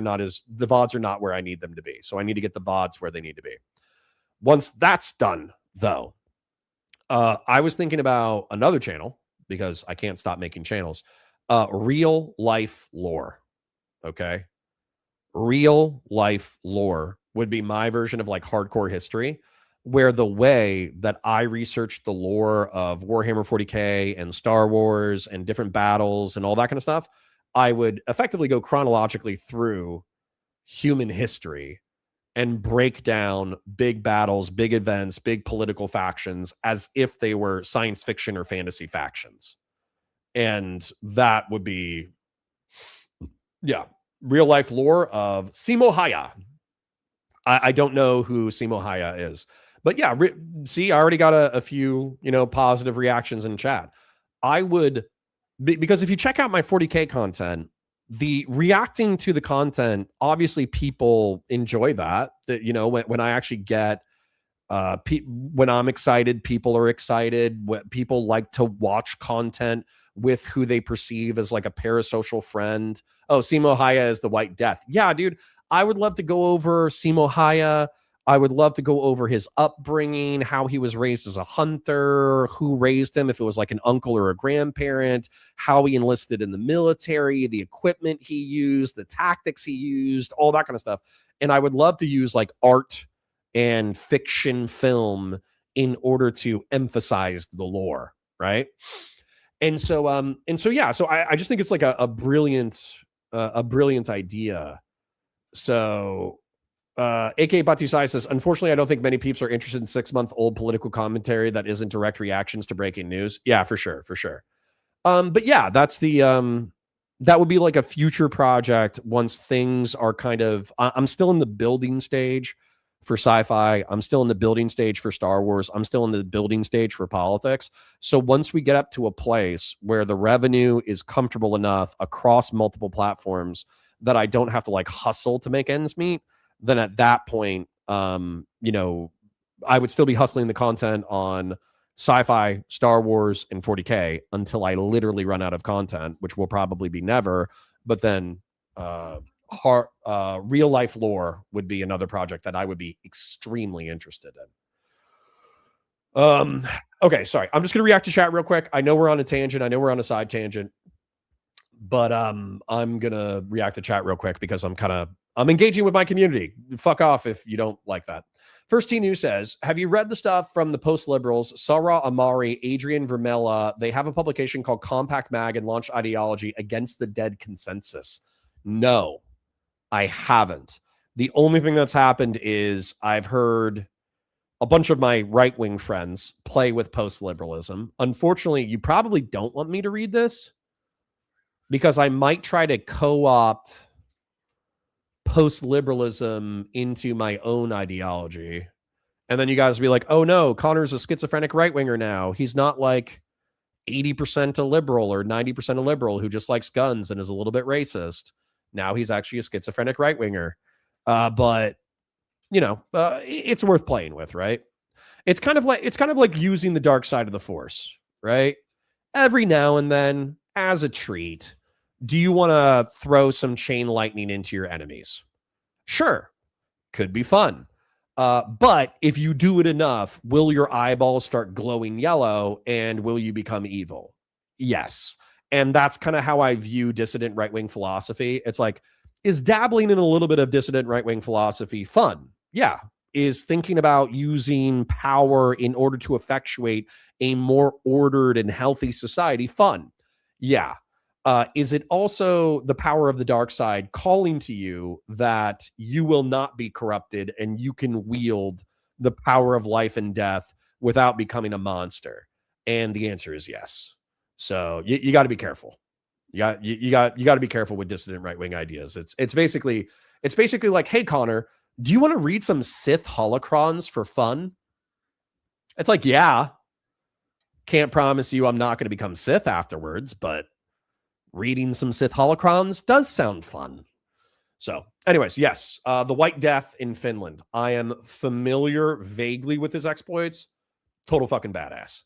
are not where I need them to be. So I need to get the VODs where they need to be. Once that's done, though, I was thinking about another channel, because I can't stop making channels. Real life lore. Okay. Real life lore would be my version of like hardcore history, where the way that I researched the lore of Warhammer 40K and Star Wars and different battles and all that kind of stuff, I would effectively go chronologically through human history and break down big battles, big events, big political factions as if they were science fiction or fantasy factions. And that would be, yeah, real life lore of Simo Haya. I don't know who Simo Haya is, but yeah, see, I already got a few, positive reactions in chat. I would, because if you check out my 40K content, the reacting to the content, obviously people enjoy that, when I actually get, when I'm excited, people are excited. People like to watch content with who they perceive as like a parasocial friend. Oh, Simo Haya is the White Death. Yeah, dude, I would love to go over Simo Haya. I would love to go over his upbringing, how he was raised as a hunter, who raised him, if it was like an uncle or a grandparent, how he enlisted in the military, the equipment he used, the tactics he used, all that kind of stuff. And I would love to use like art and fiction film in order to emphasize the lore, right? And so yeah, so I just think it's like a brilliant idea. So AK Batusai says, unfortunately, I don't think many peeps are interested in 6-month-old political commentary that isn't direct reactions to breaking news. Yeah, for sure. But yeah, that's the that would be like a future project once things are kind of, I'm still in the building stage for sci-fi. I'm still in the building stage for Star Wars. I'm still in the building stage for politics. So once we get up to a place where the revenue is comfortable enough across multiple platforms that I don't have to like hustle to make ends meet, then at that point, I would still be hustling the content on sci-fi, Star Wars, and 40K until I literally run out of content, which will probably be never. But then real life lore would be another project that I would be extremely interested in. Okay, sorry. I'm just going to react to chat real quick. I know we're on a tangent. I know we're on a side tangent. But I'm going to react to chat real quick because I'm engaging with my community. Fuck off if you don't like that. First T News says, have you read the stuff from the post-liberals, Sarah Amari, Adrian Vermella? They have a publication called Compact Mag and Launch Ideology Against the Dead Consensus. No, I haven't. The only thing that's happened is I've heard a bunch of my right-wing friends play with post-liberalism. Unfortunately, you probably don't want me to read this because I might try to co-opt post-liberalism into my own ideology. And then you guys will be like, oh no, Connor's a schizophrenic right-winger now. He's not like 80% a liberal or 90% a liberal who just likes guns and is a little bit racist. Now he's actually a schizophrenic right-winger. But it's worth playing with, right? It's kind of like using the dark side of the force, right? Every now and then, as a treat, do you want to throw some chain lightning into your enemies? Sure. Could be fun. But if you do it enough, will your eyeballs start glowing yellow and will you become evil? Yes. And that's kind of how I view dissident right-wing philosophy. It's like, is dabbling in a little bit of dissident right-wing philosophy fun? Yeah. Is thinking about using power in order to effectuate a more ordered and healthy society fun? Yeah. Is it also the power of the dark side calling to you that you will not be corrupted and you can wield the power of life and death without becoming a monster? And the answer is yes. So you got to be careful. You got to be careful with dissident right-wing ideas. It's basically like, hey, Connor, do you want to read some Sith holocrons for fun? It's like, yeah. Can't promise you I'm not going to become Sith afterwards, but reading some Sith holocrons does sound fun. So, anyways, yes, the White Death in Finland. I am familiar vaguely with his exploits. Total fucking badass.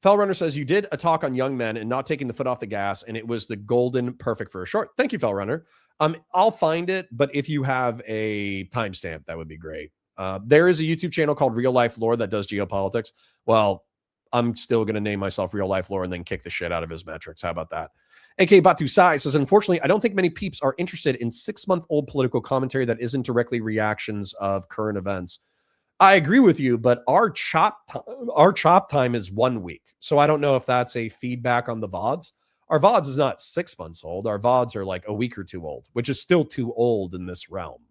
Fellrunner says, you did a talk on young men and not taking the foot off the gas, and it was the golden perfect for a short. Thank you, Fellrunner. I'll find it, but if you have a timestamp, that would be great. There is a YouTube channel called Real Life Lore that does geopolitics. Well, I'm still going to name myself Real Life Lore and then kick the shit out of his metrics. How about that? AK Batu Sai says, unfortunately, I don't think many peeps are interested in 6-month-old political commentary that isn't directly reactions of current events. I agree with you, but our chop time is 1 week. So I don't know if that's a feedback on the VODs. Our VODs is not 6 months old. Our VODs are like a week or two old, which is still too old in this realm.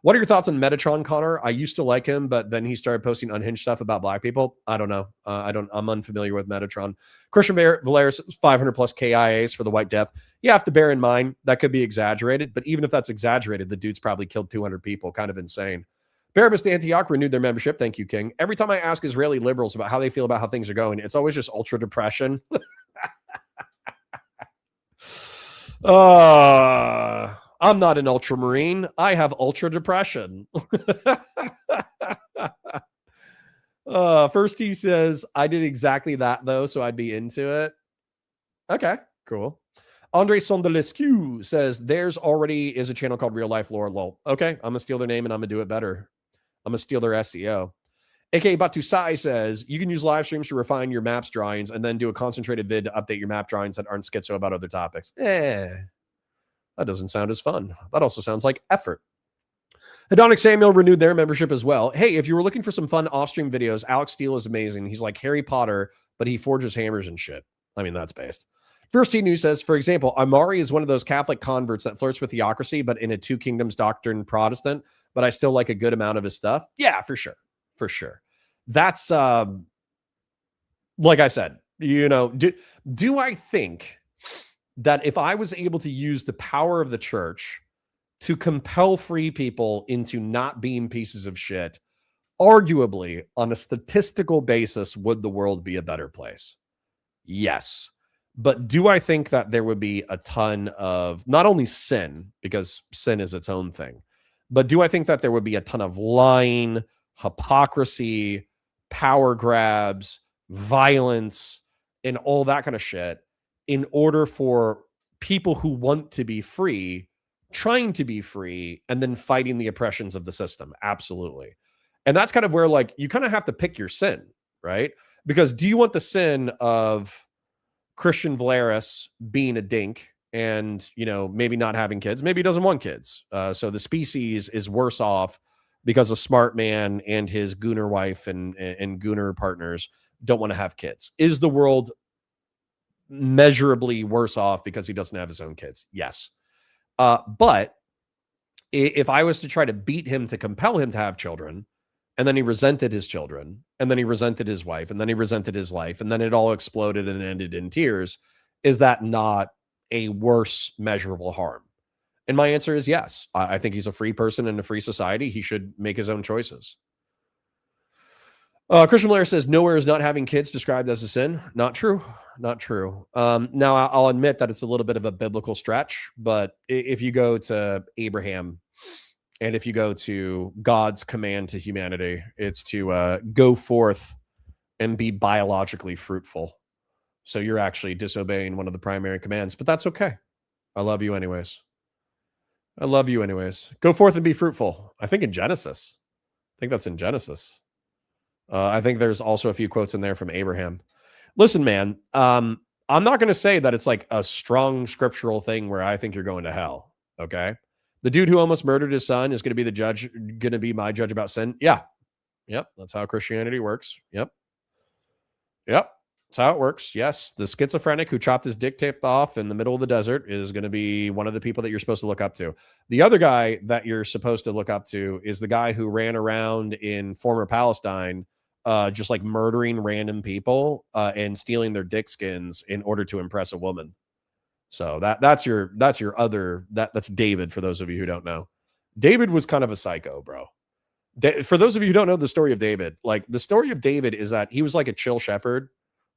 What are your thoughts on Metatron, Connor? I used to like him, but then he started posting unhinged stuff about black people. I don't know. I'm unfamiliar with Metatron. Christian Valeris, 500 plus KIAs for the White Death. You have to bear in mind that could be exaggerated, but even if that's exaggerated, the dude's probably killed 200 people. Kind of insane. Barabbas to Antioch renewed their membership. Thank you, King. Every time I ask Israeli liberals about how they feel about how things are going, it's always just ultra depression. I'm not an ultramarine. I have ultra depression. First he says, I did exactly that though, so I'd be into it. Okay, cool. Andre Sondelescu says, there's already is a channel called Real Life Lore. Lol. Okay, I'm gonna steal their name and I'm gonna do it better. I'm gonna steal their SEO. AK Batusai says, you can use live streams to refine your maps drawings and then do a concentrated vid to update your map drawings that aren't schizo about other topics. That doesn't sound as fun. That also sounds like effort. Hedonic Samuel renewed their membership as well. Hey, if you were looking for some fun off-stream videos, Alex Steele is amazing. He's like Harry Potter, but he forges hammers and shit. I mean, that's based. First T News says, for example, Amari is one of those Catholic converts that flirts with theocracy, but in a two kingdoms doctrine Protestant, but I still like a good amount of his stuff. Yeah, for sure. For sure. That's, like I said, you know, do I think that if I was able to use the power of the church to compel free people into not being pieces of shit, arguably on a statistical basis, would the world be a better place? Yes. But do I think that there would be a ton of not only sin, because sin is its own thing, but do I think that there would be a ton of lying, hypocrisy, power grabs, violence, and all that kind of shit in order for people who want to be free, trying to be free, and then fighting the oppressions of the system? Absolutely. And that's kind of where, like, you kind of have to pick your sin, right? Because do you want the sin of Christian Valeris being a dink and, you know, maybe not having kids? Maybe he doesn't want kids. So the species is worse off because a smart man and his gooner wife and gooner partners don't want to have kids. Is the world measurably worse off because he doesn't have his own kids? Yes. But if I was to try to beat him to compel him to have children, and then he resented his children, and then he resented his wife, and then he resented his life, and then it all exploded and ended in tears, is that not a worse measurable harm? And my answer is yes. I think he's a free person in a free society. He should make his own choices. Christian Blair says, nowhere is not having kids described as a sin. Not true. Not true. Now, I'll admit that it's a little bit of a biblical stretch, but if you go to Abraham and if you go to God's command to humanity, it's to go forth and be biologically fruitful. So you're actually disobeying one of the primary commands, but that's okay. I love you anyways. I love you anyways. Go forth and be fruitful. I think in Genesis. I think that's in Genesis. I think there's also a few quotes in there from Abraham. Listen, man, I'm not going to say that it's like a strong scriptural thing where I think you're going to hell. Okay. The dude who almost murdered his son is going to be the judge, going to be my judge about sin. Yeah. Yep. That's how Christianity works. Yep. Yep. That's how it works. Yes, the schizophrenic who chopped his dick tip off in the middle of the desert is going to be one of the people that you're supposed to look up to. The other guy that you're supposed to look up to is the guy who ran around in former Palestine, just like murdering random people and stealing their dick skins in order to impress a woman. So that's David. For those of you who don't know, David was kind of a psycho, bro. For those of you who don't know the story of David, like the story of David is that he was like a chill shepherd.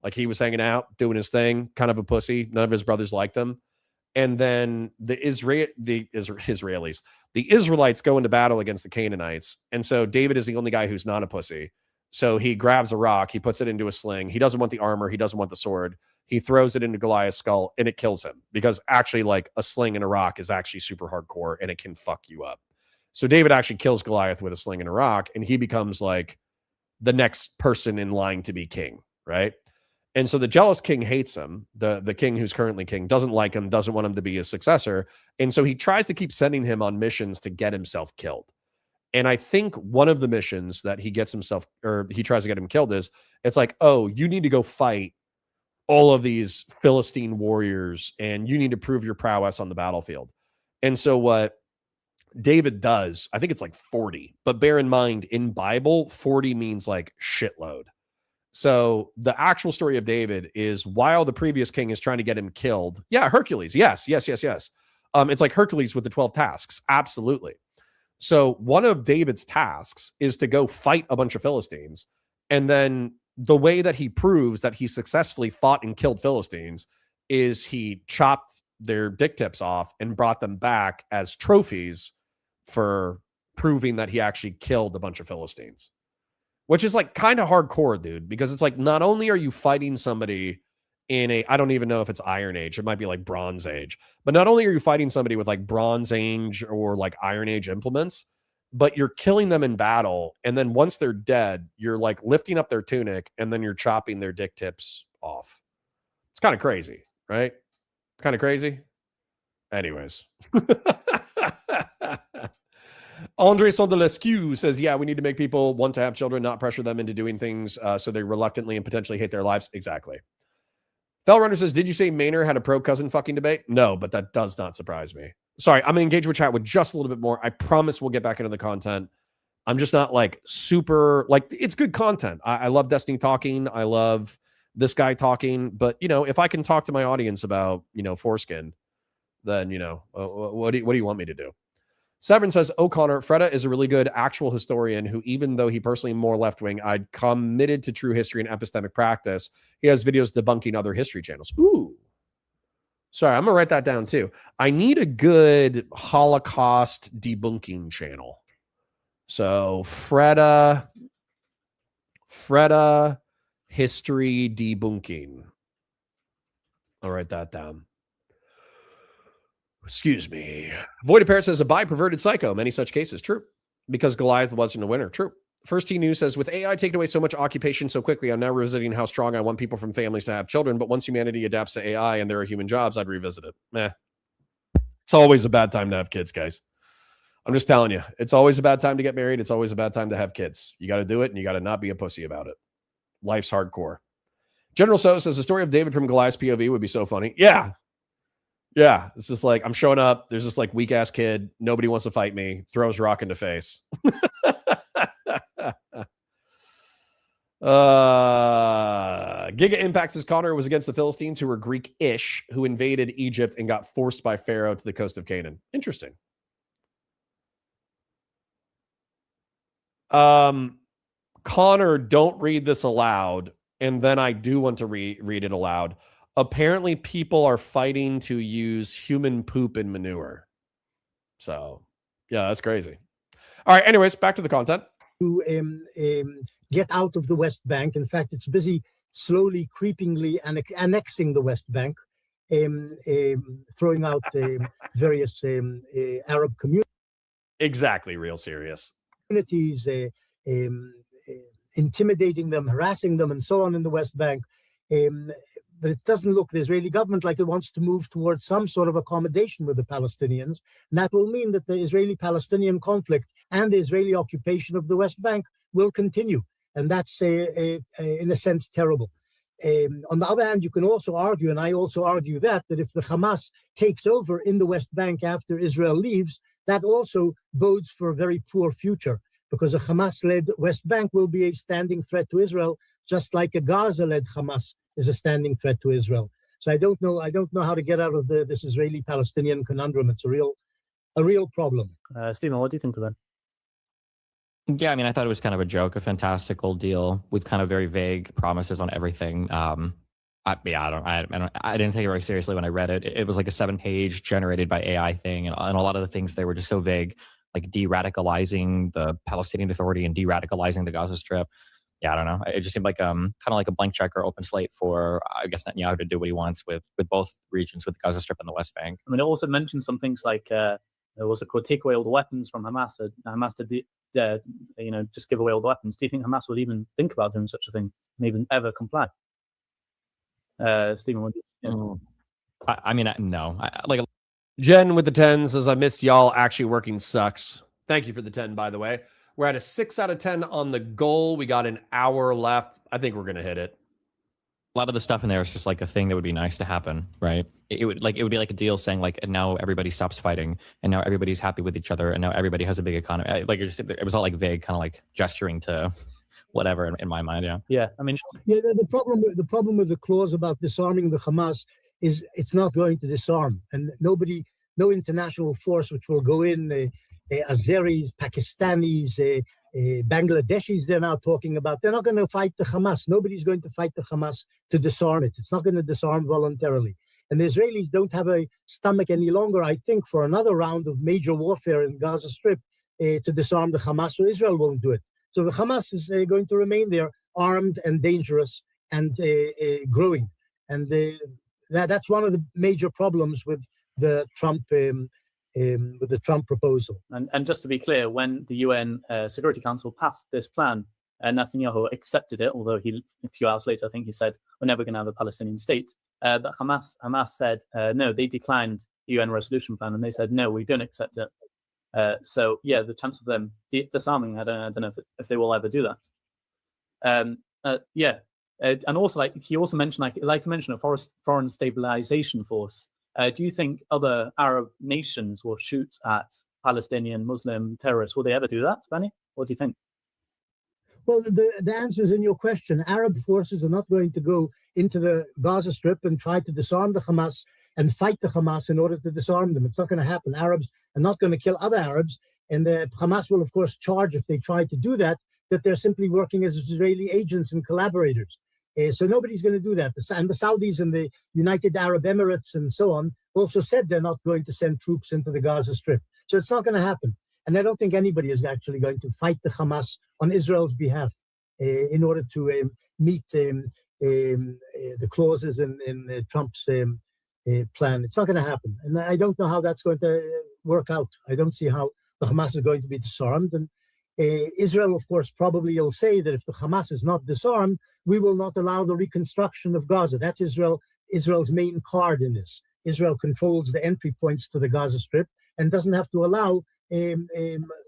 Like he was hanging out, doing his thing, kind of a pussy. None of his brothers liked him. And then the Israelites go into battle against the Canaanites. And so David is the only guy who's not a pussy. So he grabs a rock, he puts it into a sling. He doesn't want the armor, he doesn't want the sword. He throws it into Goliath's skull and it kills him because actually like a sling and a rock is actually super hardcore and it can fuck you up. So David actually kills Goliath with a sling and a rock and he becomes like the next person in line to be king, right? And so the jealous king hates him. The king who's currently king doesn't like him, doesn't want him to be his successor. And so he tries to keep sending him on missions to get himself killed. And I think one of the missions that he gets himself, or he tries to get him killed is, it's like, oh, you need to go fight all of these Philistine warriors and you need to prove your prowess on the battlefield. And so what David does, I think it's like 40, but bear in mind in Bible, 40 means like shitload. So the actual story of David is while the previous king is trying to get him killed. Yeah, Hercules. Yes. It's like Hercules with the 12 tasks. Absolutely. So one of David's tasks is to go fight a bunch of Philistines. And then the way that he proves that he successfully fought and killed Philistines is he chopped their dick tips off and brought them back as trophies for proving that he actually killed a bunch of Philistines. Which is like kind of hardcore, dude, because it's like not only are you fighting somebody in I don't even know if it's Iron Age, it might be like Bronze Age, but not only are you fighting somebody with like Bronze Age or like Iron Age implements, but you're killing them in battle. And then once they're dead, you're like lifting up their tunic and then you're chopping their dick tips off. It's kind of crazy, right? Kind of crazy. Anyways. Andre Sondelescu says, yeah, we need to make people want to have children, not pressure them into doing things so they reluctantly and potentially hate their lives. Exactly. Fellrunner says, did you say Maynard had a pro-cousin fucking debate? No, but that does not surprise me. Sorry, I'm going to engage with chat with just a little bit more. I promise we'll get back into the content. I'm just not like super, like it's good content. I love Destiny talking. I love this guy talking. But, you know, if I can talk to my audience about, you know, foreskin, then, you know, what do you want me to do? Severin says, O'Connor, Freda is a really good actual historian who, even though he personally more left-wing, I'd committed to true history and epistemic practice. He has videos debunking other history channels. Ooh. Sorry, I'm going to write that down too. I need a good Holocaust debunking channel. So Freda history debunking. I'll write that down. Excuse me. Voided Parrot says a bi-perverted psycho. Many such cases. True. Because Goliath wasn't a winner. True. First T News says, with AI taking away so much occupation so quickly, I'm now revisiting how strong I want people from families to have children. But once humanity adapts to AI and there are human jobs, I'd revisit it. Meh. It's always a bad time to have kids, guys. I'm just telling you. It's always a bad time to get married. It's always a bad time to have kids. You got to do it and you got to not be a pussy about it. Life's hardcore. General So says the story of David from Goliath's POV would be so funny. Yeah. Yeah, it's just like I'm showing up. There's this like weak ass kid. Nobody wants to fight me. Throws rock into face. Giga Impact says Connor was against the Philistines, who were Greek-ish, who invaded Egypt and got forced by Pharaoh to the coast of Canaan. Interesting. Connor, don't read this aloud, and then I do want to read it aloud. Apparently, people are fighting to use human poop and manure. So, yeah, that's crazy. All right, anyways, back to the content. To get out of the West Bank. In fact, it's busy slowly, creepingly annexing the West Bank, throwing out various Arab communities. Exactly, real serious. Intimidating them, harassing them, and so on in the West Bank. But it doesn't look, the Israeli government, like it wants to move towards some sort of accommodation with the Palestinians. And that will mean that the Israeli-Palestinian conflict and the Israeli occupation of the West Bank will continue. And that's, in a sense, terrible. On the other hand, you can also argue, and I also argue that if the Hamas takes over in the West Bank after Israel leaves, that also bodes for a very poor future, because a Hamas-led West Bank will be a standing threat to Israel, just like a Gaza-led Hamas is a standing threat to Israel. So I don't know how to get out of this Israeli-Palestinian conundrum. It's a real problem. Stephen, what do you think of that? Yeah, I mean, I thought it was kind of a joke, a fantastical deal with kind of very vague promises on everything. I didn't take it very seriously when I read it. It was like a 7-page generated by AI thing, and a lot of the things they were just so vague, like de-radicalizing the Palestinian Authority and de-radicalizing the Gaza Strip. Yeah, I don't know. It just seemed like kind of like a blank check or open slate for, I guess, Netanyahu to do what he wants with both regions, with the Gaza Strip and the West Bank. I mean, it also mentioned some things like there was a quote, take away all the weapons from Hamas. Hamas to just give away all the weapons. Do you think Hamas would even think about doing such a thing and even ever comply? Stephen, what do you think? I mean, no. Jen with the 10 says, I miss y'all. Actually working sucks. Thank you for the 10, by the way. We're at a 6 out of 10 on the goal. We got an hour left. I think we're going to hit it. A lot of the stuff in there is just like a thing that would be nice to happen, right? It would be like a deal saying like, and now everybody stops fighting, and now everybody's happy with each other, and now everybody has a big economy. Like it was all like vague, kind of like gesturing to whatever in my mind. Yeah. I mean, the problem with the clause about disarming the Hamas is it's not going to disarm, and no international force which will go in, Azeris, Pakistanis, Bangladeshis, they're now talking about, they're not going to fight the Hamas. Nobody's going to fight the Hamas to disarm it. It's not going to disarm voluntarily. And the Israelis don't have a stomach any longer, I think, for another round of major warfare in Gaza Strip to disarm the Hamas, so Israel won't do it. So the Hamas is going to remain there, armed and dangerous and growing. And that's one of the major problems with the Trump proposal. And just to be clear, when the UN Security Council passed this plan, Netanyahu accepted it, although a few hours later, I think he said, we're never going to have a Palestinian state. But Hamas said, no, they declined the UN resolution plan, and they said, no, we don't accept it. So, yeah, the chance of them disarming, I don't know if they will ever do that. And also, he also mentioned, like you mentioned, a foreign stabilization force. Do you think other Arab nations will shoot at Palestinian Muslim terrorists? Will they ever do that, Benny? What do you think? Well, the answer is in your question. Arab forces are not going to go into the Gaza Strip and try to disarm the Hamas and fight the Hamas in order to disarm them. It's not going to happen. Arabs are not going to kill other Arabs. And the Hamas will, of course, charge, if they try to do that, that they're simply working as Israeli agents and collaborators. So nobody's going to do that. And the Saudis and the United Arab Emirates and so on also said they're not going to send troops into the Gaza Strip. So it's not going to happen. And I don't think anybody is actually going to fight the Hamas on Israel's behalf in order to meet the clauses in Trump's plan. It's not going to happen. And I don't know how that's going to work out. I don't see how the Hamas is going to be disarmed. And Israel, of course, probably will say that if the Hamas is not disarmed, we will not allow the reconstruction of Gaza. That's Israel's main card in this. Israel controls the entry points to the Gaza Strip and doesn't have to allow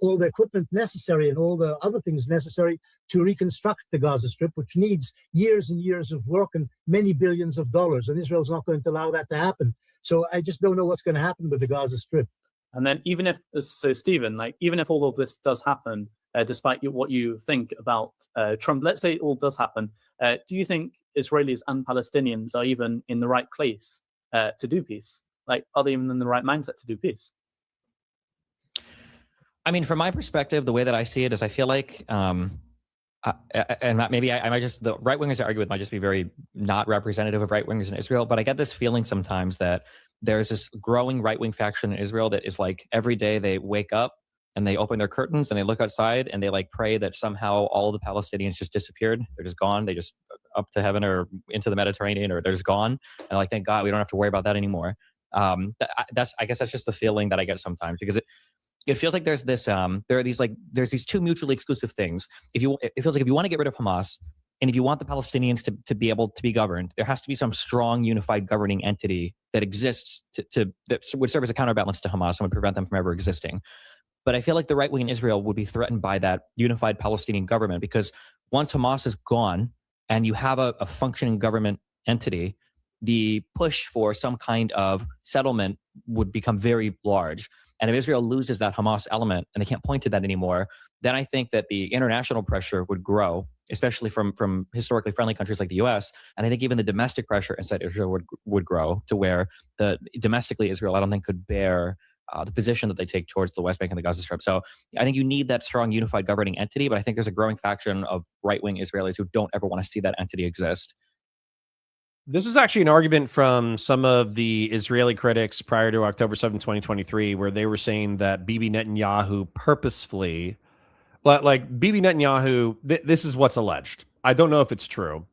all the equipment necessary and all the other things necessary to reconstruct the Gaza Strip, which needs years and years of work and many billions of dollars. And Israel's not going to allow that to happen. So I just don't know what's going to happen with the Gaza Strip. And then Stephen, even if all of this does happen, despite what you think about Trump, let's say it all does happen, do you think Israelis and Palestinians are even in the right place to do peace? Are they even in the right mindset to do peace? I mean, from my perspective, the way that I see it is I feel like, and maybe I might just, the right wingers I argue with might just be very not representative of right wingers in Israel, but I get this feeling sometimes that there's this growing right wing faction in Israel that is like every day they wake up and they open their curtains and they look outside and they pray that somehow all the Palestinians just disappeared. They're just gone. They just up to heaven or into the Mediterranean, or they're just gone. And thank God we don't have to worry about that anymore. I guess that's just the feeling that I get sometimes, because it feels like there's this there's these two mutually exclusive things. It feels like if you want to get rid of Hamas and if you want the Palestinians to be able to be governed, there has to be some strong unified governing entity that exists that would serve as a counterbalance to Hamas and would prevent them from ever existing. But I feel like the right wing in Israel would be threatened by that unified Palestinian government, because once Hamas is gone, and you have a functioning government entity, the push for some kind of settlement would become very large. And if Israel loses that Hamas element and they can't point to that anymore, then I think that the international pressure would grow, especially from historically friendly countries like the U.S. And I think even the domestic pressure inside Israel would grow to where domestically Israel, I don't think, could bear the position that they take towards the West Bank and the Gaza Strip. So I think you need that strong unified governing entity, but I think there's a growing faction of right-wing Israelis who don't ever want to see that entity exist. This is actually an argument from some of the Israeli critics prior to October 7, 2023, where they were saying that Bibi Netanyahu purposefully, like Bibi Netanyahu, this is what's alleged. I don't know if it's true.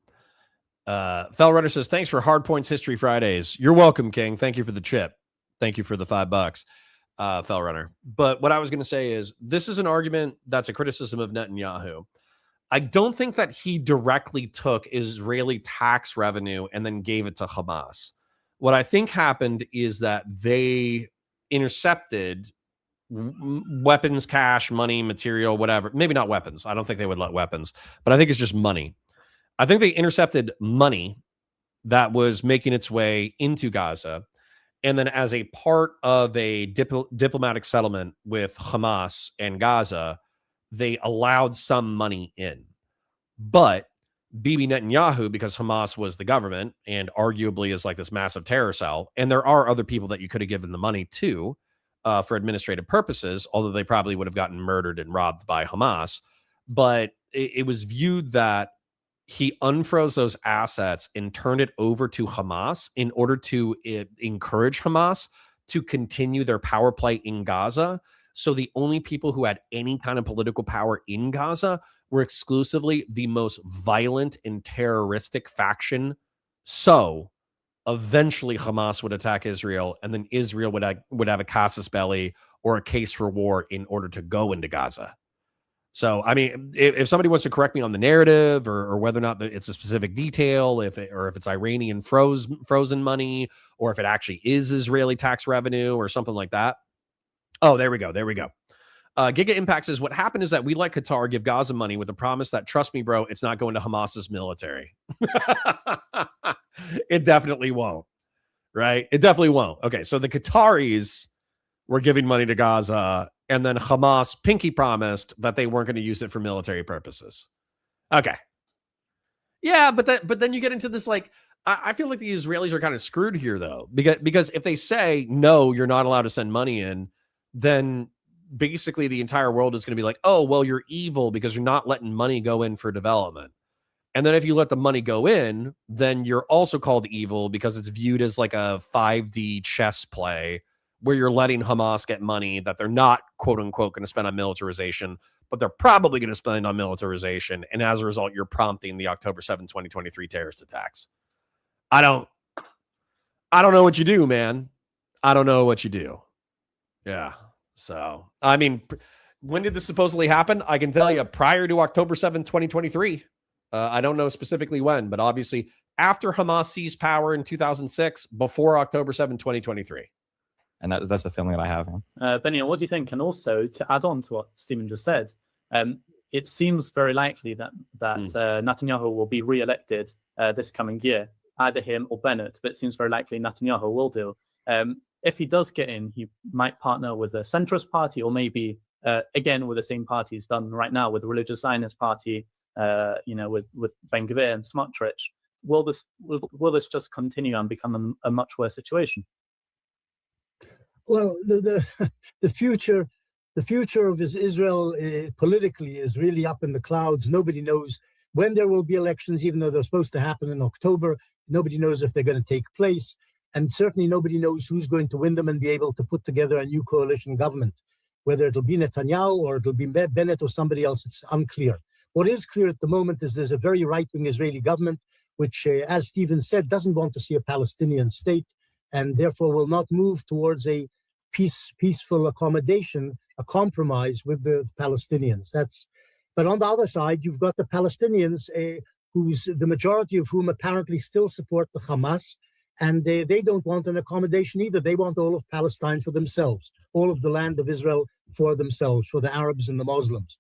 Fellrunner says, thanks for Hard Points History Fridays. You're welcome, King. Thank you for the chip. Thank you for the $5, Fellrunner. But what I was going to say is this is an argument that's a criticism of Netanyahu. I don't think that he directly took Israeli tax revenue and then gave it to Hamas. What I think happened is that they intercepted weapons, cash, money, material, whatever. Maybe not weapons. I don't think they would let weapons, but I think it's just money. I think they intercepted money that was making its way into Gaza. And then as a part of a diplomatic settlement with Hamas and Gaza, they allowed some money in. But Bibi Netanyahu, because Hamas was the government and arguably is like this massive terror cell, and there are other people that you could have given the money to for administrative purposes, although they probably would have gotten murdered and robbed by Hamas. But it was viewed that he unfroze those assets and turned it over to Hamas in order to encourage Hamas to continue their power play in Gaza. So the only people who had any kind of political power in Gaza were exclusively the most violent and terroristic faction. So eventually Hamas would attack Israel, and then Israel would have a casus belli or a case for war in order to go into Gaza. So, I mean, if somebody wants to correct me on the narrative or whether or not it's a specific detail, if it's Iranian frozen money, or if it actually is Israeli tax revenue or something like that. Oh, there we go. Giga Impact says, what happened is that we let Qatar give Gaza money with the promise that, trust me, bro, it's not going to Hamas's military. It definitely won't, right? It definitely won't. Okay, so the Qataris were giving money to Gaza, and then Hamas pinky promised that they weren't going to use it for military purposes. Okay. Yeah, but then you get into this, like, I feel like the Israelis are kind of screwed here, though, because if they say, no, you're not allowed to send money in, then basically the entire world is going to be like, oh, well, you're evil because you're not letting money go in for development. And then if you let the money go in, then you're also called evil because it's viewed as like a 5D chess play where you're letting Hamas get money that they're not, quote unquote, going to spend on militarization, but they're probably going to spend on militarization. And as a result, you're prompting the October 7, 2023 terrorist attacks. I don't know what you do, man. I don't know what you do. Yeah. So, I mean, when did this supposedly happen? I can tell you prior to October 7, 2023. I don't know specifically when, but obviously after Hamas seized power in 2006, before October 7, 2023. And that's the feeling that I have. Benny, what do you think? And also to add on to what Stephen just said, it seems very likely that Netanyahu will be re-elected this coming year, either him or Bennett, but it seems very likely Netanyahu will do. If he does get in, he might partner with a centrist party, or maybe again with the same party he's done right now with the Religious Zionist Party, with Ben Gvir and Smotrich. Will this just continue and become a much worse situation? Well, the future of Israel politically is really up in the clouds. Nobody knows when there will be elections, even though they're supposed to happen in October. Nobody knows if they're going to take place. And certainly nobody knows who's going to win them and be able to put together a new coalition government. Whether it'll be Netanyahu or it'll be Bennett or somebody else, it's unclear. What is clear at the moment is there's a very right-wing Israeli government, which, as Stephen said, doesn't want to see a Palestinian state, and therefore will not move towards a peaceful accommodation, a compromise with the Palestinians. But on the other side, you've got the Palestinians, the majority of whom apparently still support the Hamas, and they don't want an accommodation either. They want all of Palestine for themselves, all of the land of Israel for themselves, for the Arabs and the Muslims.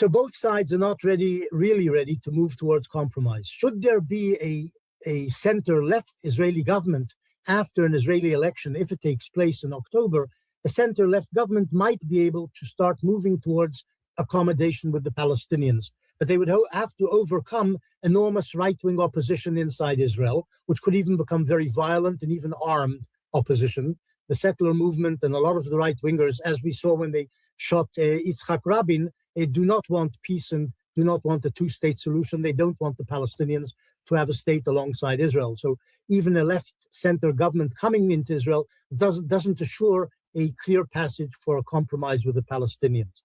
So both sides are not really ready to move towards compromise. Should there be a center-left Israeli government after an Israeli election, if it takes place in October, a center-left government might be able to start moving towards accommodation with the Palestinians. But they would have to overcome enormous right-wing opposition inside Israel, which could even become very violent and even armed opposition. The settler movement and a lot of the right-wingers, as we saw when they shot Yitzhak Rabin, do not want peace and do not want a two-state solution. They don't want the Palestinians to have a state alongside Israel. So even a left-center government coming into Israel doesn't assure a clear passage for a compromise with the Palestinians.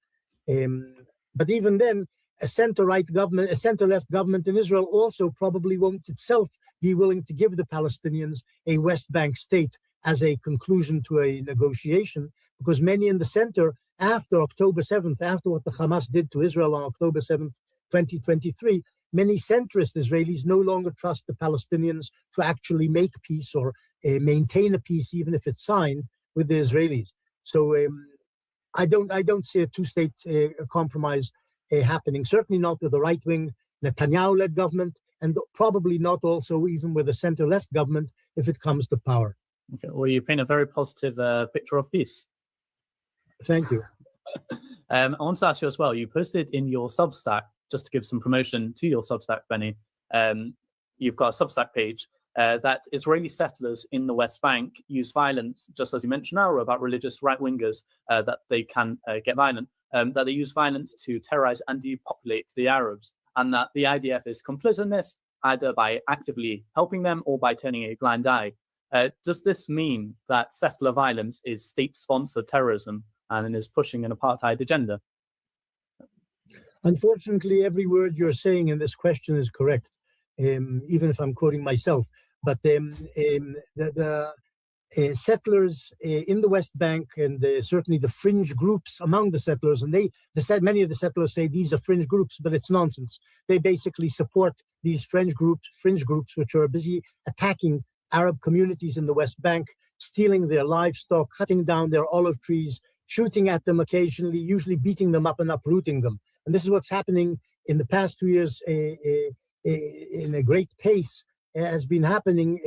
But even then, a center-right government, a center-left government in Israel also probably won't itself be willing to give the Palestinians a West Bank state as a conclusion to a negotiation, because many in the center, after October 7th, after what the Hamas did to Israel on October 7th, 2023, many centrist Israelis no longer trust the Palestinians to actually make peace or maintain a peace, even if it's signed with the Israelis. So I don't see a two-state compromise happening. Certainly not with the right-wing Netanyahu-led government, and probably not also even with a center-left government if it comes to power. Okay, well, you paint a very positive picture of peace. Thank you. I want to ask you as well, you posted in your Substack, just to give some promotion to your Substack, Benny, you've got a Substack page that Israeli settlers in the West Bank use violence, just as you mentioned now, about religious right-wingers, that they can get violent, that they use violence to terrorize and depopulate the Arabs, and that the IDF is complicit in this, either by actively helping them or by turning a blind eye. Does this mean that settler violence is state-sponsored terrorism and is pushing an apartheid agenda? Unfortunately, every word you're saying in this question is correct, even if I'm quoting myself. But the settlers in the West Bank, and certainly the fringe groups among the settlers, and many of the settlers say these are fringe groups, but it's nonsense. They basically support these fringe groups, which are busy attacking Arab communities in the West Bank, stealing their livestock, cutting down their olive trees, shooting at them occasionally, usually beating them up and uprooting them. And this is what's happening in the past 2 years in a great pace, has been happening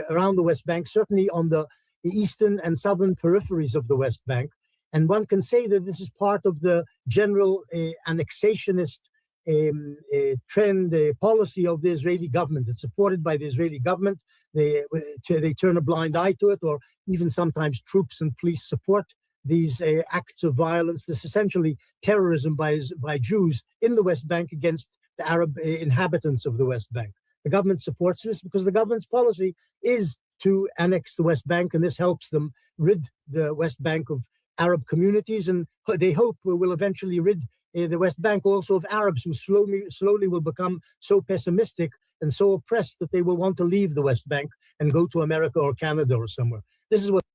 around the West Bank, certainly on the eastern and southern peripheries of the West Bank. And one can say that this is part of the general annexationist trend, policy of the Israeli government. It's supported by the Israeli government. They turn a blind eye to it, or even sometimes troops and police support these acts of violence, this essentially terrorism by Jews in the West Bank against the Arab inhabitants of the West Bank. The government supports this because the government's policy is to annex the West Bank, and this helps them rid the West Bank of Arab communities, and they hope will eventually rid the West Bank also of Arabs who slowly will become so pessimistic and so oppressed that they will want to leave the West Bank and go to America or Canada or somewhere. This is what's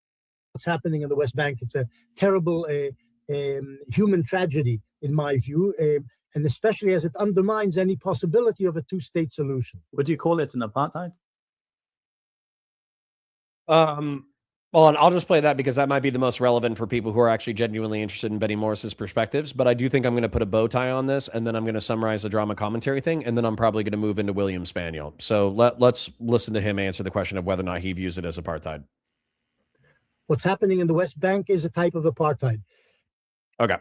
happening in the West Bank. It's a terrible human tragedy, in my view, and especially as it undermines any possibility of a two-state solution. Would you call it an apartheid? Well, and I'll just play that because that might be the most relevant for people who are actually genuinely interested in Benny Morris's perspectives. But I do think I'm going to put a bow tie on this, and then I'm going to summarize the drama commentary thing, and then I'm probably going to move into William Spaniel. So let's listen to him answer the question of whether or not he views it as apartheid. What's happening in the West Bank is a type of apartheid. Okay.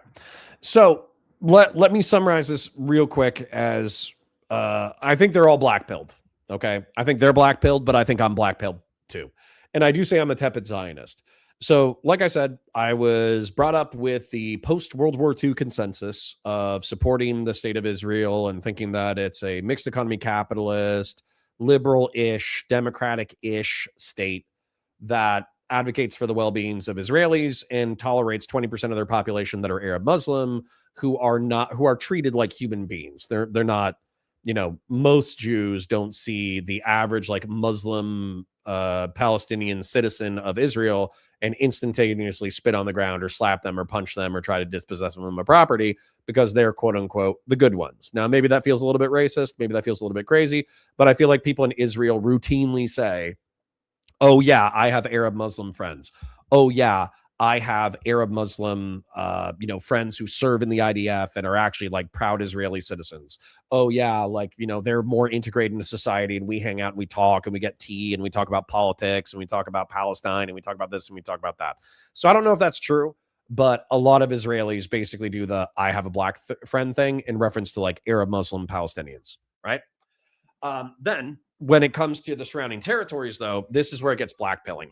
So let me summarize this real quick as I think they're all black-pilled. Okay. I think they're black-pilled, but I think I'm black-pilled too. And I do say I'm a tepid Zionist. So like I said, I was brought up with the post-World War II consensus of supporting the state of Israel and thinking that it's a mixed economy capitalist, liberal-ish, democratic-ish state that advocates for the well-beings of Israelis and tolerates 20% of their population that are Arab Muslim, who are treated like human beings. They're not, most Jews don't see the average like Muslim Palestinian citizen of Israel and instantaneously spit on the ground or slap them or punch them or try to dispossess them of their property because they're quote unquote the good ones. Now, maybe that feels a little bit racist. Maybe that feels a little bit crazy, but I feel like people in Israel routinely say, oh yeah, I have Arab Muslim friends. Oh yeah, I have Arab Muslim, friends who serve in the IDF and are actually like proud Israeli citizens. Oh yeah, like, they're more integrated into society, and we hang out and we talk and we get tea and we talk about politics and we talk about Palestine and we talk about this and we talk about that. So I don't know if that's true, but a lot of Israelis basically do the I have a black friend thing in reference to like Arab Muslim Palestinians, right? Then when it comes to the surrounding territories, though, this is where it gets blackpilling.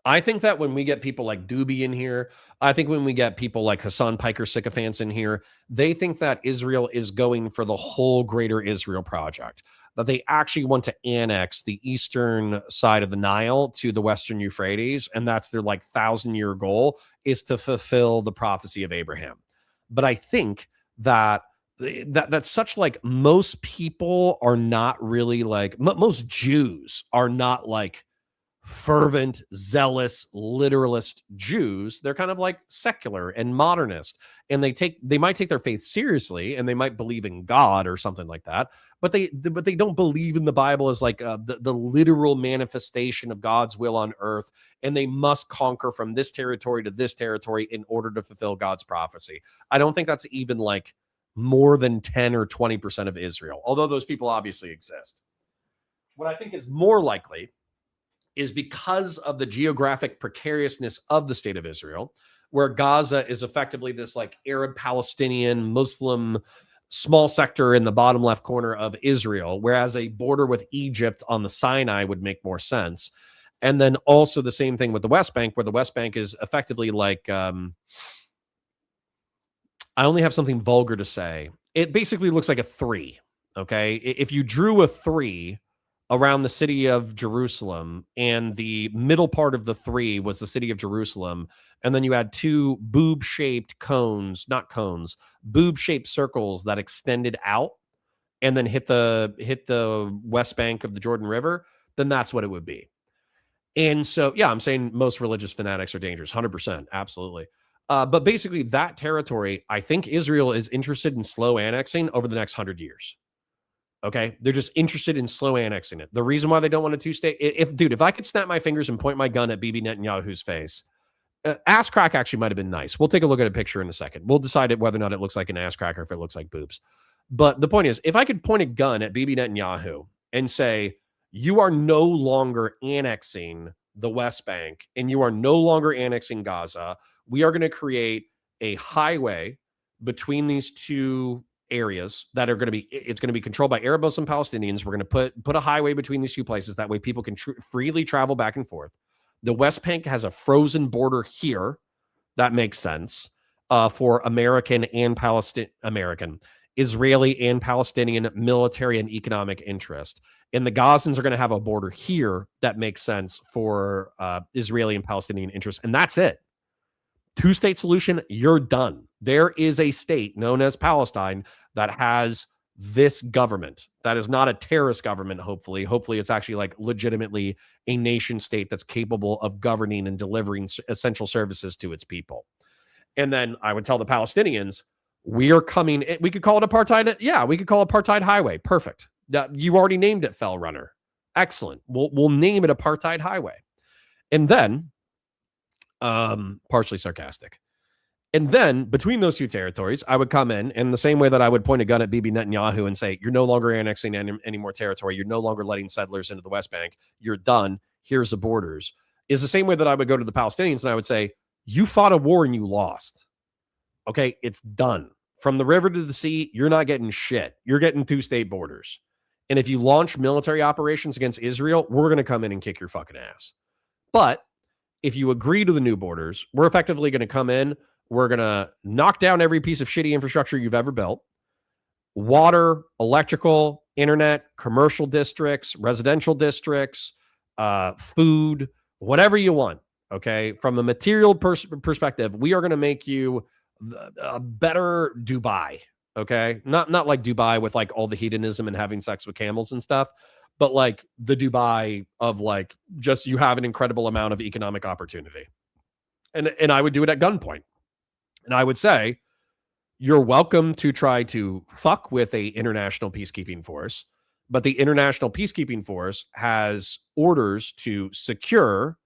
I think that when we get people like Doobie in here, I think when we get people like Hassan Piker sycophants in here, they think that Israel is going for the whole greater Israel project, that they actually want to annex the eastern side of the Nile to the western Euphrates. And that's their like 1,000-year goal, is to fulfill the prophecy of Abraham. But I think that that's such like most people are not really like most Jews are not like fervent, zealous, literalist Jews. They're kind of like secular and modernist, and they might take their faith seriously, and they might believe in God or something like that, but they don't believe in the Bible as like the literal manifestation of God's will on earth, and they must conquer from this territory to this territory in order to fulfill God's prophecy. I don't think that's even like more than 10 or 20% of Israel, although those people obviously exist. What I think is more likely is because of the geographic precariousness of the state of Israel, where Gaza is effectively this like Arab, Palestinian, Muslim small sector in the bottom left corner of Israel, whereas a border with Egypt on the Sinai would make more sense. And then also the same thing with the West Bank, where the West Bank is effectively like, I only have something vulgar to say. It basically looks like a 3, okay? If you drew a 3 around the city of Jerusalem, and the middle part of the 3 was the city of Jerusalem, and then you had 2 boob-shaped boob-shaped circles that extended out and then hit the West Bank of the Jordan River, then that's what it would be. And so, yeah, I'm saying most religious fanatics are dangerous, 100%, absolutely. But basically, that territory, I think Israel is interested in slow annexing over the next 100 years. Okay, they're just interested in slow annexing it. The reason why they don't want a 2-state, if I could snap my fingers and point my gun at Bibi Netanyahu's face, ass crack actually might have been nice. We'll take a look at a picture in a second. We'll decide whether or not it looks like an ass crack or if it looks like boobs. But the point is, if I could point a gun at Bibi Netanyahu and say, you are no longer annexing the West Bank and you are no longer annexing Gaza, we are going to create a highway between these two areas that are going to be, it's going to be controlled by Arab Muslim Palestinians. We're going to put a highway between these two places. That way people can freely travel back and forth. The West Bank has a frozen border here. That makes sense for Israeli and Palestinian military and economic interest. And the Gazans are going to have a border here that makes sense for Israeli and Palestinian interests. And that's it. 2-state solution, you're done. There is a state known as Palestine that has this government. That is not a terrorist government, hopefully. Hopefully it's actually like legitimately a nation state that's capable of governing and delivering essential services to its people. And then I would tell the Palestinians, we are coming, we could call it apartheid. Yeah, we could call it apartheid highway. Perfect. You already named it, Fell Runner. Excellent. We'll name it apartheid highway. And then, partially sarcastic. And then between those two territories, I would come in the same way that I would point a gun at Bibi Netanyahu and say, you're no longer annexing any more territory. You're no longer letting settlers into the West Bank. You're done. Here's the borders. Is the same way that I would go to the Palestinians and I would say, you fought a war and you lost. Okay, it's done. From the river to the sea, you're not getting shit. You're getting 2-state borders. And if you launch military operations against Israel, we're going to come in and kick your fucking ass. But if you agree to the new borders, we're effectively going to come in. We're going to knock down every piece of shitty infrastructure you've ever built. Water, electrical, internet, commercial districts, residential districts, food, whatever you want. Okay. From a material perspective, we are going to make you a better Dubai. Okay. Not like Dubai with like all the hedonism and having sex with camels and stuff, but like the Dubai of like, just you have an incredible amount of economic opportunity. And I would do it at gunpoint. And I would say, you're welcome to try to fuck with a international peacekeeping force, but the international peacekeeping force has orders to secure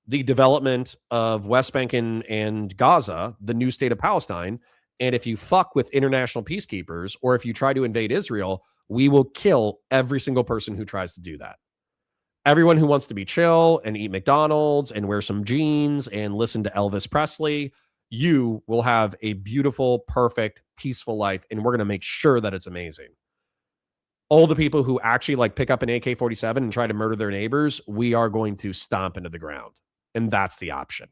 the development of West Bank and Gaza, the new state of Palestine. And if you fuck with international peacekeepers, or if you try to invade Israel, we will kill every single person who tries to do that. Everyone who wants to be chill and eat McDonald's and wear some jeans and listen to Elvis Presley, you will have a beautiful, perfect, peaceful life. And we're going to make sure that it's amazing. All the people who actually like pick up an AK-47 and try to murder their neighbors, we are going to stomp into the ground. And that's the option.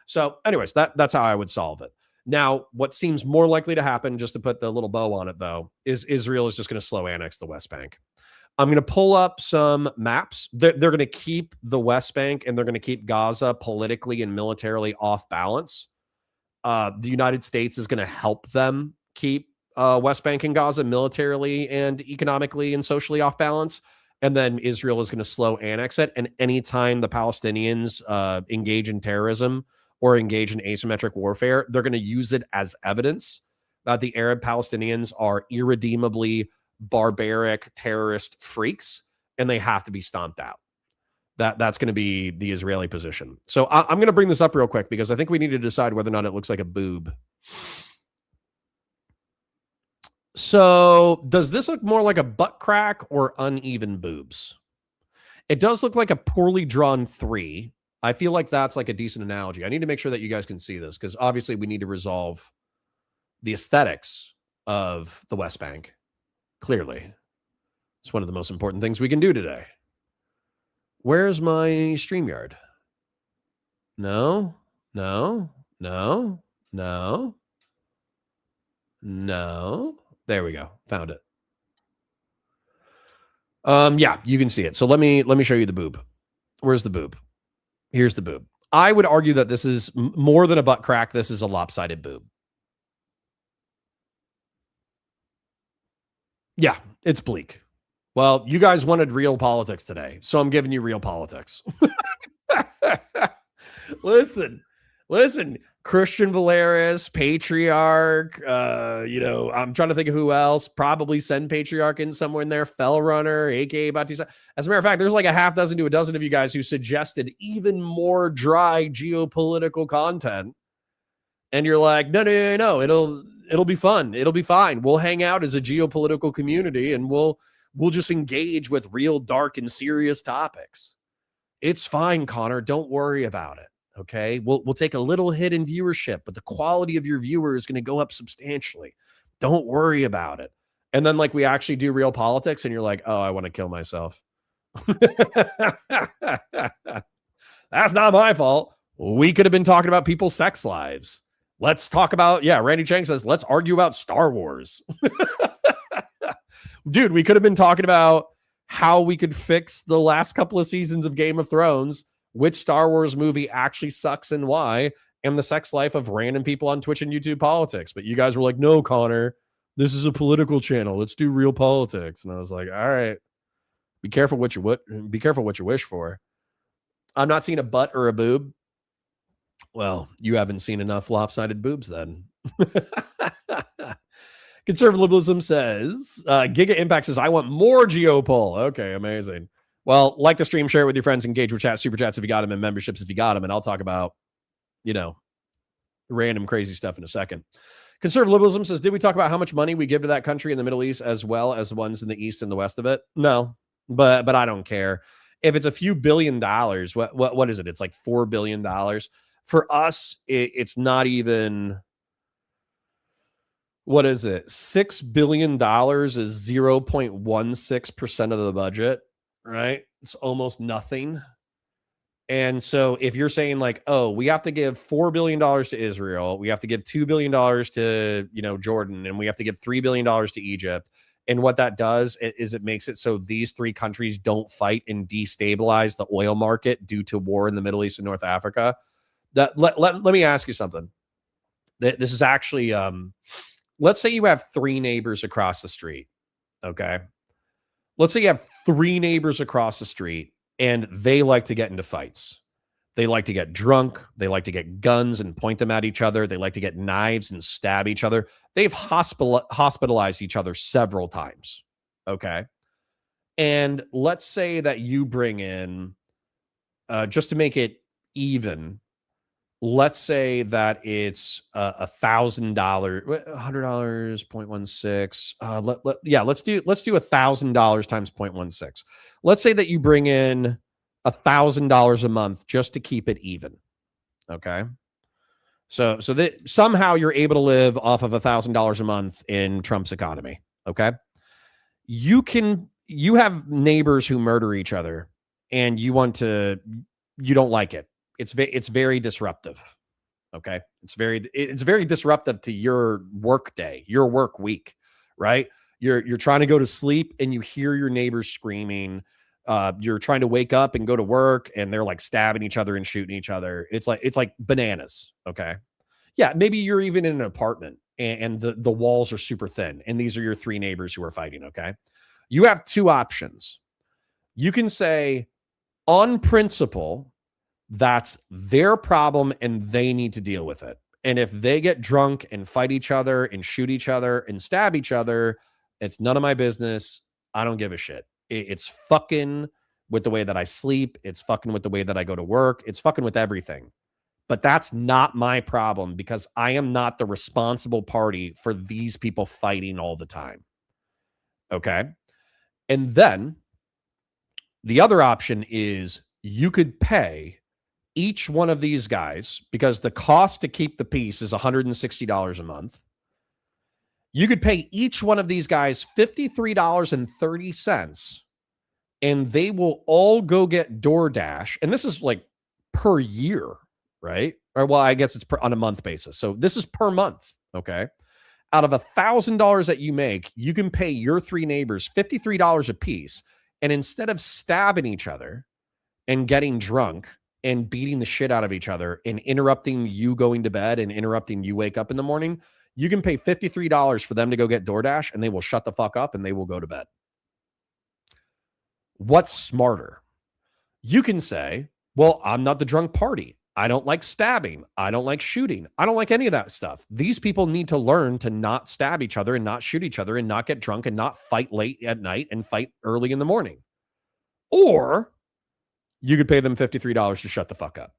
So anyways, that's how I would solve it. Now, what seems more likely to happen, just to put the little bow on it, though, is Israel is just going to slow annex the West Bank. I'm going to pull up some maps. They're going to keep the West Bank and they're going to keep Gaza politically and militarily off balance. The United States is going to help them keep West Bank and Gaza militarily and economically and socially off balance. And then Israel is going to slow annex it. And anytime the Palestinians engage in terrorism or engage in asymmetric warfare, they're going to use it as evidence that the Arab Palestinians are irredeemably barbaric terrorist freaks, and they have to be stomped out. That's going to be the Israeli position. So I'm going to bring this up real quick because I think we need to decide whether or not it looks like a boob. So does this look more like a butt crack or uneven boobs? It does look like a poorly drawn 3. I feel like that's like a decent analogy. I need to make sure that you guys can see this because obviously we need to resolve the aesthetics of the West Bank. Clearly, it's one of the most important things we can do today. Where's my StreamYard? No. There we go. Found it. Yeah, you can see it. So let me show you the boob. Where's the boob? Here's the boob. I would argue that this is more than a butt crack. This is a lopsided boob. Yeah, it's bleak. Well, you guys wanted real politics today, so I'm giving you real politics. Listen, Christian Valeris, Patriarch, I'm trying to think of who else. Probably send Patriarch in somewhere in there. Fellrunner, aka Batista. As a matter of fact, there's like a half dozen to a dozen of you guys who suggested even more dry geopolitical content. And you're like, no, it'll be fun. It'll be fine. We'll hang out as a geopolitical community and we'll just engage with real dark and serious topics. It's fine, Connor. Don't worry about it. Okay. We'll take a little hit in viewership, but the quality of your viewer is going to go up substantially. Don't worry about it. And then like we actually do real politics and you're like, oh, I want to kill myself. That's not my fault. We could have been talking about people's sex lives. Let's talk about, Randy Chang says, let's argue about Star Wars. Dude, we could have been talking about how we could fix the last couple of seasons of Game of Thrones, which Star Wars movie actually sucks and why, and the sex life of random people on Twitch and YouTube politics. But you guys were like, no, Connor, this is a political channel. Let's do real politics. And I was like, all right, be careful what you wish for. I'm not seeing a butt or a boob. Well, you haven't seen enough lopsided boobs then. Conservatism says, Giga Impact says, I want more Geopol. Okay, amazing. Well, like the stream, share it with your friends, engage with chat, super chats if you got them, and memberships if you got them. And I'll talk about, random crazy stuff in a second. Conservatism says, did we talk about how much money we give to that country in the Middle East as well as the ones in the East and the West of it? No, but I don't care. If it's a few $1 billion, what is it? It's like $4 billion. For us, it's not even, what is it? $6 billion is 0.16% of the budget, right? It's almost nothing. And so if you're saying like, oh, we have to give $4 billion to Israel, we have to give $2 billion to, Jordan, and we have to give $3 billion to Egypt. And what that does is it makes it so these three countries don't fight and destabilize the oil market due to war in the Middle East and North Africa. Let me ask you something. This is actually, let's say you have 3 neighbors across the street. Okay. Let's say you have 3 neighbors across the street and they like to get into fights. They like to get drunk. They like to get guns and point them at each other. They like to get knives and stab each other. They've hospitalized each other several times. Okay. And let's say that you bring in, just to make it even, let's say that it's $1,000, $100, 0.16. Let's do $1,000 times 0.16. Let's say that you bring in $1,000 a month just to keep it even. Okay. So that somehow you're able to live off of $1,000 a month in Trump's economy. Okay. You have neighbors who murder each other, and you don't like it. It's very disruptive. Okay. It's very disruptive to your work day, your work week, right? You're trying to go to sleep and you hear your neighbors screaming. You're trying to wake up and go to work, and they're like stabbing each other and shooting each other. It's like bananas. Okay. Yeah. Maybe you're even in an apartment and the walls are super thin, and these are your three neighbors who are fighting. Okay. You have two options. You can say, on principle, that's their problem and they need to deal with it. And if they get drunk and fight each other and shoot each other and stab each other, it's none of my business. I don't give a shit. It's fucking with the way that I sleep. It's fucking with the way that I go to work. It's fucking with everything. But that's not my problem, because I am not the responsible party for these people fighting all the time. Okay. And then the other option is you could pay each one of these guys, because the cost to keep the peace is $160 a month. You could pay each one of these guys $53.30, and they will all go get DoorDash. And this is like per year, right? Or, well, I guess it's on a month basis. So this is per month. Okay. Out of $1,000 that you make, you can pay your three neighbors $53 a piece. And instead of stabbing each other and getting drunk and beating the shit out of each other and interrupting you going to bed and interrupting you wake up in the morning, you can pay $53 for them to go get DoorDash, and they will shut the fuck up and they will go to bed. What's smarter? You can say, well, I'm not the drunk party. I don't like stabbing. I don't like shooting. I don't like any of that stuff. These people need to learn to not stab each other and not shoot each other and not get drunk and not fight late at night and fight early in the morning. Or you could pay them $53 to shut the fuck up.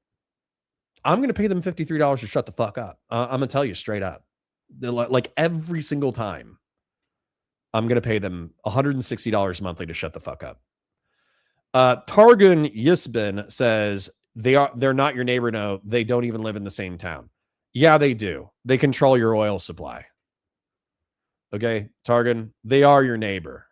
I'm going to pay them $53 to shut the fuck up. I'm going to tell you straight up. Like every single time, I'm going to pay them $160 monthly to shut the fuck up. Targun Yisbin says, they're not your neighbor. No, they don't even live in the same town. Yeah, they do. They control your oil supply. Okay, Targun, they are your neighbor.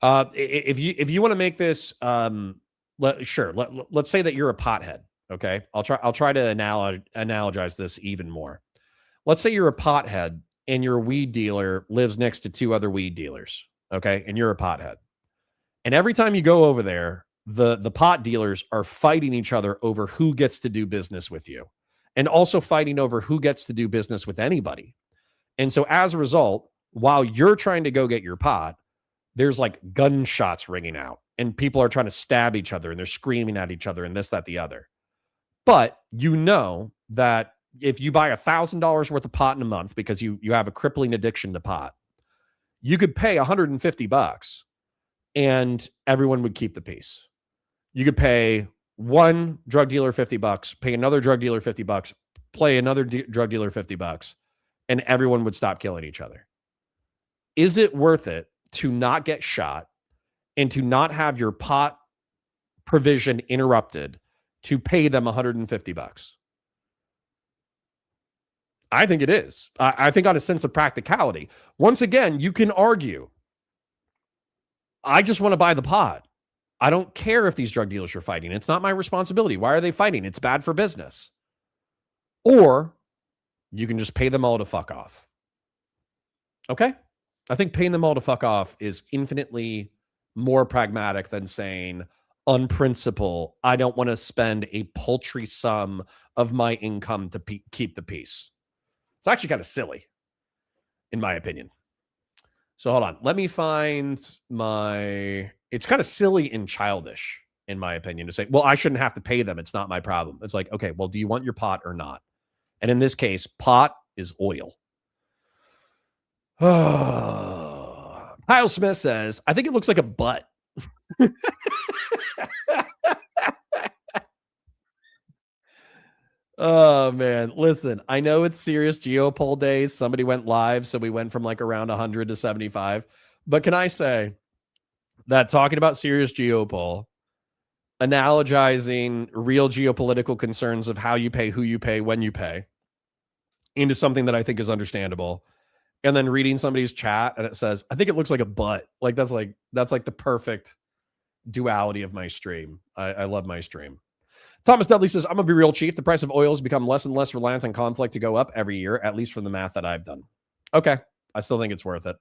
If you want to make this, sure. Let's say that you're a pothead. Okay, I'll try to analogize this even more. Let's say you're a pothead and your weed dealer lives next to two other weed dealers. Okay, and you're a pothead, and every time you go over there, the pot dealers are fighting each other over who gets to do business with you, and also fighting over who gets to do business with anybody. And so as a result, while you're trying to go get your pot, there's like gunshots ringing out, and people are trying to stab each other, and they're screaming at each other, and this, that, the other. But you know that if you buy $1,000 worth of pot in a month because you have a crippling addiction to pot, you could pay $150 and everyone would keep the peace. You could pay one drug dealer $50, pay another drug dealer $50, play another drug dealer $50, and everyone would stop killing each other. Is it worth it to not get shot and to not have your pot provision interrupted to pay them $150? I think it is. I think on a sense of practicality. Once again, you can argue, I just want to buy the pot. I don't care if these drug dealers are fighting. It's not my responsibility. Why are they fighting? It's bad for business. Or you can just pay them all to fuck off. Okay? I think paying them all to fuck off is infinitely more pragmatic than saying, on principle, I don't want to spend a paltry sum of my income to keep the peace. It's actually kind of silly, in my opinion. So hold on. Let me find it's kind of silly and childish, in my opinion, to say, well, I shouldn't have to pay them. It's not my problem. It's like, okay, well, do you want your pot or not? And in this case, pot is oil. Kyle Smith says, I think it looks like a butt. Oh man, listen, I know it's serious geopoll days. Somebody went live, so we went from like around 100 to 75. But can I say that talking about serious geopoll, analogizing real geopolitical concerns of how you pay, who you pay, when you pay, into something that I think is understandable, and then reading somebody's chat and it says, I think it looks like a butt. Like that's like the perfect duality of my stream. I love my stream. Thomas Dudley says, I'm gonna be real, Chief. The price of oil has become less and less reliant on conflict to go up every year, at least from the math that I've done. Okay. I still think it's worth it.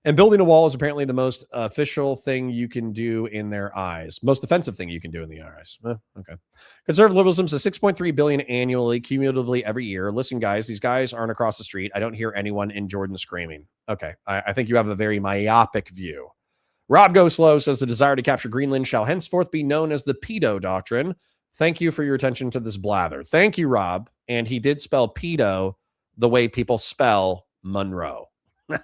And building a wall is apparently the most official thing you can do in their eyes. Most offensive thing you can do in the eyes. Okay. Conservative liberalism says 6.3 billion annually, cumulatively every year. Listen, guys, these guys aren't across the street. I don't hear anyone in Jordan screaming. Okay. I think you have a very myopic view. Rob Go Slow says the desire to capture Greenland shall henceforth be known as the pedo doctrine. Thank you for your attention to this blather. Thank you, Rob. And he did spell pedo the way people spell Monroe. We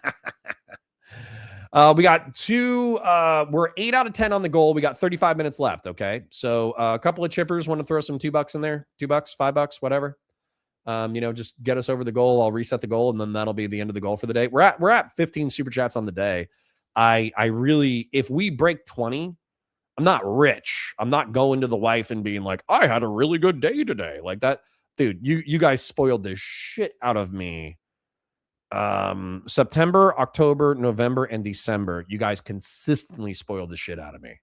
got we're 8 out of 10 on the goal. We got 35 minutes left. Okay. So a couple of chippers want to throw some $2 in there, $2, $5, whatever. Just get us over the goal. I'll reset the goal and then that'll be the end of the goal for the day. We're at 15 super chats on the day. I really, if we break 20, I'm not rich. I'm not going to the wife and being like, I had a really good day today. Like that, dude, you guys spoiled the shit out of me. September, October, November, and December, you guys consistently spoiled the shit out of me.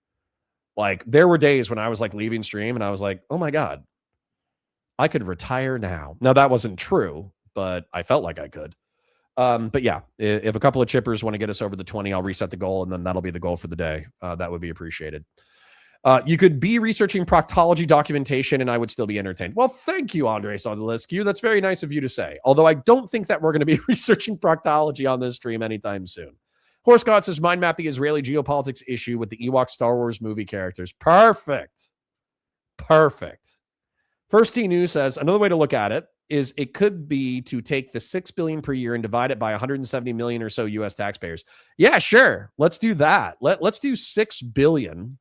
Like there were days when I was like leaving stream and I was like, oh my God, I could retire now. Now that wasn't true, but I felt like I could. But yeah, if a couple of chippers want to get us over the 20, I'll reset the goal and then that'll be the goal for the day. That would be appreciated. You could be researching proctology documentation and I would still be entertained. Well, thank you, Andre Sodeliscu. That's very nice of you to say. Although I don't think that we're going to be researching proctology on this stream anytime soon. Horse God says, mind map the Israeli geopolitics issue with the Ewok Star Wars movie characters. Perfect. First T News says, another way to look at it is it could be to take the $6 billion per year and divide it by 170 million or so U.S. taxpayers. Yeah, sure. Let's do that. Let's do 6 billion.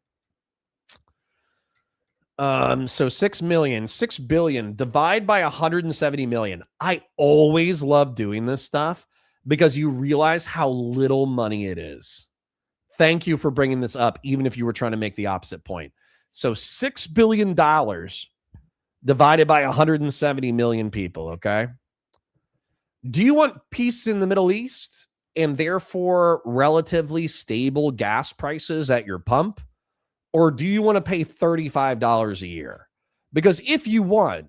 So 6 billion divide by 170 million. I always love doing this stuff because you realize how little money it is. Thank you for bringing this up, even if you were trying to make the opposite point. So $6 billion divided by 170 million people. Okay. Do you want peace in the Middle East and therefore relatively stable gas prices at your pump? Or do you want to pay $35 a year? Because if you want,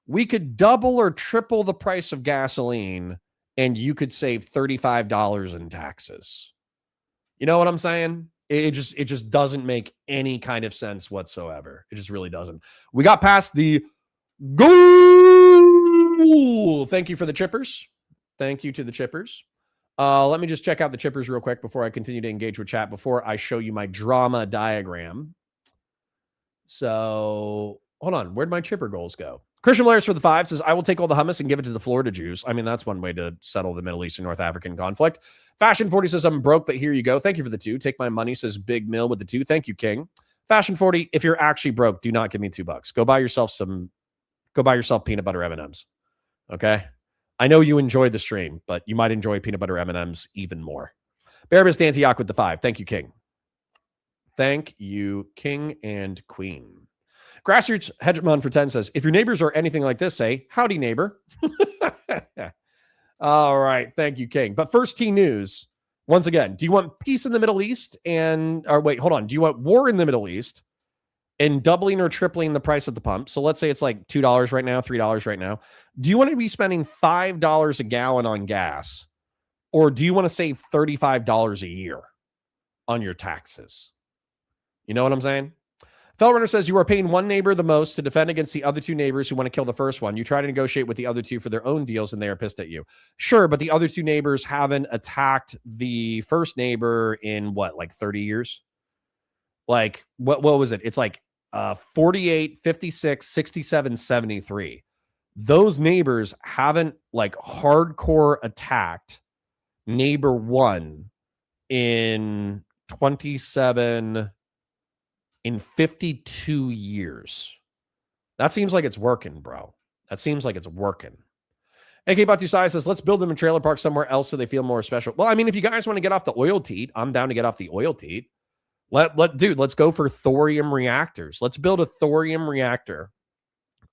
we could double or triple the price of gasoline and you could save $35 in taxes. You know what I'm saying? It just doesn't make any kind of sense whatsoever. It just really doesn't. We got past the goal. Thank you for the chippers. Thank you to the chippers. Let me just check out the chippers real quick before I continue to engage with chat, before I show you my drama diagram. So hold on. Where'd my chipper goals go? Christian Blair's for the 5 says, I will take all the hummus and give it to the Florida Jews. I mean, that's one way to settle the Middle East and North African conflict. Fashion 40 says, I'm broke, but here you go. Thank you for the 2. Take my money, says Big Mill with the 2. Thank you, King. Fashion 40, if you're actually broke, do not give me $2. Go buy yourself peanut butter M&Ms. Okay? I know you enjoyed the stream, but you might enjoy peanut butter M&Ms even more. Barabas Antioch with the 5. Thank you, King. Thank you, King and Queen. Grassroots Hegemon for 10 says, if your neighbors are anything like this, say, howdy, neighbor. All right. Thank you, King. But first T News, once again, do you want peace in the Middle East do you want war in the Middle East and doubling or tripling the price at the pump? So let's say it's like $2 right now, $3 right now. Do you want to be spending $5 a gallon on gas? Or do you want to save $35 a year on your taxes? You know what I'm saying? Fellrunner says, you are paying one neighbor the most to defend against the other 2 neighbors who want to kill the first one. You try to negotiate with the other 2 for their own deals and they are pissed at you. Sure, but the other 2 neighbors haven't attacked the first neighbor in what, like 30 years? Like, what was it? It's like 48, 56, 67, 73. Those neighbors haven't like hardcore attacked neighbor 1 in 52 years. That seems like it's working, bro. That seems like it's working. AK Batusai says, let's build them a trailer park somewhere else so they feel more special. Well, I mean, if you guys want to get off the oil teat, I'm down to get off the oil teat. Dude, let's go for thorium reactors. Let's build a thorium reactor,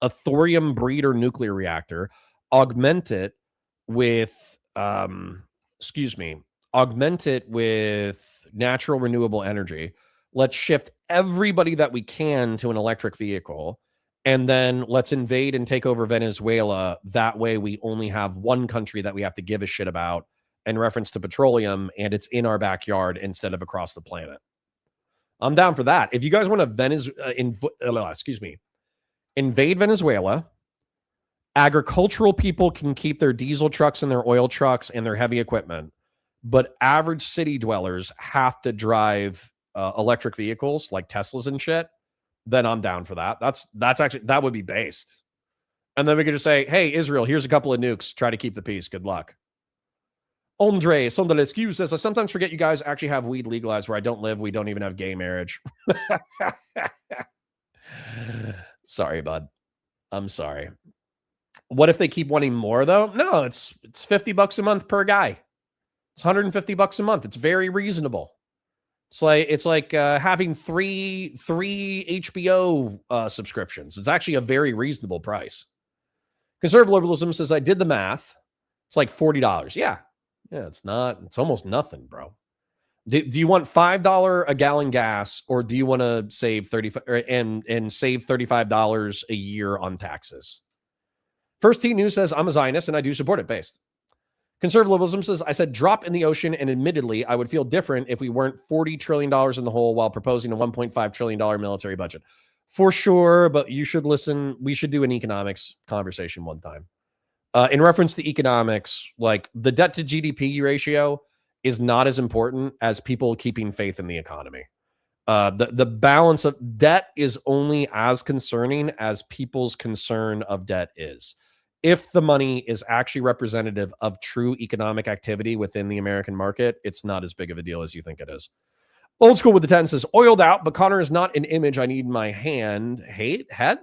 a thorium breeder nuclear reactor, augment it with, augment it with natural renewable energy. Let's shift everybody that we can to an electric vehicle. And then let's invade and take over Venezuela. That way we only have one country that we have to give a shit about in reference to petroleum, and it's in our backyard instead of across the planet. I'm down for that. If you guys want to invade Venezuela, agricultural people can keep their diesel trucks and their oil trucks and their heavy equipment, but average city dwellers have to drive electric vehicles like Teslas and shit. Then I'm down for that. That's actually, that would be based. And then we could just say, hey, Israel, here's a couple of nukes. Try to keep the peace. Good luck. Andre Sondelescu says, I sometimes forget you guys actually have weed legalized where I don't live. We don't even have gay marriage. Sorry, bud. I'm sorry. What if they keep wanting more, though? No, it's $50 a month per guy. It's $150 a month. It's very reasonable. It's like having three HBO subscriptions. It's actually a very reasonable price. Conservative liberalism says, I did the math. It's like $40. Yeah, it's almost nothing, bro. Do you want $5 a gallon gas, or do you want to save save $35 a year on taxes? First T News says, I'm a Zionist and I do support it based. Conservatism says, I said drop in the ocean, and admittedly, I would feel different if we weren't $40 trillion in the hole while proposing a $1.5 trillion military budget. For sure, but you should listen. We should do an economics conversation one time. In reference to economics, like the debt to GDP ratio is not as important as people keeping faith in the economy. The balance of debt is only as concerning as people's concern of debt is. If the money is actually representative of true economic activity within the American market, it's not as big of a deal as you think it is. Old School with the 10 says, oiled out, but Connor is not an image I need in my head.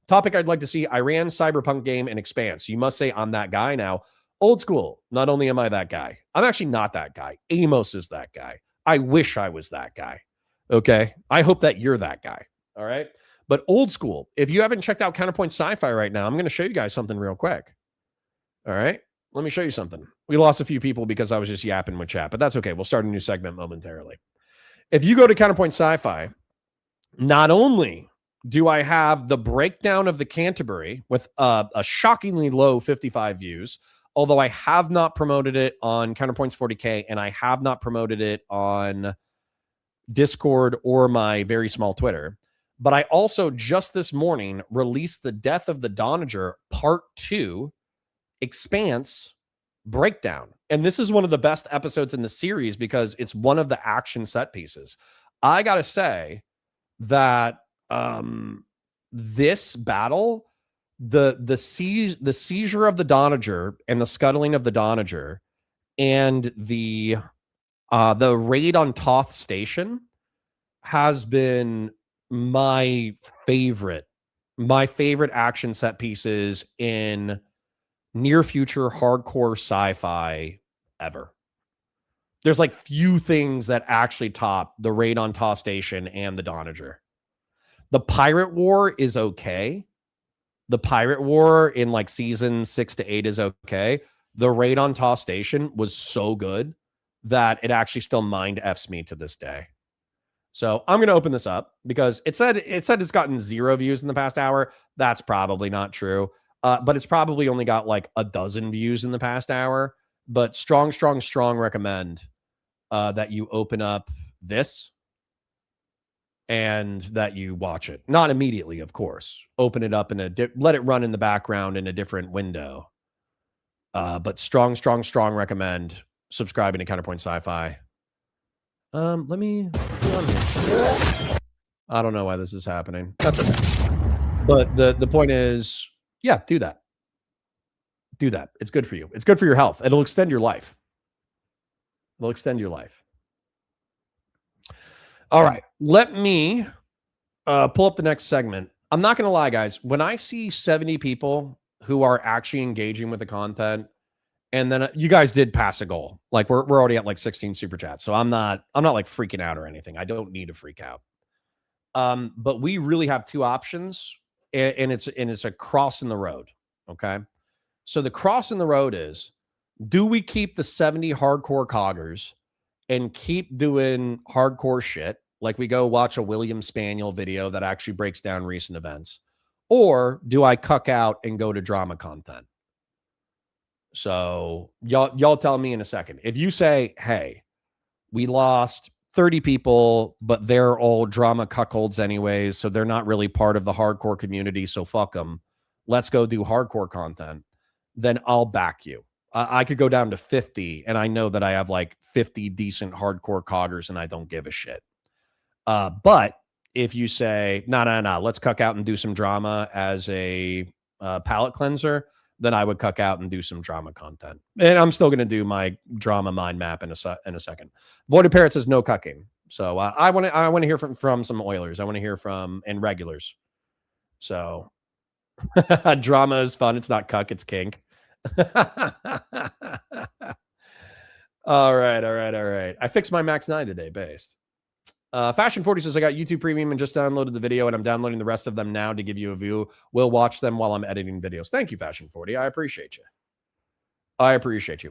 Topic I'd like to see, Iran cyberpunk game and Expanse. You must say I'm that guy now. Old School, not only am I that guy, I'm actually not that guy. Amos is that guy. I wish I was that guy. Okay? I hope that you're that guy. All right? But Old School, if you haven't checked out Counterpoint Sci-Fi right now, I'm going to show you guys something real quick. All right? Let me show you something. We lost a few people because I was just yapping with chat, but that's okay. We'll start a new segment momentarily. If you go to Counterpoint Sci-Fi, not only do I have the breakdown of the Canterbury with a shockingly low 55 views, although I have not promoted it on Counterpoints 40K, and I have not promoted it on Discord or my very small Twitter. But I also just this morning released the Death of the Donager Part 2 Expanse breakdown. And this is one of the best episodes in the series because it's one of the action set pieces. I got to say that this battle, the seizure of the Donager and the scuttling of the Donager and the raid on Toth Station has been my favorite action set pieces in near future hardcore sci-fi ever. There's like few things that actually top the raid on Toth Station and the Donager. The Pirate War is okay. The Pirate War in like season 6 to 8 is okay. The raid on Toth Station was so good that it actually still mind F's me to this day. So I'm going to open this up because it said it's gotten 0 views in the past hour. That's probably not true. But it's probably only got like a dozen views in the past hour. But strong recommend that you open up this and that you watch it. Not immediately, of course. Open it up let it run in the background in a different window. But strong recommend subscribing to Counterpoint Sci-Fi. Let me be on here. I don't know why this is happening. That's okay. But the point is, yeah, do that. Do that. It's good for you. It's good for your health. It'll extend your life. It'll extend your life. All right. Let me pull up the next segment. I'm not going to lie, guys. When I see 70 people who are actually engaging with the content. And then you guys did pass a goal. Like we're already at like 16 super chats. So I'm not like freaking out or anything. I don't need to freak out. But we really have two options, and it's a cross in the road. Okay. So the cross in the road is, do we keep the 70 hardcore coggers and keep doing hardcore shit? Like we go watch a William Spaniel video that actually breaks down recent events, or do I cuck out and go to drama content? So y'all tell me in a second. If you say, hey, we lost 30 people, but they're all drama cuckolds anyways, so they're not really part of the hardcore community, so fuck them. Let's go do hardcore content. Then I'll back you. I could go down to 50, and I know that I have like 50 decent hardcore coggers, and I don't give a shit. But if you say, no, let's cuck out and do some drama as a palate cleanser, then I would cuck out and do some drama content. And I'm still going to do my drama mind map in a second. Voided Parrot says no cucking. So I want to hear from some Oilers. I want to hear from and regulars. So drama is fun. It's not cuck. It's kink. All right. I fixed my Max 9 today, based. Fashion 40 says, I got YouTube Premium and just downloaded the video, and I'm downloading the rest of them now to give you a view. We'll watch them while I'm editing videos. Thank you, Fashion 40. I appreciate you.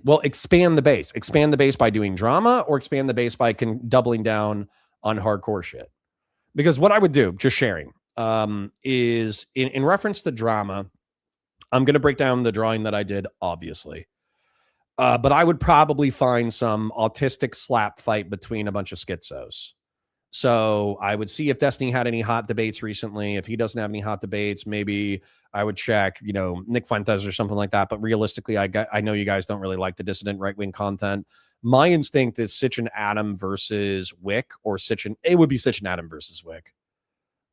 Well, expand the base. Expand the base by doing drama, or expand the base by doubling down on hardcore shit. Because what I would do, just sharing, is in reference to drama, I'm going to break down the drawing that I did, obviously. But I would probably find some autistic slap fight between a bunch of schizos. So I would see if Destiny had any hot debates recently. If he doesn't have any hot debates, maybe I would check, Nick Fuentes or something like that. But realistically, I know you guys don't really like the dissident right-wing content. My instinct is Sitch and Adam versus Whick, or it would be Sitch and Adam versus Whick.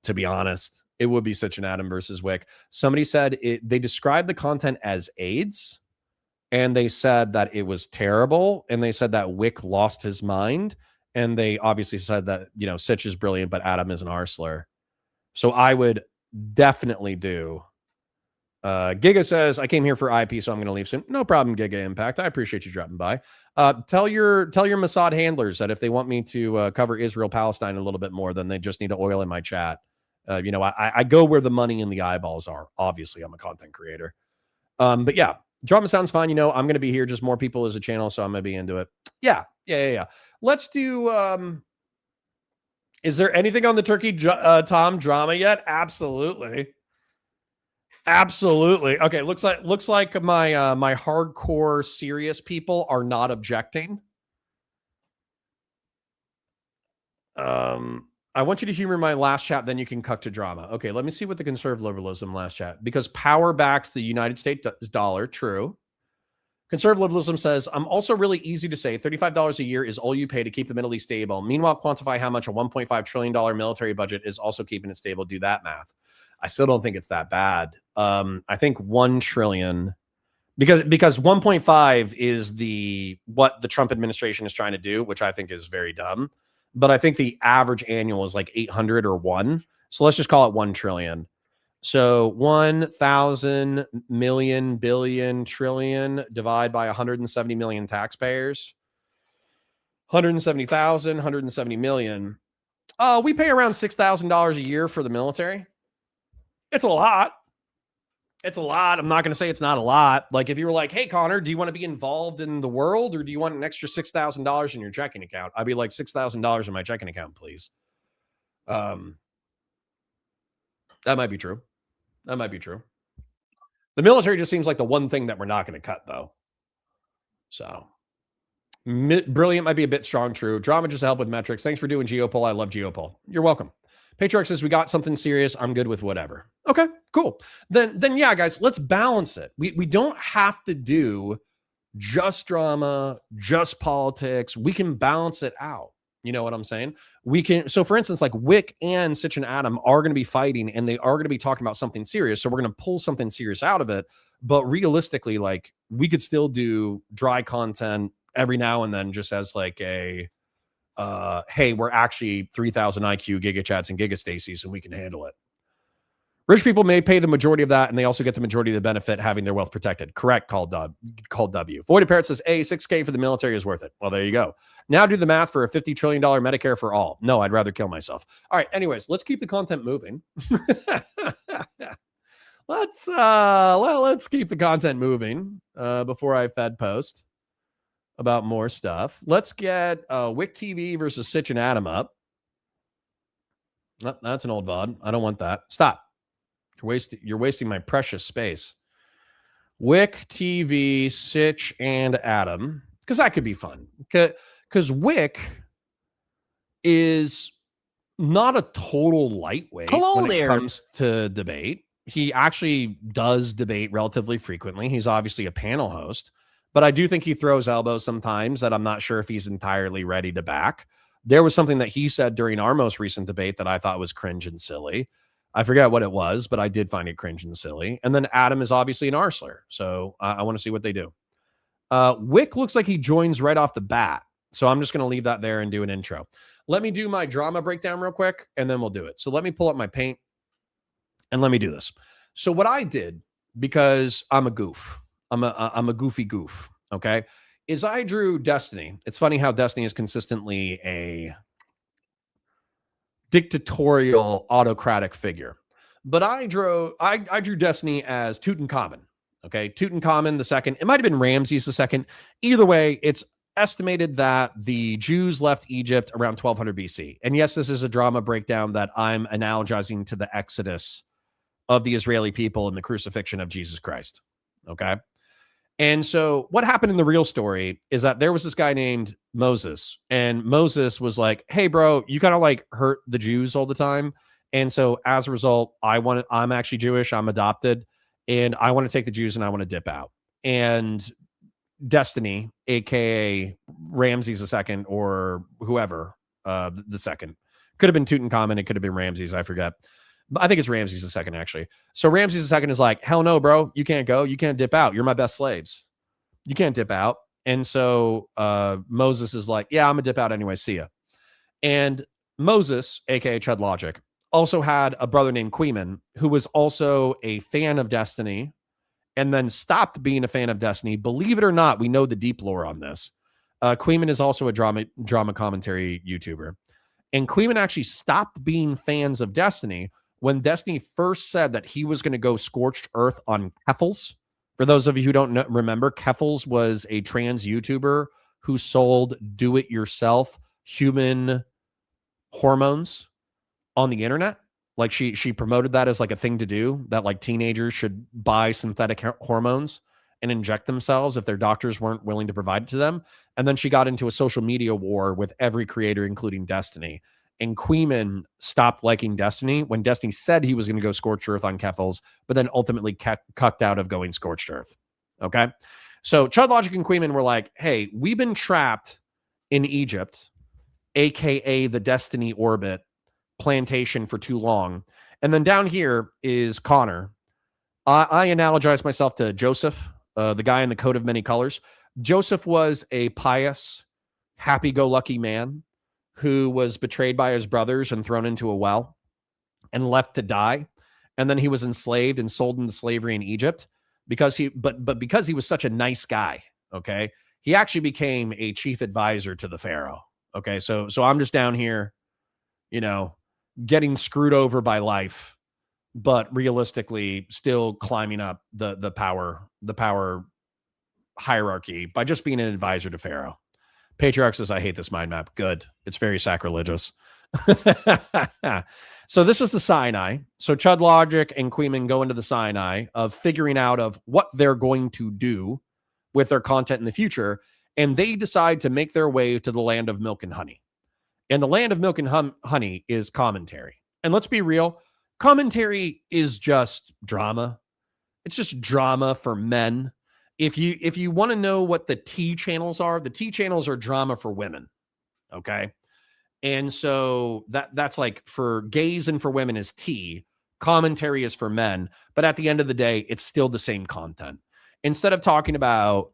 To be honest, it would be Sitch and Adam versus Whick. Somebody said they described the content as AIDS, and they said that it was terrible, and they said that Whick lost his mind. And they obviously said that, Sitch is brilliant, but Adam is an arsler. So I would definitely do. Giga says, I came here for IP, so I'm going to leave soon. No problem, Giga Impact. I appreciate you dropping by. Tell your Mossad handlers that if they want me to cover Israel-Palestine a little bit more, then they just need to oil in my chat. I go where the money and the eyeballs are. Obviously, I'm a content creator. But yeah, drama sounds fine. I'm going to be here. Just more people as a channel, so I'm going to be into it. Yeah. Let's do. Is there anything on the Turkey Tom drama yet? Absolutely. Okay, looks like my my hardcore serious people are not objecting. I want you to humor my last chat, then you can cut to drama. Okay, let me see what the conservative liberalism last chat. Because power backs the United States dollar. True. Conservative liberalism says, I'm also really easy to say $35 a year is all you pay to keep the Middle East stable. Meanwhile, quantify how much a $1.5 trillion military budget is also keeping it stable. Do that math. I still don't think it's that bad. I think 1 trillion, because 1.5 is what the Trump administration is trying to do, which I think is very dumb. But I think the average annual is like 800 or 1. So let's just call it 1 trillion. So 1,000 million, billion, trillion, divide by 170 million taxpayers. 170,000, 170 million. We pay around $6,000 a year for the military. It's a lot. I'm not going to say it's not a lot. Like if you were like, hey, Connor, do you want to be involved in the world, or do you want an extra $6,000 in your checking account? I'd be like, $6,000 in my checking account, please. That might be true. The military just seems like the one thing that we're not going to cut, though. So brilliant might be a bit strong. True. Drama just to help with metrics. Thanks for doing Geopol. I love Geopol. You're welcome. Patriarch says, we got something serious. I'm good with whatever. Okay, cool. Then yeah, guys, let's balance it. We don't have to do just drama, just politics. We can balance it out. You know what I'm saying? We can. So for instance, like Whick and Sitch and Adam are going to be fighting, and they are going to be talking about something serious. So we're going to pull something serious out of it. But realistically, like we could still do dry content every now and then, just as like a, hey, we're actually 3,000 IQ giga chats and giga Stacies, and we can handle it. Rich people may pay the majority of that, and they also get the majority of the benefit having their wealth protected. Correct, called W. Voided Parrot says, A, 6K for the military is worth it. Well, there you go. Now do the math for a $50 trillion Medicare for all. No, I'd rather kill myself. All right, anyways, let's keep the content moving. Let's keep the content moving before I Fed post about more stuff. Let's get Whick TV versus Sitch and Adam up. Oh, that's an old VOD. I don't want that. Stop. You're wasting my precious space. Whick TV, Sitch, and Adam, because that could be fun. Because Whick is not a total lightweight when it comes to debate. He actually does debate relatively frequently. He's obviously a panel host, but I do think he throws elbows sometimes that I'm not sure if he's entirely ready to back. There was something that he said during our most recent debate that I thought was cringe and silly. I forget what it was, but I did find it cringe and silly. And then Adam is obviously an arsler, so I want to see what they do. Whick looks like he joins right off the bat, so I'm just going to leave that there and do an intro. Let me do my drama breakdown real quick, and then we'll do it. So let me pull up my paint, and let me do this. So what I did, because I'm a goof, I'm a goofy goof, okay, is I drew Destiny. It's funny how Destiny is consistently a dictatorial, autocratic figure. But I drew Destiny as Tutankhamun. Okay, Tutankhamun the second. It might have been Ramses the second. Either way, it's estimated that the Jews left Egypt around 1200 BC. And yes, this is a drama breakdown that I'm analogizing to the Exodus of the Israeli people and the crucifixion of Jesus Christ. Okay. And so what happened in the real story is that there was this guy named Moses, and Moses was like, hey, bro, you kind of like hurt the Jews all the time. And so as a result, I'm actually Jewish. I'm adopted, and I want to take the Jews and I want to dip out. And Destiny, aka Ramses II or whoever, the second, could have been Tutankhamun. It could have been Ramses. I forget. But I think it's Ramses II, actually. So Ramses II is like, hell no, bro. You can't go. You can't dip out. You're my best slaves. You can't dip out. And so Moses is like, yeah, I'm going to dip out anyway. See ya. And Moses, aka Chud Logic, also had a brother named Queeman, who was also a fan of Destiny and then stopped being a fan of Destiny. Believe it or not, we know the deep lore on this. Queeman is also a drama commentary YouTuber. And Queeman actually stopped being fans of Destiny when Destiny first said that he was going to go scorched earth on Keffals. For those of you who don't remember, Keffals was a trans YouTuber who sold do-it-yourself human hormones on the internet. Like she promoted that as like a thing to do, that like teenagers should buy synthetic hormones and inject themselves if their doctors weren't willing to provide it to them. And then she got into a social media war with every creator, including Destiny. And Queeman stopped liking Destiny when Destiny said he was going to go scorched earth on Keffals, but then ultimately cucked out of going scorched earth. Okay. So Chud Logic and Queeman were like, hey, we've been trapped in Egypt, aka the Destiny orbit plantation, for too long. And then down here is Connor. I analogize myself to Joseph, the guy in the coat of many colors. Joseph was a pious, happy-go-lucky man who was betrayed by his brothers and thrown into a well and left to die. And then he was enslaved and sold into slavery in Egypt because because he was such a nice guy. Okay. He actually became a chief advisor to the Pharaoh. Okay. So I'm just down here, getting screwed over by life, but realistically still climbing up the power hierarchy by just being an advisor to Pharaoh. Patriarch says, I hate this mind map. Good. It's very sacrilegious. So this is the Sinai. So Chud Logic and Queeman go into the Sinai of figuring out of what they're going to do with their content in the future. And they decide to make their way to the land of milk and honey. And the land of milk and honey is commentary. And let's be real. Commentary is just drama. It's just drama for men. If you want to know what the T channels are, the T channels are drama for women. Okay. And so that's like for gays and for women is T. Commentary is for men. But at the end of the day, it's still the same content. Instead of talking about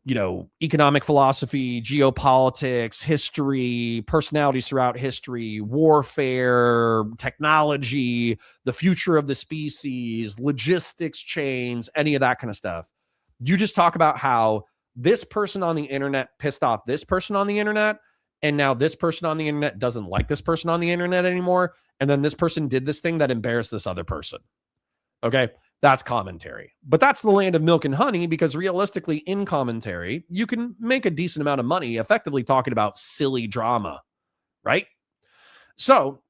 economic philosophy, geopolitics, history, personalities throughout history, warfare, technology, the future of the species, logistics chains, any of that kind of stuff. You just talk about how this person on the internet pissed off this person on the internet, and now this person on the internet doesn't like this person on the internet anymore, and then this person did this thing that embarrassed this other person. Okay? That's commentary. But that's the land of milk and honey, because realistically, in commentary, you can make a decent amount of money effectively talking about silly drama, right? So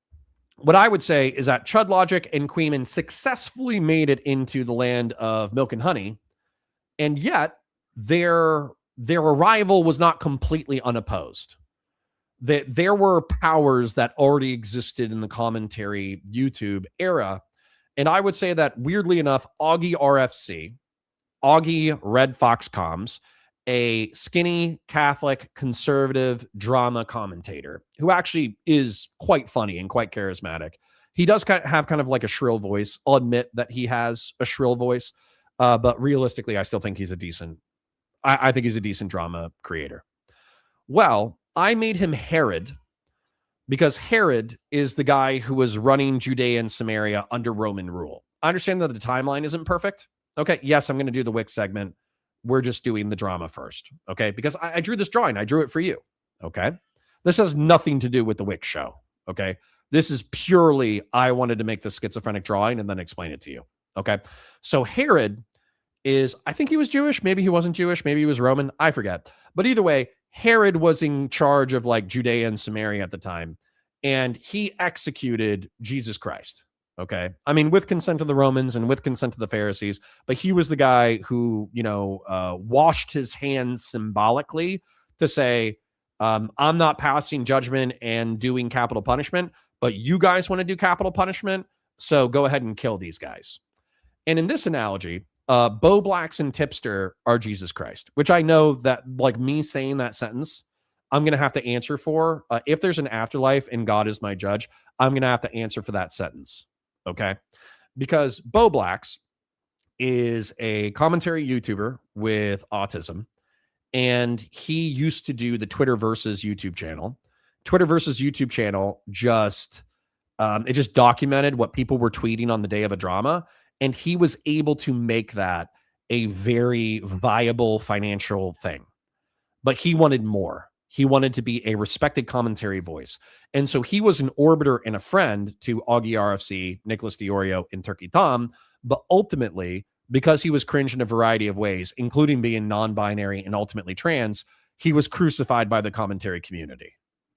what I would say is that Chud Logic and Queeman successfully made it into the land of milk and honey, and yet their arrival was not completely unopposed. There were powers that already existed in the commentary YouTube era. And I would say that, weirdly enough, Augie RFC, Augie Red Fox Comms, a skinny Catholic conservative drama commentator who actually is quite funny and quite charismatic. He does have kind of like a shrill voice. I'll admit that he has a shrill voice, but realistically, I still think he's a decent, I think he's a decent drama creator. Well, I made him Herod, because Herod is the guy who was running Judea and Samaria under Roman rule. I understand that the timeline isn't perfect. Okay, yes, I'm going to do the Whick segment. We're just doing the drama first, okay? Because I drew this drawing. I drew it for you, okay? This has nothing to do with the Whick show, okay? This is purely, I wanted to make the schizophrenic drawing and then explain it to you, okay? So Herod is, I think he was Jewish. Maybe he wasn't Jewish. Maybe he was Roman. I forget. But either way, Herod was in charge of like Judea and Samaria at the time, and he executed Jesus Christ. Okay. I mean, with consent of the Romans and with consent of the Pharisees, but he was the guy who, washed his hands symbolically to say, I'm not passing judgment and doing capital punishment, but you guys want to do capital punishment. So go ahead and kill these guys. And in this analogy, Bo Blacks and Tipster are Jesus Christ, which I know that, like, me saying that sentence, I'm going to have to answer for. If there's an afterlife and God is my judge, I'm going to have to answer for that sentence. Okay. Because Bo Blacks is a commentary YouTuber with autism, and he used to do the Twitter versus YouTube channel. Twitter versus YouTube channel just documented what people were tweeting on the day of a drama. And he was able to make that a very viable financial thing. But he wanted more. He wanted to be a respected commentary voice. And so he was an orbiter and a friend to Augie RFC, Nicholas Diorio, and Turkey Tom. But ultimately, because he was cringe in a variety of ways, including being non-binary and ultimately trans, he was crucified by the commentary community.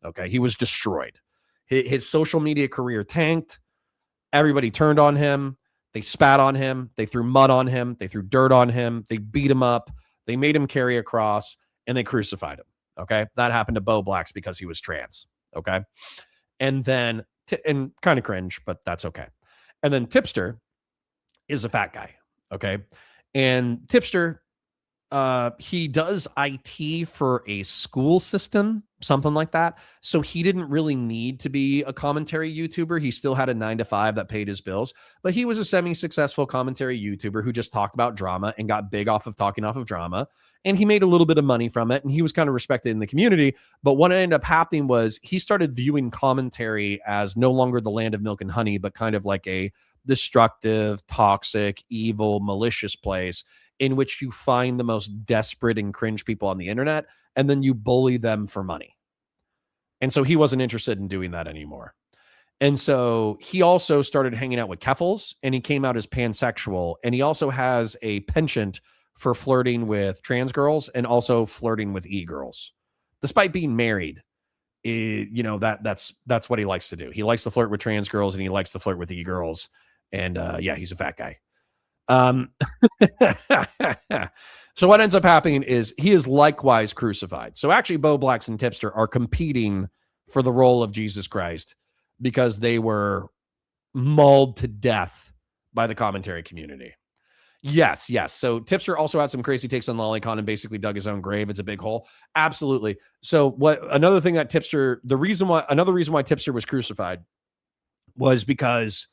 Okay, he was destroyed. His social media career tanked. Everybody turned on him. They spat on him. They threw mud on him. They threw dirt on him. They beat him up. They made him carry a cross, and they crucified him. Okay. That happened to Bo Blacks because he was trans. Okay. And then, and kind of cringe, but that's okay. And then Tipster is a fat guy. Okay. And Tipster, he does IT for a school system, something like that. So he didn't really need to be a commentary YouTuber. He still had a 9-to-5 that paid his bills, but he was a semi-successful commentary YouTuber who just talked about drama and got big off of talking off of drama. And he made a little bit of money from it, and he was kind of respected in the community. But what ended up happening was he started viewing commentary as no longer the land of milk and honey, but kind of like a destructive, toxic, evil, malicious place in which you find the most desperate and cringe people on the internet, and then you bully them for money. And so he wasn't interested in doing that anymore. And so he also started hanging out with Keffels, and he came out as pansexual. And he also has a penchant for flirting with trans girls and also flirting with e-girls. Despite being married, that's what he likes to do. He likes to flirt with trans girls, and he likes to flirt with e-girls. And yeah, he's a fat guy. So what ends up happening is he is likewise crucified. So actually, Bo Blacks and Tipster are competing for the role of Jesus Christ because they were mauled to death by the commentary community. Yes. So Tipster also had some crazy takes on Lolicon and basically dug his own grave. It's a big hole. Absolutely. So another reason why Tipster was crucified was because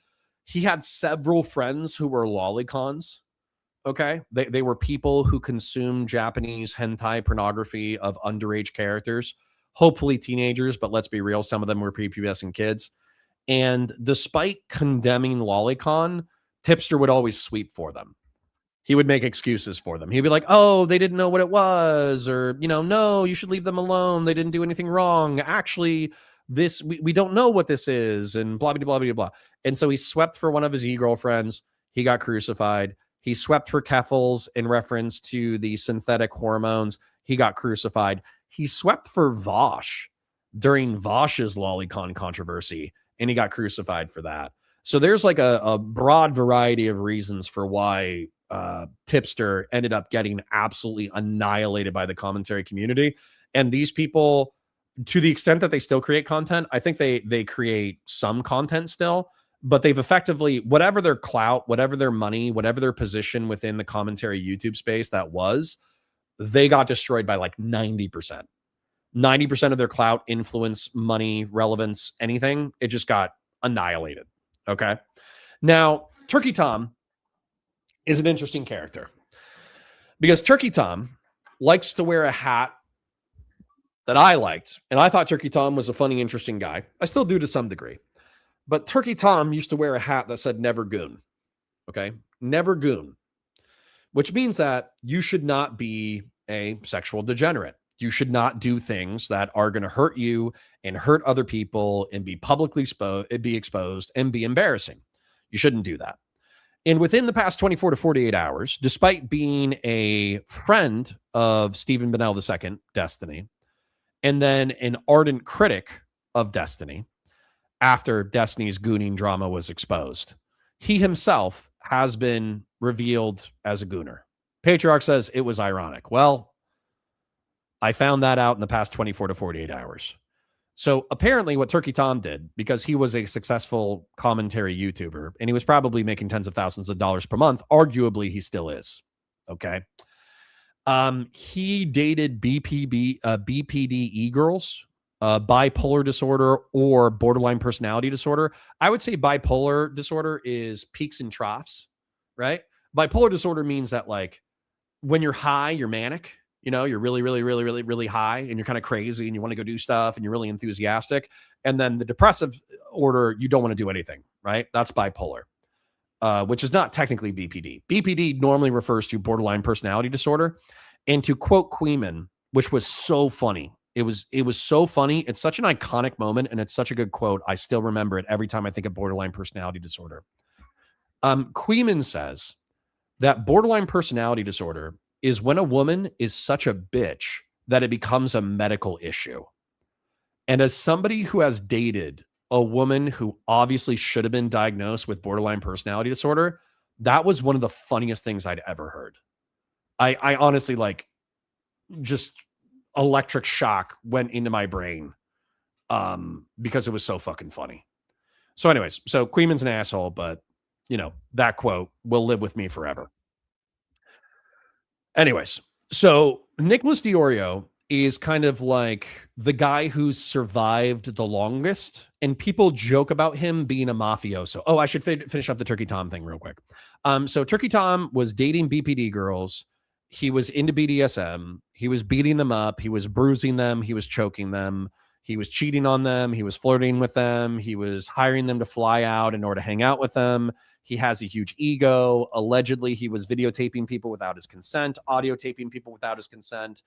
he had several friends who were lolicons. Okay. They were people who consumed Japanese hentai pornography of underage characters, hopefully teenagers, but let's be real, some of them were prepubescent kids. And despite condemning lolicon, Tipster would always sweep for them. He would make excuses for them. He'd be like, oh, they didn't know what it was, or, no, you should leave them alone. They didn't do anything wrong. Actually, we don't know what this is, and blah, blah, blah, blah, blah. And so he swept for one of his e-girlfriends. He got crucified. He swept for Keffels in reference to the synthetic hormones. He got crucified. He swept for Vosh during Vosh's lolicon controversy, and he got crucified for that. So there's like a broad variety of reasons for why Tipster ended up getting absolutely annihilated by the commentary community. And these people, to the extent that they still create content, I think they create some content still, but they've effectively, whatever their clout, whatever their money, whatever their position within the commentary YouTube space they got destroyed by like 90%. 90% of their clout, influence, money, relevance, anything, it just got annihilated. Okay. Now, Turkey Tom is an interesting character because Turkey Tom likes to wear a hat that I liked. And I thought Turkey Tom was a funny, interesting guy. I still do to some degree. But Turkey Tom used to wear a hat that said never goon. Okay. Never goon, which means that you should not be a sexual degenerate. You should not do things that are going to hurt you and hurt other people and be publicly exposed and be embarrassing. You shouldn't do that. And within the past 24 to 48 hours, despite being a friend of Stephen Bonnell II, Destiny, and then an ardent critic of Destiny, after Destiny's gooning drama was exposed, he himself has been revealed as a gooner. Patriarch says it was ironic. Well, I found that out in the past 24 to 48 hours. So apparently what Turkey Tom did, because he was a successful commentary YouTuber, and he was probably making tens of thousands of dollars per month, arguably he still is. Okay. He dated BPD girls, bipolar disorder or borderline personality disorder. I would say bipolar disorder is peaks and troughs, right? Bipolar disorder means that like when you're high, you're manic. You're really, really, really, really, really high and you're kind of crazy and you want to go do stuff and you're really enthusiastic. And then the depressive order, you don't want to do anything, right? That's bipolar, which is not technically BPD. BPD normally refers to borderline personality disorder. And to quote Queeman, which was so funny. It was so funny. It's such an iconic moment and it's such a good quote. I still remember it every time I think of borderline personality disorder. Queeman says that borderline personality disorder is when a woman is such a bitch that it becomes a medical issue. And as somebody who has dated a woman who obviously should have been diagnosed with borderline personality disorder, that was one of the funniest things I'd ever heard. I honestly, like, just electric shock went into my brain because it was so fucking funny. So anyways, so Queeman's an asshole, but that quote will live with me forever. Anyways, so Nicholas Diorio is kind of like the guy who's survived the longest, and people joke about him being a mafioso. Oh, I should finish up the Turkey Tom thing real quick. So Turkey Tom was dating BPD girls. He was into BDSM. He was beating them up. He was bruising them. He was choking them. He was cheating on them. He was flirting with them. He was hiring them to fly out in order to hang out with them. He has a huge ego. Allegedly, he was videotaping people without his consent, audio taping people without his consent,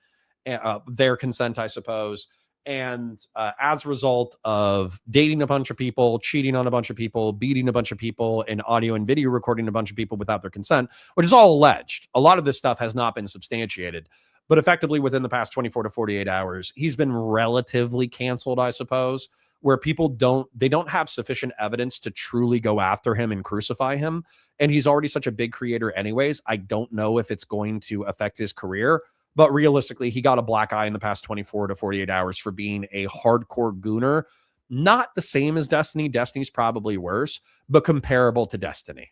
their consent, I suppose. And as a result of dating a bunch of people, cheating on a bunch of people, beating a bunch of people, and audio and video recording a bunch of people without their consent, which is all alleged. A lot of this stuff has not been substantiated. But effectively, within the past 24 to 48 hours, he's been relatively canceled, I suppose, where people don't have sufficient evidence to truly go after him and crucify him. And he's already such a big creator anyways. I don't know if it's going to affect his career, but realistically, he got a black eye in the past 24 to 48 hours for being a hardcore gooner. Not the same as Destiny. Destiny's probably worse, but comparable to Destiny,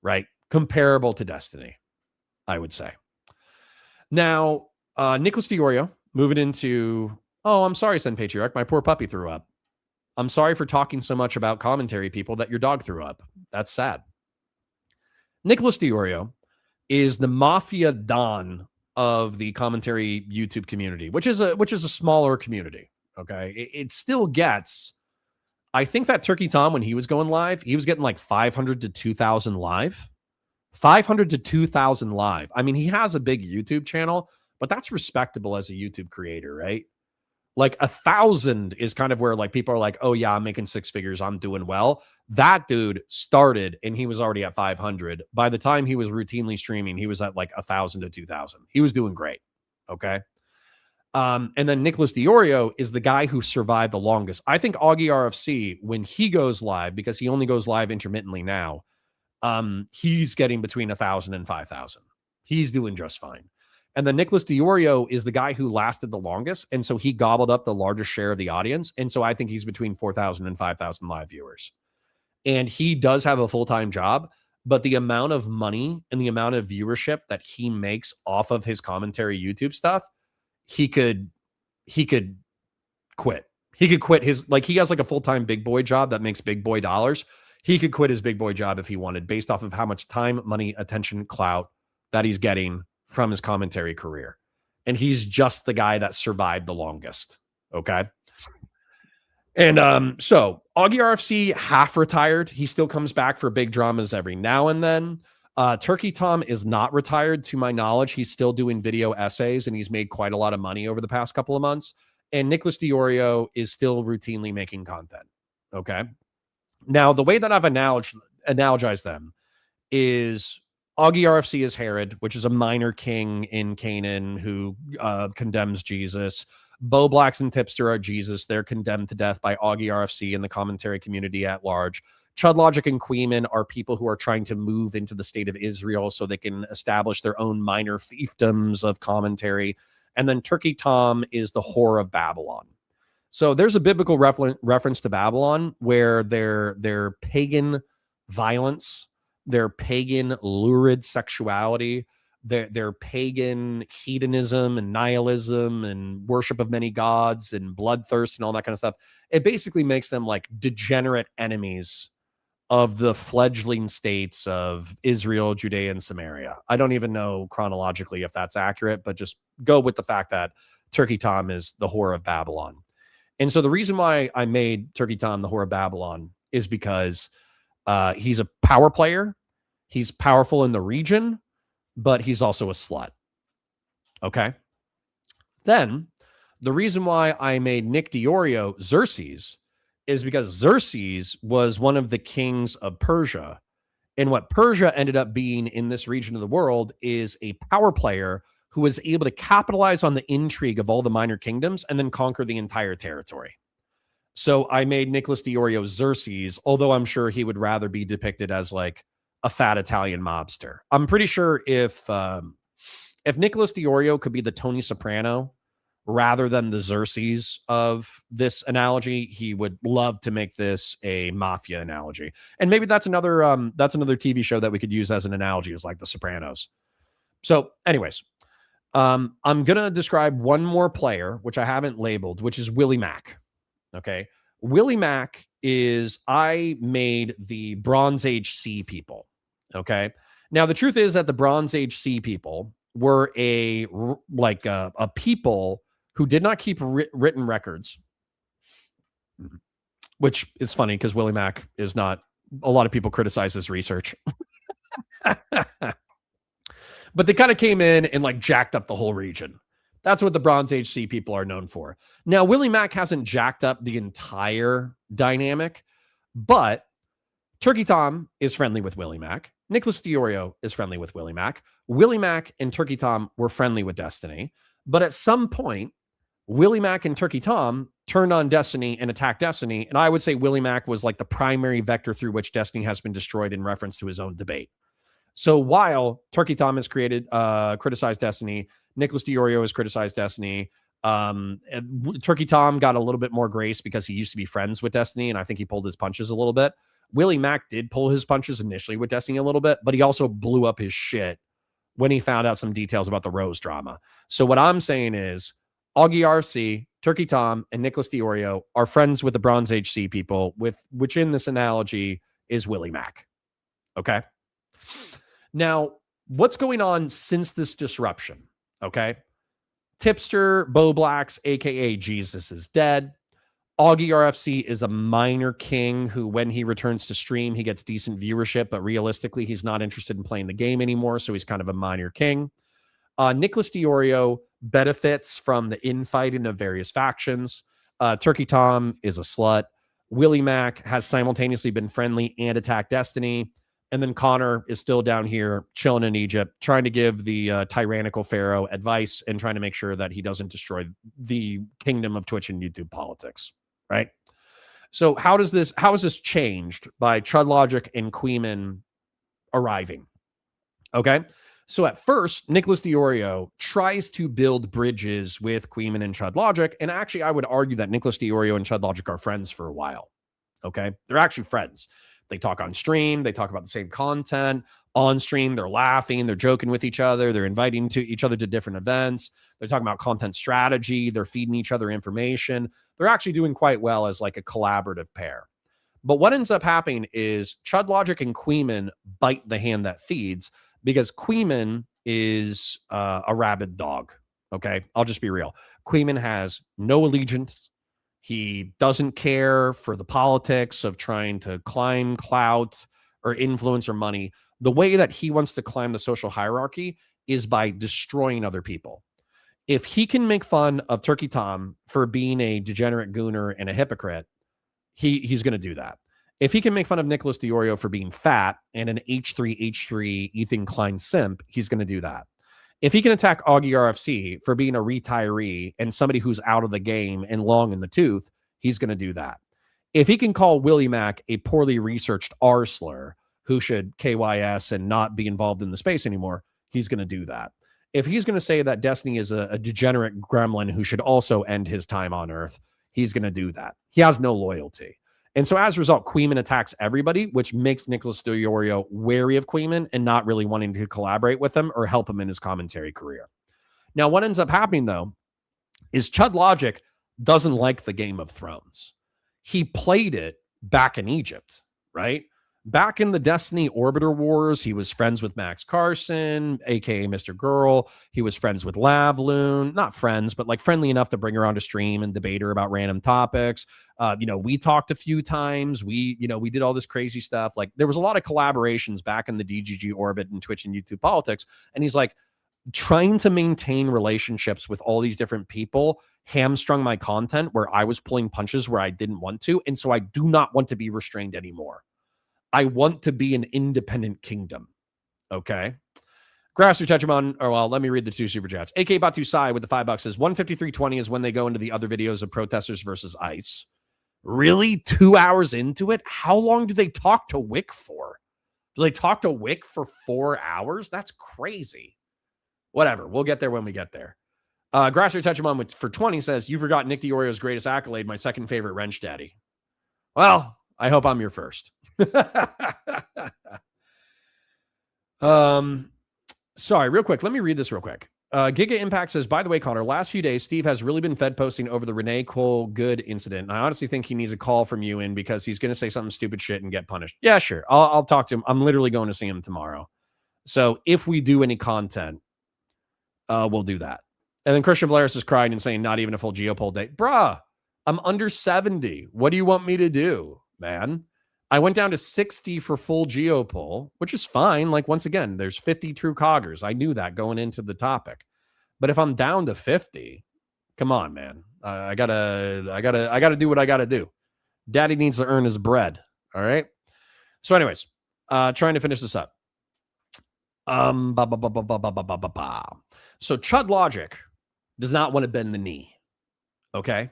right? Comparable to Destiny, I would say. Now, Nicholas Diorio, moving into, oh, I'm sorry, Sen Patriarch, my poor puppy threw up. I'm sorry for talking so much about commentary people that your dog threw up. That's sad. Nicholas Diorio is the mafia don of the commentary YouTube community, which is a smaller community. Okay, it still gets. I think that Turkey Tom, when he was going live, he was getting like 500 to 2,000 live. 500 to 2,000 live. I mean, he has a big YouTube channel, but that's respectable as a YouTube creator, right? Like 1,000 is kind of where like people are like, oh yeah, I'm making 6 figures, I'm doing well. That dude started and he was already at 500. By the time he was routinely streaming, he was at like 1,000 to 2,000. He was doing great. Okay. And then Nicholas Diorio is the guy who survived the longest. I think Augie RFC, when he goes live, because he only goes live intermittently now, he's getting between 1,000 and 5,000. He's doing just fine. And then Nicholas Diorio is the guy who lasted the longest. And so he gobbled up the largest share of the audience. And so I think he's between 4,000 and 5,000 live viewers. And he does have a full-time job, but the amount of money and the amount of viewership that he makes off of his commentary YouTube stuff, he could quit. He could quit his, like, he has like a full-time big boy job that makes big boy dollars. He could quit his big boy job if he wanted, based off of how much time, money, attention, clout that he's getting from his commentary career. And he's just the guy that survived the longest. Okay. And so Augie RFC half retired. He still comes back for big dramas every now and then. Turkey Tom is not retired to my knowledge. He's still doing video essays and he's made quite a lot of money over the past couple of months. And Nicholas Diorio is still routinely making content. Okay. Now, the way that I've analogized them is Augie RFC is Herod, which is a minor king in Canaan who condemns Jesus. Bo Blacks and Tipster are Jesus. They're condemned to death by Augie RFC and the commentary community at large. Chud Logic and Queeman are people who are trying to move into the state of Israel so they can establish their own minor fiefdoms of commentary. And then Turkey Tom is the whore of Babylon. So there's a biblical reference to Babylon where their pagan violence, their pagan lurid sexuality, their pagan hedonism and nihilism and worship of many gods and bloodthirst and all that kind of stuff, it basically makes them like degenerate enemies of the fledgling states of Israel, Judea, and Samaria. I don't even know chronologically if that's accurate, but just go with the fact that Turkey Tom is the whore of Babylon. And so the reason why I made Turkey Tom the whore of Babylon is because he's a power player. He's powerful in the region, but he's also a slut. Okay. Then the reason why I made Nick Diorio Xerxes is because Xerxes was one of the kings of Persia. And what Persia ended up being in this region of the world is a power player who was able to capitalize on the intrigue of all the minor kingdoms and then conquer the entire territory. So I made Nicholas Diorio Xerxes, although I'm sure he would rather be depicted as like a fat Italian mobster. I'm pretty sure if Nicholas Diorio could be the Tony Soprano rather than the Xerxes of this analogy, he would love to make this a mafia analogy. And maybe that's another TV show that we could use as an analogy, is like The Sopranos. So anyways, I'm going to describe one more player, which I haven't labeled, which is Willie Mack. Okay. Willie Mack is, I made the Bronze Age Sea people. Okay. Now, the truth is that the Bronze Age Sea people were a people who did not keep written records, which is funny because Willie Mack is not, a lot of people criticize his research. But they kind of came in and like jacked up the whole region. That's what the Bronze Age Sea people are known for. Now, Willie Mack hasn't jacked up the entire dynamic, but Turkey Tom is friendly with Willie Mack. Nicholas Diorio is friendly with Willie Mack. Willie Mack and Turkey Tom were friendly with Destiny. But at some point, Willie Mack and Turkey Tom turned on Destiny and attacked Destiny. And I would say Willie Mack was like the primary vector through which Destiny has been destroyed in reference to his own debate. So while Turkey Tom has criticized Destiny, Nicholas Diorio has criticized Destiny. Turkey Tom got a little bit more grace because he used to be friends with Destiny, and I think he pulled his punches a little bit. Willie Mack did pull his punches initially with Destiny a little bit, but he also blew up his shit when he found out some details about the Rose drama. So what I'm saying is Augie RFC, Turkey Tom, and Nicholas Diorio are friends with the Bronze Age Sea people, which in this analogy is Willie Mack. Okay? Now, what's going on since this disruption? Okay. Tipster, Bo Blacks, aka Jesus is dead. Augie RFC is a minor king who, when he returns to stream, he gets decent viewership, but realistically, he's not interested in playing the game anymore, so he's kind of a minor king. Nicholas DiOrio benefits from the infighting of various factions. Turkey Tom is a slut. Willie Mac has simultaneously been friendly and attacked Destiny. And then Connor is still down here chilling in Egypt, trying to give the tyrannical pharaoh advice and trying to make sure that he doesn't destroy the kingdom of Twitch and YouTube politics, right? So how is this changed by Chud Logic and Queeman arriving? Okay. So at first, Nicholas DiOrio tries to build bridges with Queeman and Chud Logic. And actually, I would argue that Nicholas DiOrio and Chud Logic are friends for a while. Okay. They're actually friends. They talk on stream. They talk about the same content on stream. They're laughing. They're joking with each other. They're inviting each other to different events. They're talking about content strategy. They're feeding each other information. They're actually doing quite well as like a collaborative pair. But what ends up happening is Chud Logic and Queeman bite the hand that feeds, because Queeman is a rabid dog. Okay, I'll just be real. Queeman has no allegiance. He doesn't care for the politics of trying to climb clout or influence or money. The way that he wants to climb the social hierarchy is by destroying other people. If he can make fun of Turkey Tom for being a degenerate gooner and a hypocrite, he's going to do that. If he can make fun of Nicholas DiOrio for being fat and an H3 Ethan Klein simp, he's going to do that. If he can attack Augie RFC for being a retiree and somebody who's out of the game and long in the tooth, he's going to do that. If he can call Willie Mac a poorly researched R slur who should KYS and not be involved in the space anymore, he's going to do that. If he's going to say that Destiny is a degenerate gremlin who should also end his time on Earth, he's going to do that. He has no loyalty. And so as a result, Queeman attacks everybody, which makes Nicholas DiOrio wary of Queeman and not really wanting to collaborate with him or help him in his commentary career. Now, what ends up happening, though, is Chud Logic doesn't like the Game of Thrones. He played it back in Egypt, right? Back in the Destiny Orbiter Wars, he was friends with Max Carson, aka Mr. Girl. He was friends with Lavloon, not friends, but like friendly enough to bring her on to stream and debate her about random topics. We talked a few times. We did all this crazy stuff. Like there was a lot of collaborations back in the DGG orbit and Twitch and YouTube politics. And he's like, trying to maintain relationships with all these different people hamstrung my content where I was pulling punches where I didn't want to. And so I do not want to be restrained anymore. I want to be an independent kingdom. Okay. Grasser Tetramon, let me read the two super chats. AK Batu Sai with the $5 says 153.20 is when they go into the other videos of protesters versus ICE. Really? 2 hours into it? How long do they talk to Whick for? Do they talk to Whick for 4 hours? That's crazy. Whatever. We'll get there when we get there. Grasser Tetramon for 20 says, you forgot Nick DiOrio's greatest accolade, my second favorite wrench daddy. Well, I hope I'm your first. Sorry, real quick. Let me read this real quick. Giga Impact says, by the way, Connor, last few days, Steve has really been fed posting over the Renee Cole Good incident. And I honestly think he needs a call from you in because he's going to say something stupid shit and get punished. Yeah, sure. I'll talk to him. I'm literally going to see him tomorrow. So if we do any content, we'll do that. And then Christian Valaris is crying and saying, not even a full Geopol day. Bruh, I'm under 70. What do you want me to do, man? I went down to 60 for full Geopol, which is fine. Like, once again, there's 50 true coggers. I knew that going into the topic. But if I'm down to 50, come on, man. I gotta do what I gotta do. Daddy needs to earn his bread. All right. So anyways, trying to finish this up. So Chud Logic does not want to bend the knee. Okay.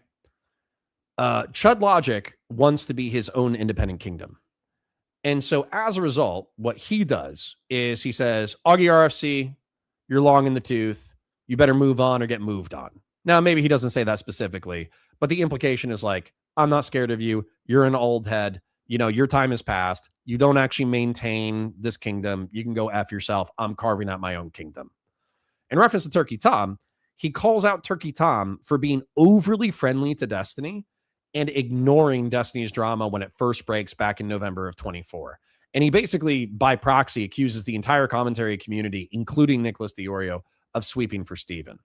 Chud Logic wants to be his own independent kingdom. And so as a result, what he does is he says, Augie RFC, you're long in the tooth. You better move on or get moved on. Now, maybe he doesn't say that specifically, but the implication is like, I'm not scared of you. You're an old head. Your time has passed. You don't actually maintain this kingdom. You can go F yourself. I'm carving out my own kingdom. In reference to Turkey Tom, he calls out Turkey Tom for being overly friendly to Destiny and ignoring Destiny's drama when it first breaks back in November of 24. And he basically, by proxy, accuses the entire commentary community, including Nicholas DiOrio, of sweeping for Steven.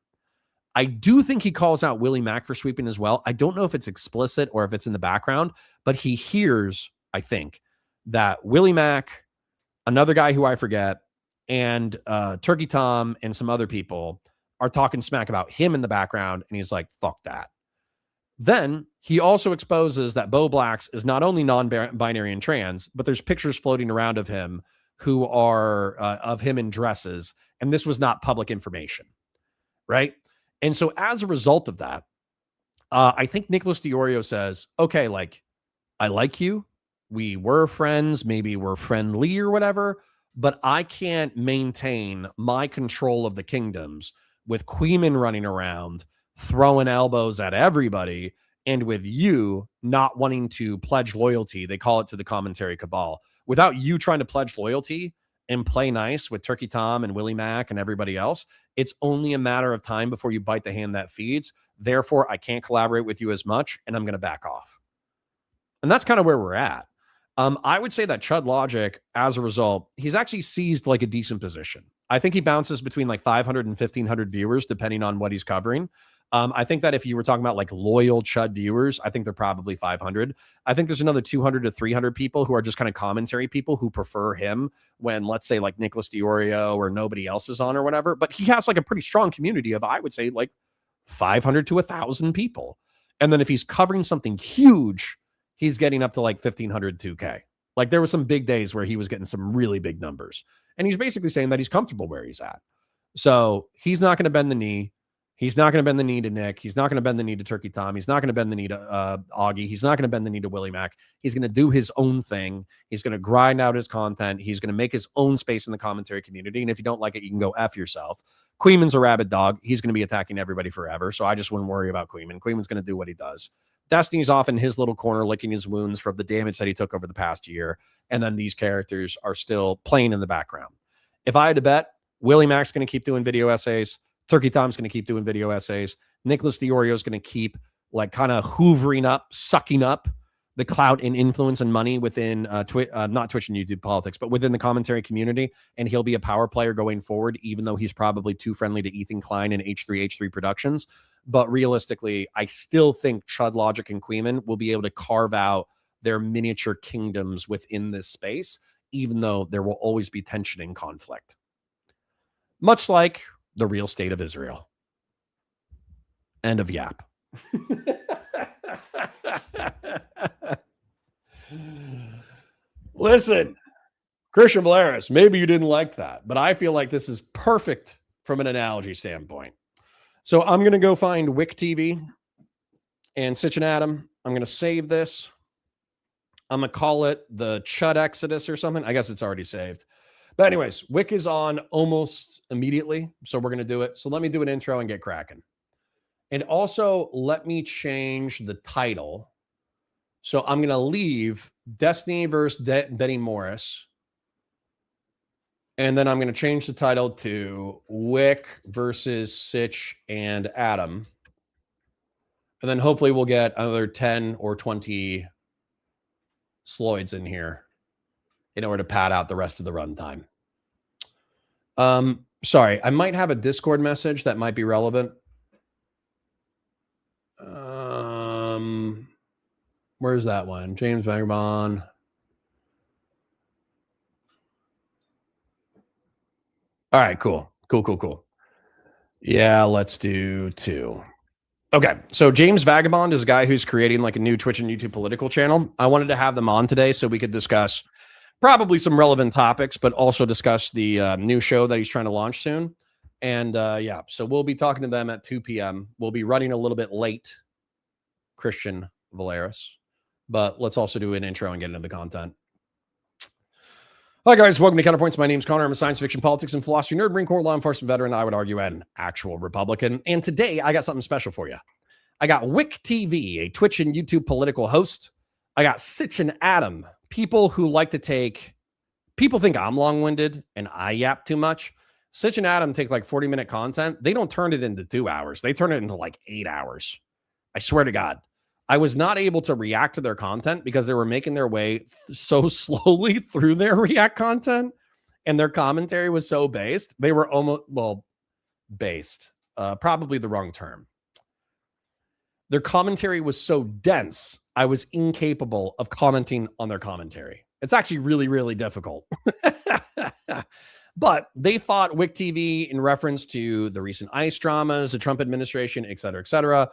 I do think he calls out Willie Mack for sweeping as well. I don't know if it's explicit or if it's in the background, but he hears, I think, that Willie Mack, another guy who I forget, and Turkey Tom and some other people are talking smack about him in the background, and he's like, fuck that. Then he also exposes that Bo Blacks is not only non-binary and trans, but there's pictures floating around of him who are of him in dresses, and this was not public information, right? And so as a result of that, I think Nicholas DiOrio says, okay, like, I like you. We were friends. Maybe we're friendly or whatever, but I can't maintain my control of the kingdoms with Queeman running around, throwing elbows at everybody, and with you not wanting to pledge loyalty. They call it to the commentary cabal. Without you trying to pledge loyalty and play nice with Turkey Tom and Willie Mack and everybody else, it's only a matter of time before you bite the hand that feeds. Therefore, I can't collaborate with you as much, and I'm going to back off. And that's kind of where we're at. I would say that Chud Logic, as a result, he's actually seized like a decent position. I think he bounces between like 500 and 1,500 viewers, depending on what he's covering. I think that if you were talking about like loyal Chud viewers, I think they're probably 500. I think there's another 200 to 300 people who are just kind of commentary people who prefer him when, let's say, like Nicholas DiOrio or nobody else is on or whatever. But he has like a pretty strong community of, I would say, like 500 to 1,000 people. And then if he's covering something huge, he's getting up to like 1,500, 2K. Like there were some big days where he was getting some really big numbers. And he's basically saying that he's comfortable where he's at. So he's not going to bend the knee. He's not going to bend the knee to Nick. He's not going to bend the knee to Turkey Tom. He's not going to bend the knee to Augie. He's not going to bend the knee to Willie Mack. He's going to do his own thing. He's going to grind out his content. He's going to make his own space in the commentary community. And if you don't like it, you can go F yourself. Queeman's a rabid dog. He's going to be attacking everybody forever. So I just wouldn't worry about Queeman. Queeman's going to do what he does. Destiny's off in his little corner, licking his wounds from the damage that he took over the past year. And then these characters are still playing in the background. If I had to bet, Willie Mack's going to keep doing video essays. Turkey Tom's going to keep doing video essays. Nicholas DiOrio is going to keep like kind of hoovering up, sucking up the clout and influence and money within not Twitch and YouTube politics, but within the commentary community. And he'll be a power player going forward, even though he's probably too friendly to Ethan Klein and H3H3 Productions. But realistically, I still think Chud Logic and Queeman will be able to carve out their miniature kingdoms within this space, even though there will always be tension and conflict. Much like the real state of Israel. End of yap. Listen, Christian Valeris, maybe you didn't like that, but I feel like this is perfect from an analogy standpoint. So I'm going to go find Whick TV and Sitch and Adam. I'm going to save this. I'm going to call it the Chud Exodus or something. I guess it's already saved. But anyways, Whick is on almost immediately, so we're going to do it. So let me do an intro and get cracking. And also, let me change the title. So I'm going to leave Destiny versus Benny Morris. And then I'm going to change the title to Whick versus Sitch and Adam. And then hopefully we'll get another 10 or 20 sloids in here in order to pad out the rest of the runtime. Sorry, I might have a Discord message that might be relevant. Where's that one? James Vagabond. All right, cool. Yeah, let's do 2. Okay, so James Vagabond is a guy who's creating like a new Twitch and YouTube political channel. I wanted to have them on today so we could discuss probably some relevant topics, but also discuss the new show that he's trying to launch soon. And yeah, so we'll be talking to them at 2 p.m. We'll be running a little bit late, Christian Valeris, but let's also do an intro and get into the content. Hi, guys. Welcome to Counterpoints. My name's Connor. I'm a science fiction, politics, and philosophy nerd, Marine Corps law enforcement veteran. I would argue an actual Republican. And today, I got something special for you. I got Whick TV, a Twitch and YouTube political host. I got Sitch and Adam, people who like to take... People think I'm long-winded and I yap too much. Sitch and Adam take like 40-minute content. They don't turn it into 2 hours. They turn it into like 8 hours. I swear to God. I was not able to react to their content because they were making their way so slowly through their React content, and their commentary was so based. They were almost, well, based, probably the wrong term. Their commentary was so dense, I was incapable of commenting on their commentary. It's actually really, really difficult. But they fought Whick TV in reference to the recent ICE dramas, the Trump administration, et cetera, et cetera.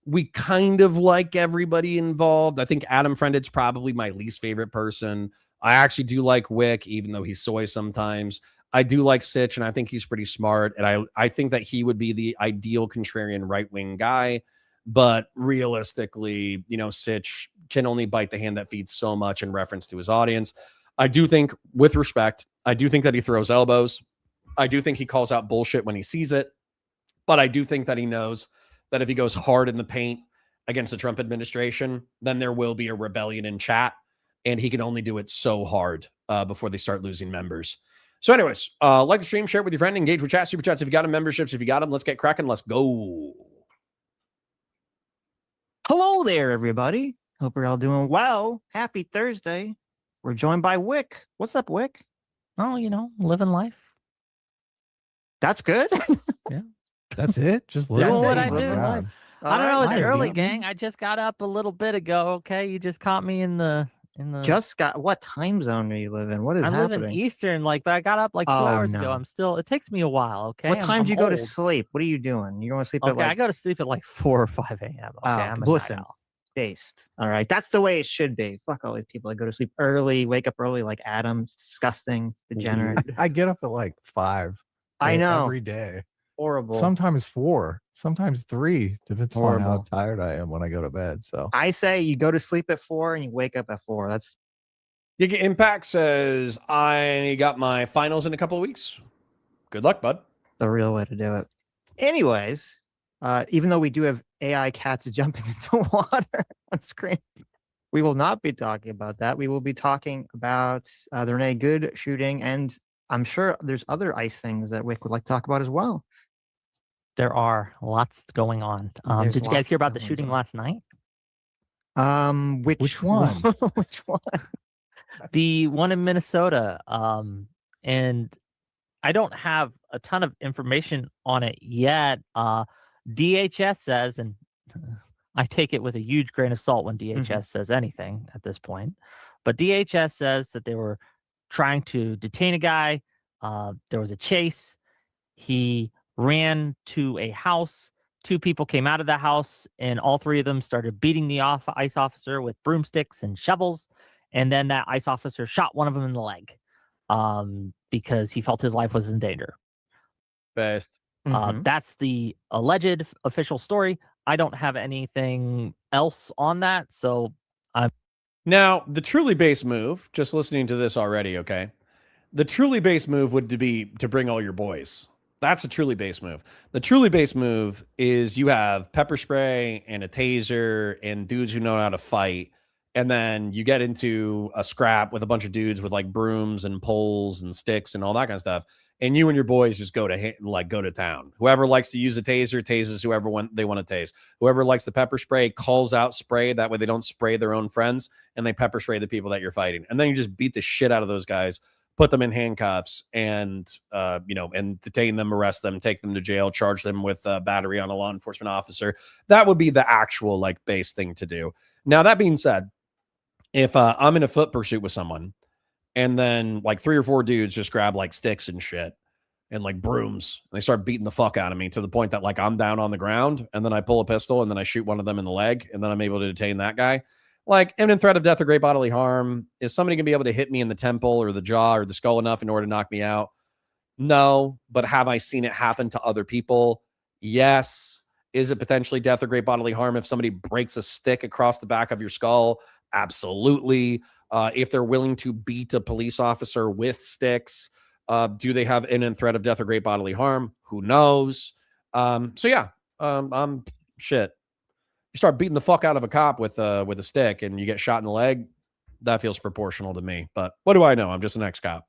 We kind of like everybody involved. I think Adam Friended's probably my least favorite person. I actually do like Whick, even though he's soy sometimes. I do like Sitch, and I think he's pretty smart. And I think that he would be the ideal contrarian right-wing guy. But realistically, you know, Sitch can only bite the hand that feeds so much in reference to his audience. I do think, with respect, I do think that he throws elbows. I do think he calls out bullshit when he sees it. But I do think that he knows that if he goes hard in the paint against the Trump administration, then there will be a rebellion in chat. And he can only do it so hard before they start losing members. So anyways, like the stream, share it with your friend, engage with chat, super chats. If you got them, memberships, if you got them, let's get cracking. Let's go. Hello there, everybody. Hope you're all doing well. Happy Thursday. We're joined by Whick. What's up, Whick? Oh, you know, living life. That's good. That's it. Just That's Doing living what it. I life. do. God. I don't know. It's Alright, early, yeah. gang. I just got up a little bit ago. Okay, you just caught me in the. Just got what time zone do you live in? What is I live happening? in Eastern, like, but I got up like 2 Oh, hours ago. no. I'm still. It takes me a while. Okay. What time I'm do you go to old. sleep? What are you doing? You going to sleep Okay, at like I go to sleep at like 4 or 5 a.m. Okay, I'm a night listen. owl. based? All right, that's the way it should be. Fuck all these people that go to sleep early, wake up early like Adam. It's disgusting. It's degenerate. I get up at like 5. I know. Every day. Horrible. Sometimes 4, sometimes 3. Depends on how Horrible. tired I am when I go to bed. So I say you go to sleep at 4 and you wake up at 4. That's Giga Impact says, I got my finals in a couple of weeks. Good luck, bud. the real way to do it. Anyways, even though we do have AI cats jumping into water on screen, we will not be talking about that. We will be talking about the Renee Good shooting, and I'm sure there's other ICE things that Wick would like to talk about as well. There are lots going on. There's Did you guys lots hear about the going shooting on. last night? Which one? Which one? The one in Minnesota. And I don't have a ton of information on it yet. DHS says, and I take it with a huge grain of salt when DHS says anything at this point, but DHS says that they were trying to detain a guy. There was a chase. He ran to a house. 2 people came out of the house, and all 3 of them started beating the ICE officer with broomsticks and shovels. And then that ICE officer shot one of them in the leg because he felt his life was in danger. Best. That's the alleged official story. I don't have anything else on that. So Now, the truly base move, just listening to this already, okay? The truly base move would be to bring all your boys. That's a truly base move. The truly base move is you have pepper spray and a taser and dudes who know how to fight. And then you get into a scrap with a bunch of dudes with like brooms and poles and sticks and all that kind of stuff. And you and your boys just go to town. Whoever likes to use a taser tases whoever they want to tase. Whoever likes the pepper spray calls out spray. That way they don't spray their own friends, and they pepper spray the people that you're fighting. And then you just beat the shit out of those guys, put them in handcuffs, and and detain them, arrest them, take them to jail, charge them with battery on a law enforcement officer. That would be the actual like base thing to do. Now, that being said, if I'm in a foot pursuit with someone, and then like 3 or 4 dudes just grab like sticks and shit and like brooms, and they start beating the fuck out of me to the point that like I'm down on the ground, and then I pull a pistol and then I shoot one of them in the leg, and then I'm able to detain that guy. Like, imminent threat of death or great bodily harm. Is somebody gonna be able to hit me in the temple or the jaw or the skull enough in order to knock me out? No. But have I seen it happen to other people? Yes. Is it potentially death or great bodily harm if somebody breaks a stick across the back of your skull? Absolutely. If they're willing to beat a police officer with sticks, do they have imminent threat of death or great bodily harm? Who knows? Shit. You start beating the fuck out of a cop with a stick and you get shot in the leg. That feels proportional to me. But what do I know? I'm just an ex-cop.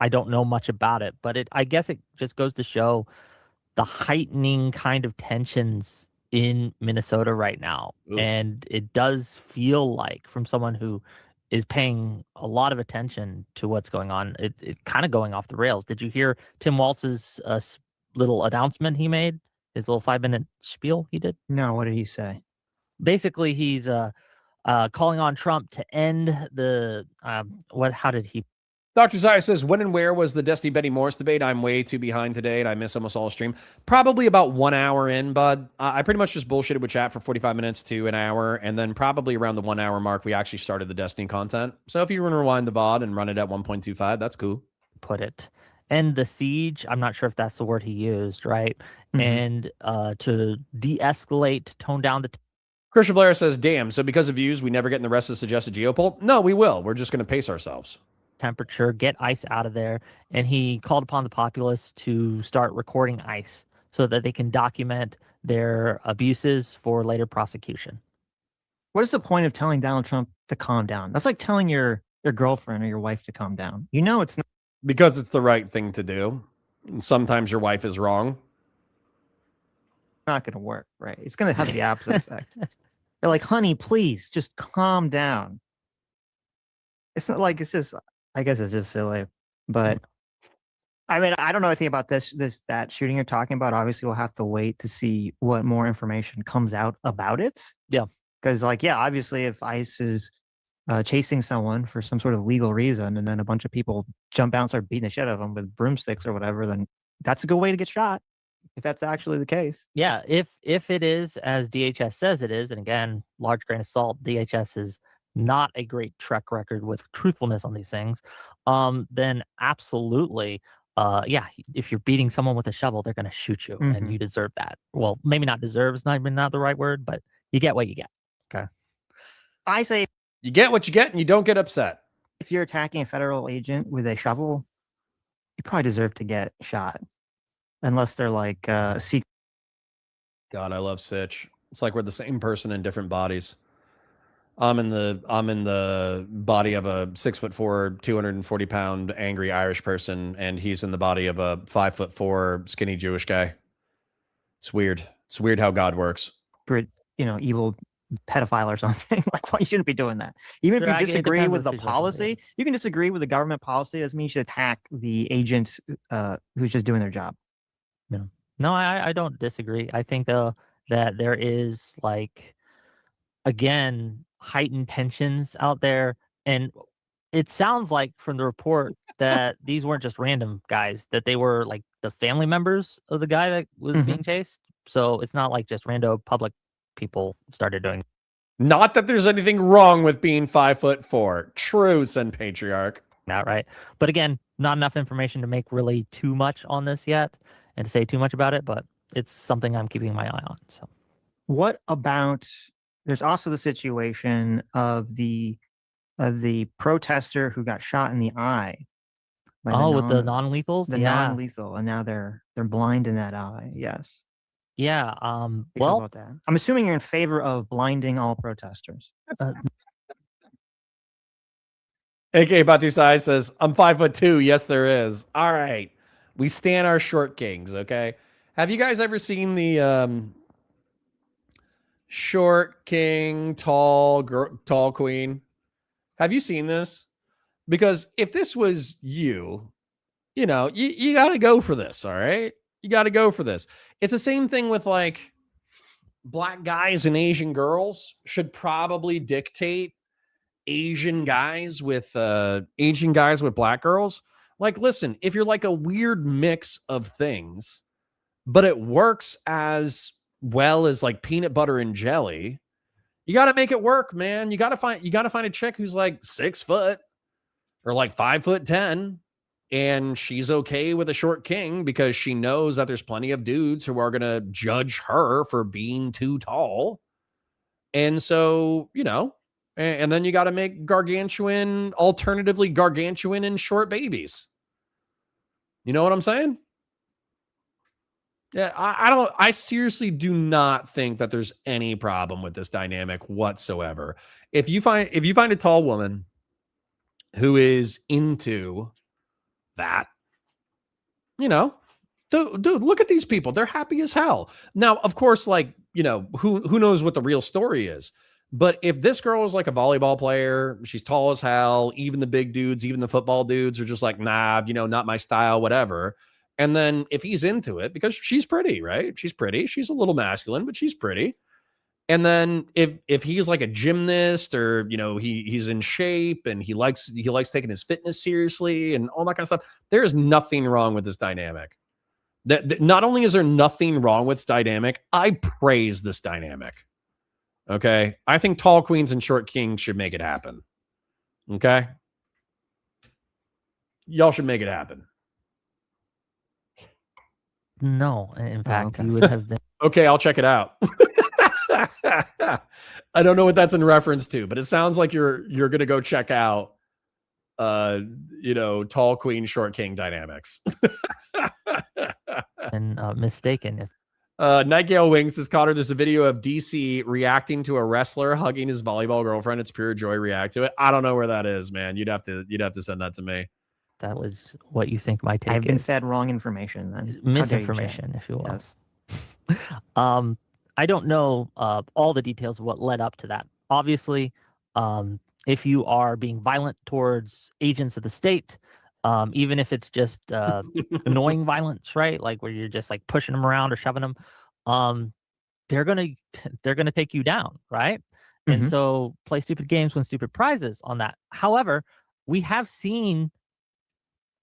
I don't know much about it, but I guess it just goes to show the heightening kind of tensions in Minnesota right now. Ooh. And it does feel like, from someone who is paying a lot of attention to what's going on, it kind of going off the rails. Did you hear Tim Walz's little announcement he made? His little 5-minute spiel he did? No, what did he say? Basically, he's calling on Trump to end the how did he Dr. Zaya says, when and where was the Destiny Betty Morris debate? I'm way too behind today, and I miss almost all stream. Probably about 1 hour in, bud. I pretty much just bullshitted with chat for 45 minutes to an hour, and then probably around the 1 hour mark, we actually started the Destiny content. So if you want to rewind the VOD and run it at 1.25, that's cool. put it? End the siege. I'm not sure if that's the word he used, right? And to de-escalate, tone down the Christian Blair says, damn, so because of views, we never get in the rest of the suggested geopoll? No, we will. We're just going to pace ourselves. temperature, get ICE out of there. And he called upon the populace to start recording ICE so that they can document their abuses for later prosecution. What is the point of telling Donald Trump to calm down? That's like telling your girlfriend or your wife to calm down. You know it's Because it's the right thing to do. And sometimes your wife is wrong. not going to work, right? It's going to have the opposite effect. They're like, honey, please just calm down. It's not like it's just, I guess it's just silly. But I mean, I don't know anything about that shooting you're talking about. Obviously, we'll have to wait to see what more information comes out about it. Yeah. Because, like, yeah, obviously, if ICE is chasing someone for some sort of legal reason, and then a bunch of people jump out and start beating the shit out of them with broomsticks or whatever, then that's a good way to get shot. If that's actually the case. Yeah, if it is as DHS says it is, and again, large grain of salt, DHS is not a great track record with truthfulness on these things, then absolutely, yeah, if you're beating someone with a shovel, they're going to shoot you, and you deserve that. Well, maybe not deserve is not the right word, but you get what you get. Okay. I say You get what you get, and you don't get upset. if you're attacking a federal agent with a shovel, you probably deserve to get shot. Unless they're like secret. God, I love Sitch. It's like we're the same person in different bodies. I'm in the body of a 6'4", 240-pound angry Irish person, and he's in the body of a 5'4" skinny Jewish guy. It's weird. It's weird how God works. Evil pedophile or something. Like, why you shouldn't be doing that. Even if you disagree with the policy, you can disagree with the government policy. Doesn't mean you should attack the agent who's just doing their job. No, I don't disagree. I think though that there is, like, again, heightened tensions out there, and it sounds like from the report that these weren't just random guys, that they were like the family members of the guy that was being chased. So it's not like just rando public people started doing. Not that there's anything wrong with being 5'4". True, said Patriarch. Not right. But again, not enough information to make really too much on this yet and to say too much about it, but it's something I'm keeping my eye on. So what about, there's also the situation of the protester who got shot in the eye. With the non-lethals? The non-lethal, and now they're blind in that eye. Yes. Yeah. Well, about that? I'm assuming you're in favor of blinding all protesters. AK Batusai says, I'm 5'2". Yes, there is. All right. We stand our short kings, okay? Have you guys ever seen the short king, tall queen? Have you seen this? Because if this was you got to go for this, all right? You got to go for this. It's the same thing with, like, black guys and Asian girls should probably dictate Asian guys with black girls. Like, listen, if you're like a weird mix of things, but it works as well as like peanut butter and jelly, you got to make it work, man. You got to find a chick who's like 6 foot or like 5'10", and she's okay with a short king because she knows that there's plenty of dudes who are going to judge her for being too tall. And so, and then you got to make alternatively gargantuan and short babies. You know what I'm saying? Yeah, I seriously do not think that there's any problem with this dynamic whatsoever. If you find a tall woman who is into that, Dude, look at these people. They're happy as hell. Now, of course, like, you know, who knows what the real story is. But if this girl is like a volleyball player, she's tall as hell, even the big dudes, even the football dudes are just like, nah, you know, not my style, whatever. And then if he's into it, because she's pretty, right? She's pretty. She's a little masculine, but she's pretty. And then if he's like a gymnast, or, you know, he's in shape and he likes taking his fitness seriously and all that kind of stuff, there is nothing wrong with this dynamic. That not only is there nothing wrong with this dynamic, I praise this dynamic. Okay, I think tall queens and short kings should make it happen. Okay, y'all should make it happen. No, in fact, okay. you would have been. Okay, I'll check it out. I don't know what that's in reference to, but it sounds like you're gonna go check out, you know, tall queen, short king dynamics. Mistaken. Nightgale Wings says, Cotter, there's a video of DC reacting to a wrestler hugging his volleyball girlfriend. It's pure joy. React to it. I don't know where that is, man. You'd have to send that to me. That was what you think my take I've been is. fed wrong information then. How dare you, Misinformation, if you will. Yes. I don't know all the details of what led up to that. Obviously, if you are being violent towards agents of the state, even if it's just annoying violence, right? Like where you're just like pushing them around or shoving them, they're gonna take you down, right? And so play stupid games, win stupid prizes on that. However, we have seen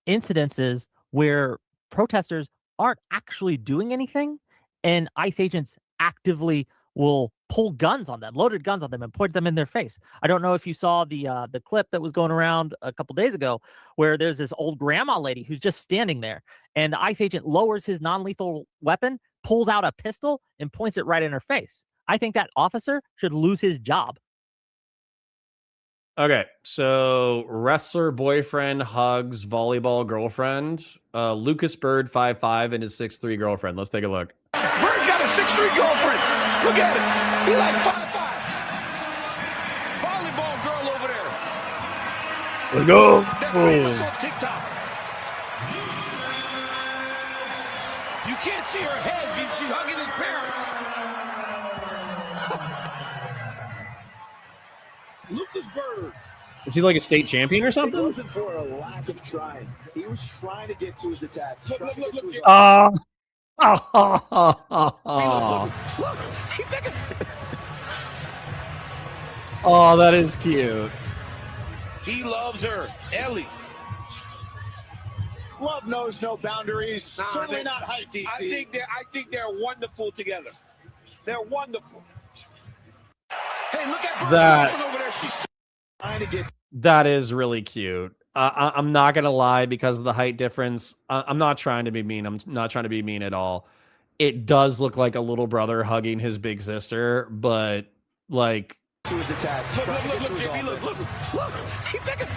incidences where protesters aren't actually doing anything, and ICE agents actively will pull guns on them, loaded guns on them, and point them in their face. I don't know if you saw the clip that was going around a couple days ago, where there's this old grandma lady who's just standing there, and the ICE agent lowers his non-lethal weapon, pulls out a pistol, and points it right in her face. I think that officer should lose his job. Okay, so wrestler boyfriend hugs volleyball girlfriend. Lucas Bird 5'5" and his 6'3" girlfriend. Let's take a look. Bird's got a 6'3" girlfriend. Look at it. He like 5'5". Volleyball girl over there. Let's go. That famous on TikTok. You can't see her head. She's hugging his parents. Lucas Bird. Is he like a state champion or something? It wasn't for a lack of trying. He was trying to get to his attack. Look. Oh, that is cute. He loves her. Ellie. Love knows no boundaries. Certainly not height, DC. I think they're wonderful together. They're wonderful. Hey, look at That- over there. She's Trying to get. That is really cute. I'm not gonna lie, because of the height difference. I'm not trying to be mean. I'm not trying to be mean at all. It does look like a little brother hugging his big sister, but like, To his attack. look, Jimmy, look. He picking.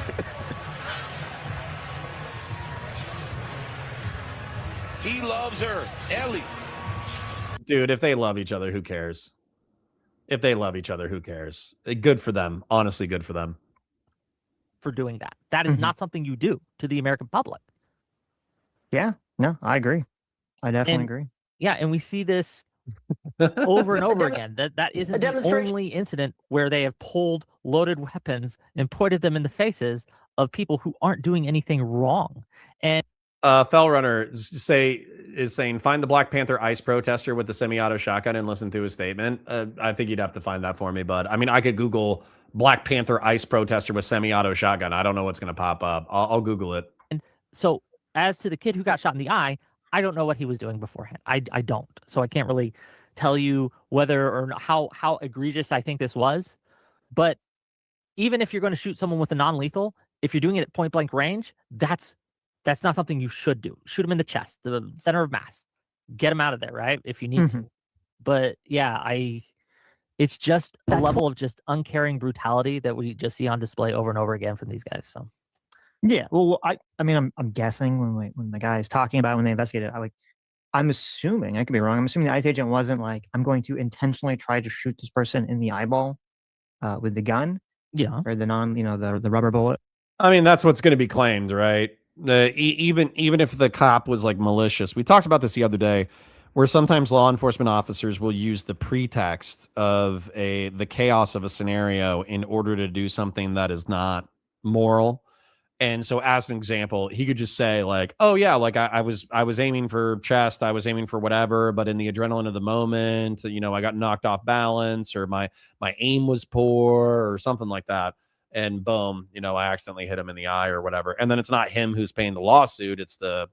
He loves her. Ellie. dude, if they love each other, who cares? If they love each other, who cares? Good for them. Honestly, good for them. For doing that. That is not something you do to the American public. Yeah, no, I agree. I definitely And- agree. Yeah, and we see this over and over again. That isn't the only incident where they have pulled loaded weapons and pointed them in the faces of people who aren't doing anything wrong. And Fellrunner is saying, find the Black Panther ICE protester with the semi-auto shotgun and listen to his statement. I think you'd have to find that for me, bud. I mean, I could Google Black Panther ICE protester with semi-auto shotgun. I don't know what's going to pop up. I'll Google it. so as to the kid who got shot in the eye, I don't know what he was doing beforehand. I don't. So I can't really tell you whether or how egregious I think this was. But even if you're going to shoot someone with a non-lethal, if you're doing it at point blank range, that's not something you should do. Shoot him in the chest, the center of mass. Get him out of there, right? If you need to. But yeah, it's just a level of just uncaring brutality that we just see on display over and over again from these guys. So Yeah, well, I mean, I'm guessing when the guy is talking about when they investigated, I'm assuming, I could be wrong. I'm assuming the ICE agent wasn't like, I'm going to intentionally try to shoot this person in the eyeball with the gun, yeah, or the the rubber bullet. I mean, that's what's going to be claimed, right? Even if the cop was like malicious, we talked about this the other day, where sometimes law enforcement officers will use the pretext of the chaos of a scenario in order to do something that is not moral. And so, as an example, he could just say like, "Oh yeah, like I was aiming for chest, I was aiming for whatever, but in the adrenaline of the moment, I got knocked off balance, or my aim was poor, or something like that." And boom, I accidentally hit him in the eye or whatever. And then it's not him who's paying the lawsuit; it's the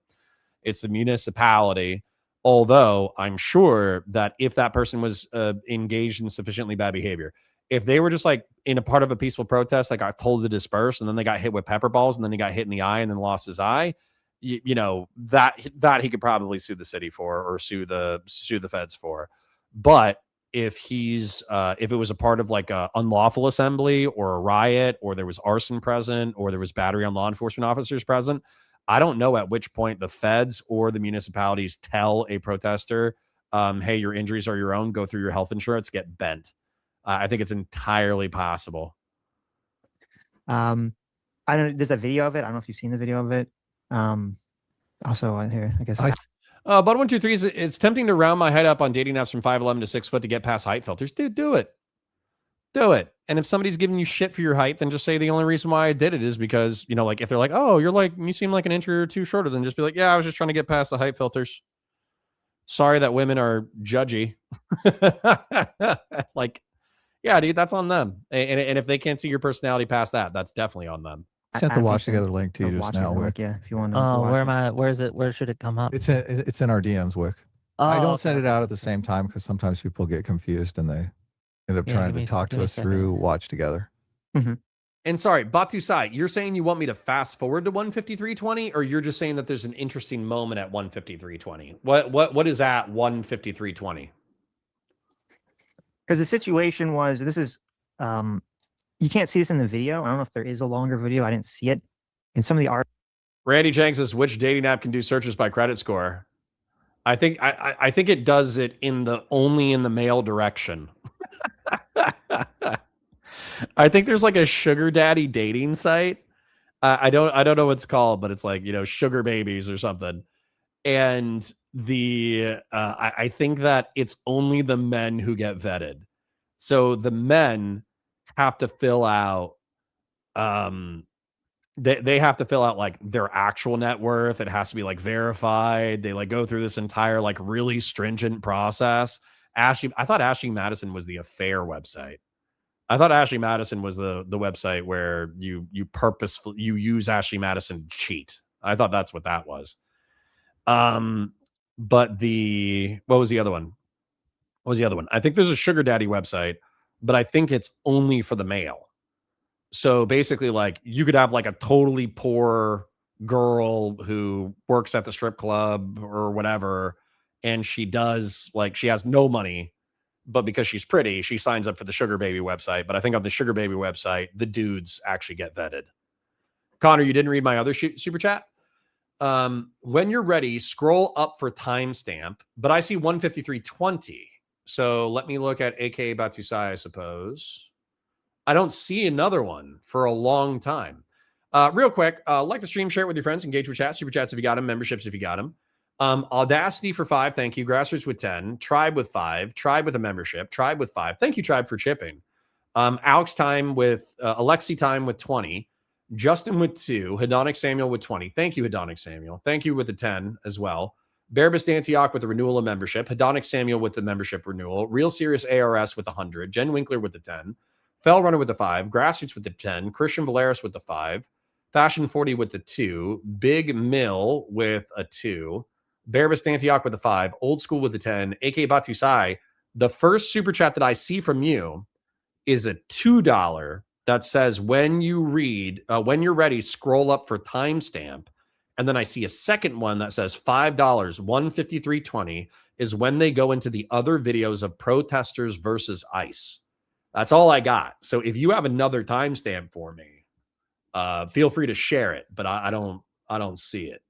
municipality. Although I'm sure that if that person was engaged in sufficiently bad behavior, if they were just like in a part of a peaceful protest, like got told to disperse, and then they got hit with pepper balls, and then he got hit in the eye and then lost his eye, that he could probably sue the city for, or sue the feds for. But if if it was a part of like a unlawful assembly or a riot, or there was arson present, or there was battery on law enforcement officers present, I don't know at which point the feds or the municipalities tell a protester, hey, your injuries are your own, go through your health insurance, get bent. I think it's entirely possible. I don't. There's a video of it. I don't know if you've seen the video of it. Also on here, I guess. Bud 123 it's tempting to round my head up on dating apps from 5'11" to 6 foot to get past height filters. Dude, do it. Do it. And if somebody's giving you shit for your height, then just say the only reason why I did it is because, like if they're like, oh, you seem like an inch or two shorter, then just be like, yeah, I was just trying to get past the height filters. Sorry that women are judgy. Like, yeah, dude, that's on them. And if they can't see your personality past that, that's definitely on them. I sent the Watch Together link to you just now, Wick. Yeah, if you want to. Oh, where am I? Where is it? Where should it come up? It's in our DMs, Wick. I don't send it out at the same time because sometimes people get confused and they end up trying to talk to us through Watch Together. Mm-hmm. And sorry, Batu Sai, you're saying you want me to fast forward to 153.20, or you're just saying that there's an interesting moment at 153.20? What is at 153.20? Because the situation was, this is, you can't see this in the video. I don't know if there is a longer video. I didn't see it in some of the art. Randy Chang says, which dating app can do searches by credit score? I think it does it only in the male direction. I think there's like a sugar daddy dating site. I don't know what it's called, but it's like, sugar babies or something. And I think that it's only the men who get vetted. So the men have to fill out, they have to fill out like their actual net worth. It has to be like verified. They like go through this entire like really stringent process. I thought Ashley Madison was the affair website. I thought Ashley Madison was the website where you purposefully use Ashley Madison to cheat. I thought that's what that was. But what was the other one? What was the other one? I think there's a sugar daddy website, but I think it's only for the male. So basically, like, you could have like a totally poor girl who works at the strip club or whatever, and she has no money, but because she's pretty, she signs up for the sugar baby website. But I think on the sugar baby website, the dudes actually get vetted. Connor, you didn't read my other super chat? When you're ready, scroll up for timestamp, but I see 153.20. So let me look at AK Batusai, I suppose. I don't see another one for a long time. Real quick, like the stream, share it with your friends, engage with chat, super chats if you got them, memberships if you got them. Audacity for 5, thank you. Grassroots with 10, Tribe with 5, Tribe with a membership, Tribe with 5. Thank you, Tribe, for chipping. Alex time with Alexi time with 20, Justin with 2, Hedonic Samuel with 20. Thank you, Hedonic Samuel. Thank you with the 10 as well. Bearbus Antioch with the renewal of membership, Hedonic Samuel with the membership renewal, Real Serious ARS with 100, Jen Winkler with the 10, Fell Runner with the 5, Grassroots with the 10, Christian Valeris with the 5, Fashion 40 with the 2, Big Mill with a 2, Bearbus Antioch with the 5, Old School with the 10, AK Batusai. The first super chat that I see from you is a $2 that says when you're ready, scroll up for timestamp. And then I see a second one that says $5, 153.20 is when they go into the other videos of protesters versus ICE. That's all I got. So if you have another timestamp for me, feel free to share it, but I don't see it.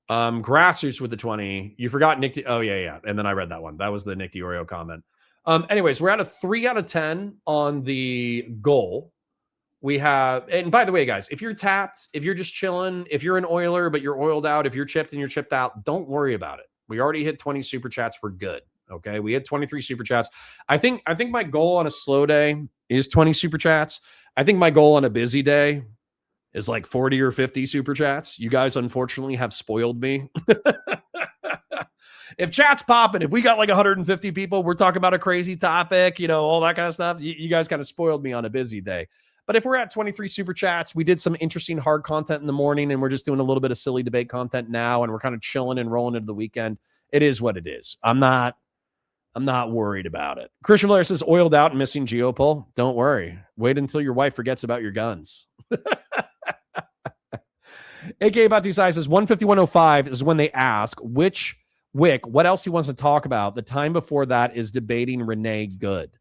Grassroots with the 20. You forgot Nick. Oh yeah. And then I read that one. That was the Nick DiOrio comment. Anyways, we're at a 3 out of 10 on the goal. We have, and by the way, guys, if you're tapped, if you're just chilling, if you're an oiler, but you're oiled out, if you're chipped and you're chipped out, don't worry about it. We already hit 20 super chats. We're good. Okay. We had 23 super chats. I think my goal on a slow day is 20 super chats. I think my goal on a busy day is like 40 or 50 super chats. You guys, unfortunately, have spoiled me. If chat's popping, if we got like 150 people, we're talking about a crazy topic, all that kind of stuff. You guys kind of spoiled me on a busy day. But if we're at 23 super chats, we did some interesting hard content in the morning, and we're just doing a little bit of silly debate content now, and we're kind of chilling and rolling into the weekend. It is what it is. I'm not worried about it. Christian Blair says, oiled out and missing Geopol. Don't worry. Wait until your wife forgets about your guns. AKA Batu Sai says 151.05 is when they ask which Whick, what else he wants to talk about. The time before that is debating Renee Good.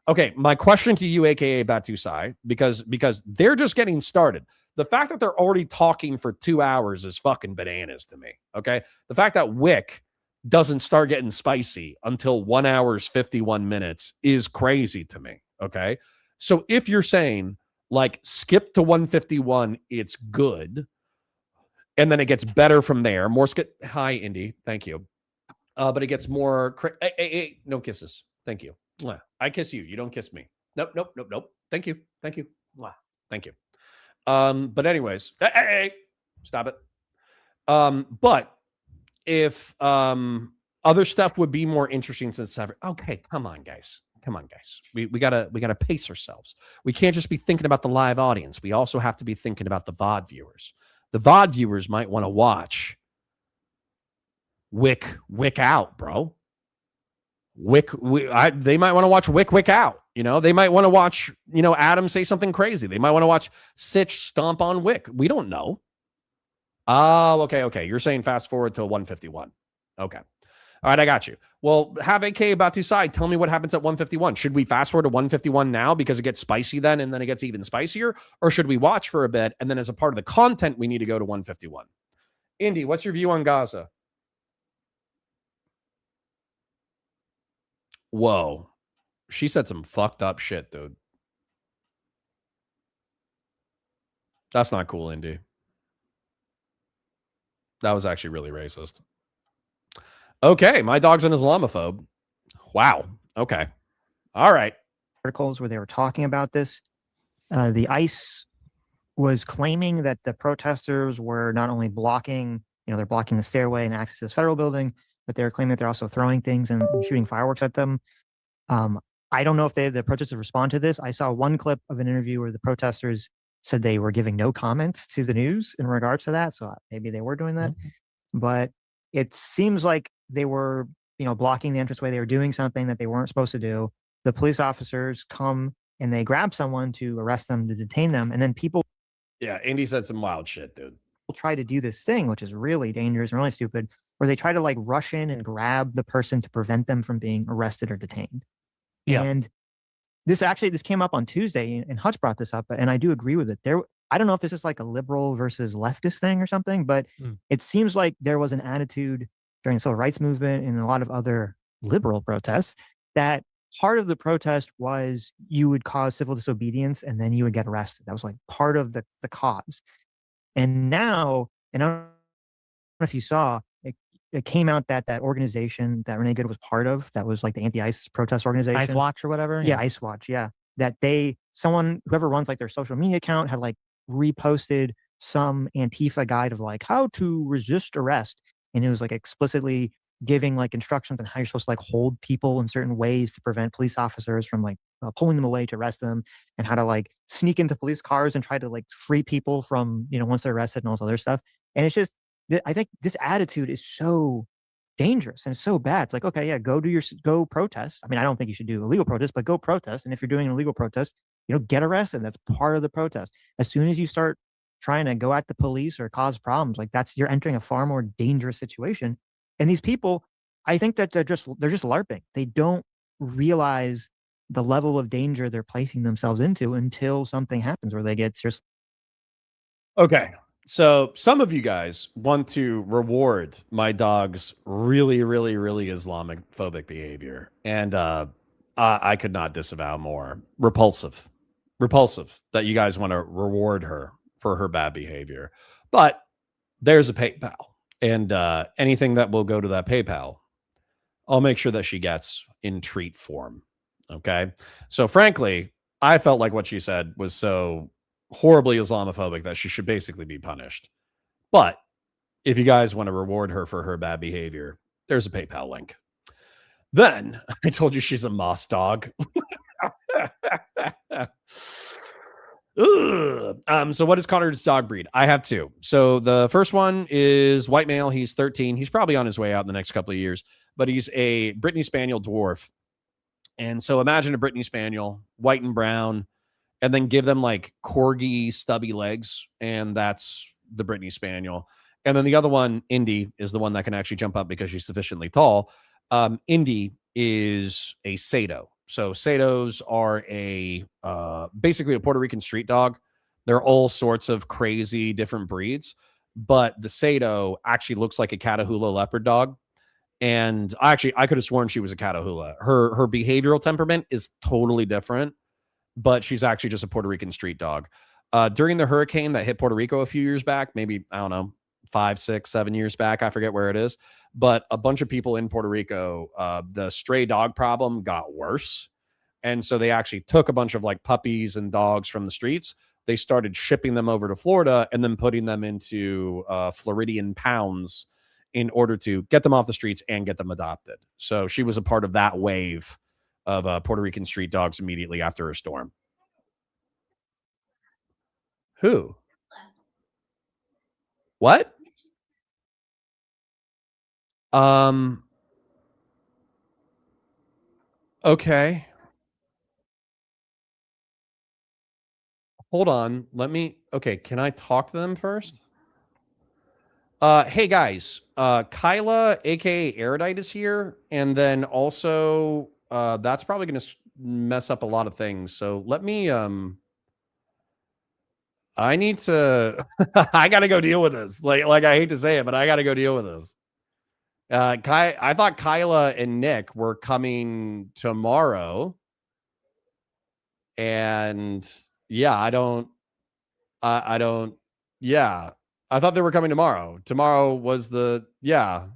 Okay, my question to you, AKA Batu Sai, because they're just getting started. The fact that they're already talking for 2 hours is fucking bananas to me. Okay. The fact that Whick doesn't start getting spicy until 1 hour 51 minutes is crazy to me. Okay. So if you're saying like skip to 151, it's good. And then it gets better from there. More Hi, Indy. Thank you. But it gets more. Hey, no kisses. Thank you. I kiss you. You don't kiss me. Nope. Thank you. Thank you. But anyways, hey, stop it. But if other stuff would be more interesting since ever. Okay, come on, guys. We gotta pace ourselves. We can't just be thinking about the live audience. We also have to be thinking about the VOD viewers. The VOD viewers might want to watch Whick out, bro. They might want to watch Whick out. They might want to watch, Adam say something crazy. They might want to watch Sitch stomp on Whick. We don't know. Oh, okay. You're saying fast forward to 151. Okay. All right, I got you. Well, have AK Batu Sai tell me what happens at 151. Should we fast forward to 151 now because it gets spicy then and then it gets even spicier? Or should we watch for a bit and then as a part of the content, we need to go to 151? Indy, what's your view on Gaza? Whoa. She said some fucked up shit, dude. That's not cool, Indy. That was actually really racist. Okay, my dog's an Islamophobe. Wow. Okay. All right. Articles where they were talking about this. The ICE was claiming that the protesters were not only blocking, they're blocking the stairway and access to this federal building, but they're claiming that they're also throwing things and shooting fireworks at them. I don't know if the protesters respond to this. I saw one clip of an interview where the protesters said they were giving no comment to the news in regards to that. So maybe they were doing that, but it seems like they were, blocking the entranceway. They were doing something that they weren't supposed to do. The police officers come and they grab someone to arrest them, to detain them. And then people. Yeah. Andy said some wild shit, dude. Try to do this thing, which is really dangerous and really stupid, where they try to like rush in and grab the person to prevent them from being arrested or detained. Yeah. And this came up on Tuesday and Hutch brought this up, and I do agree with it. I don't know if this is like a liberal versus leftist thing or something, but it seems like there was an attitude during the civil rights movement and a lot of other liberal protests that part of the protest was you would cause civil disobedience and then you would get arrested. That was like part of the cause. And now, and I don't know if you saw, it came out that organization that Renee Good was part of, that was like the anti-ICE protest organization. ICE Watch or whatever? Yeah, ICE Watch, yeah. That whoever runs like their social media account had like reposted some Antifa guide of like how to resist arrest. And it was like explicitly giving like instructions on how you're supposed to like hold people in certain ways to prevent police officers from like pulling them away to arrest them, and how to like sneak into police cars and try to like free people from, once they're arrested and all this other stuff. And it's just, I think this attitude is so dangerous and it's so bad. It's like, okay, yeah, go protest. I mean, I don't think you should do illegal protest, but go protest. And if you're doing an illegal protest, get arrested. That's part of the protest. As soon as you start trying to go at the police or cause problems, like you're entering a far more dangerous situation. And these people, I think that they're just LARPing. They don't realize the level of danger they're placing themselves into until something happens where they get just. Okay. So some of you guys want to reward my dog's really, really, really Islamic phobic behavior. And I could not disavow more. Repulsive. repulsive that you guys want to reward her for her bad behavior. But there's a PayPal, and anything that will go to that PayPal, I'll make sure that she gets in treat form. Okay. So frankly, I felt like what she said was so horribly Islamophobic that she should basically be punished. But if you guys want to reward her for her bad behavior, there's a PayPal link. Then I told you she's a moss dog. So what is Connor's dog breed? I have two. So the first one is white male. He's 13. He's probably on his way out in the next couple of years, but he's a Brittany Spaniel dwarf. And so imagine a Brittany Spaniel, white and brown, and then give them like corgi stubby legs. And that's the Brittany Spaniel. And then the other one, Indy, is the one that can actually jump up because she's sufficiently tall. Indy is a Sato. So Satos are basically a Puerto Rican street dog. They're all sorts of crazy different breeds, but the Sato actually looks like a Catahoula leopard dog. And I could have sworn she was a Catahoula. Her behavioral temperament is totally different, but she's actually just a Puerto Rican street dog. During the hurricane that hit Puerto Rico a few years back, maybe, I don't know, 5, 6, 7 years back, I forget where it is, but a bunch of people in Puerto Rico, the stray dog problem got worse. And so they actually took a bunch of like puppies and dogs from the streets. They started shipping them over to Florida and then putting them into Floridian pounds in order to get them off the streets and get them adopted. So she was a part of that wave of Puerto Rican street dogs immediately after a storm. Who? What? Okay. Hold on. Okay, can I talk to them first? Hey guys, Kyla, aka Erudite, is here, and then also that's probably gonna mess up a lot of things. So let me I need to I gotta go deal with this. Like I hate to say it, but I gotta go deal with this. I thought Kyla and Nick were coming tomorrow. And yeah, I don't, yeah, I thought they were coming tomorrow. Tomorrow was I'm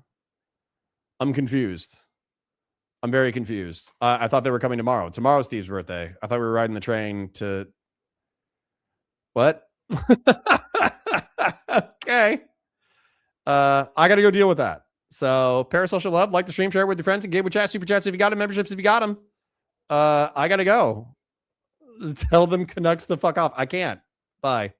confused. I'm very confused. I thought they were coming tomorrow. Tomorrow's Steve's birthday. I thought we were riding the train to, what? Okay. I got to go deal with that. So parasocial love, like the stream, share it with your friends, and give with chat, super chats if you got them, memberships if you got them. I got to go. Tell them Canucks to fuck off. I can't. Bye.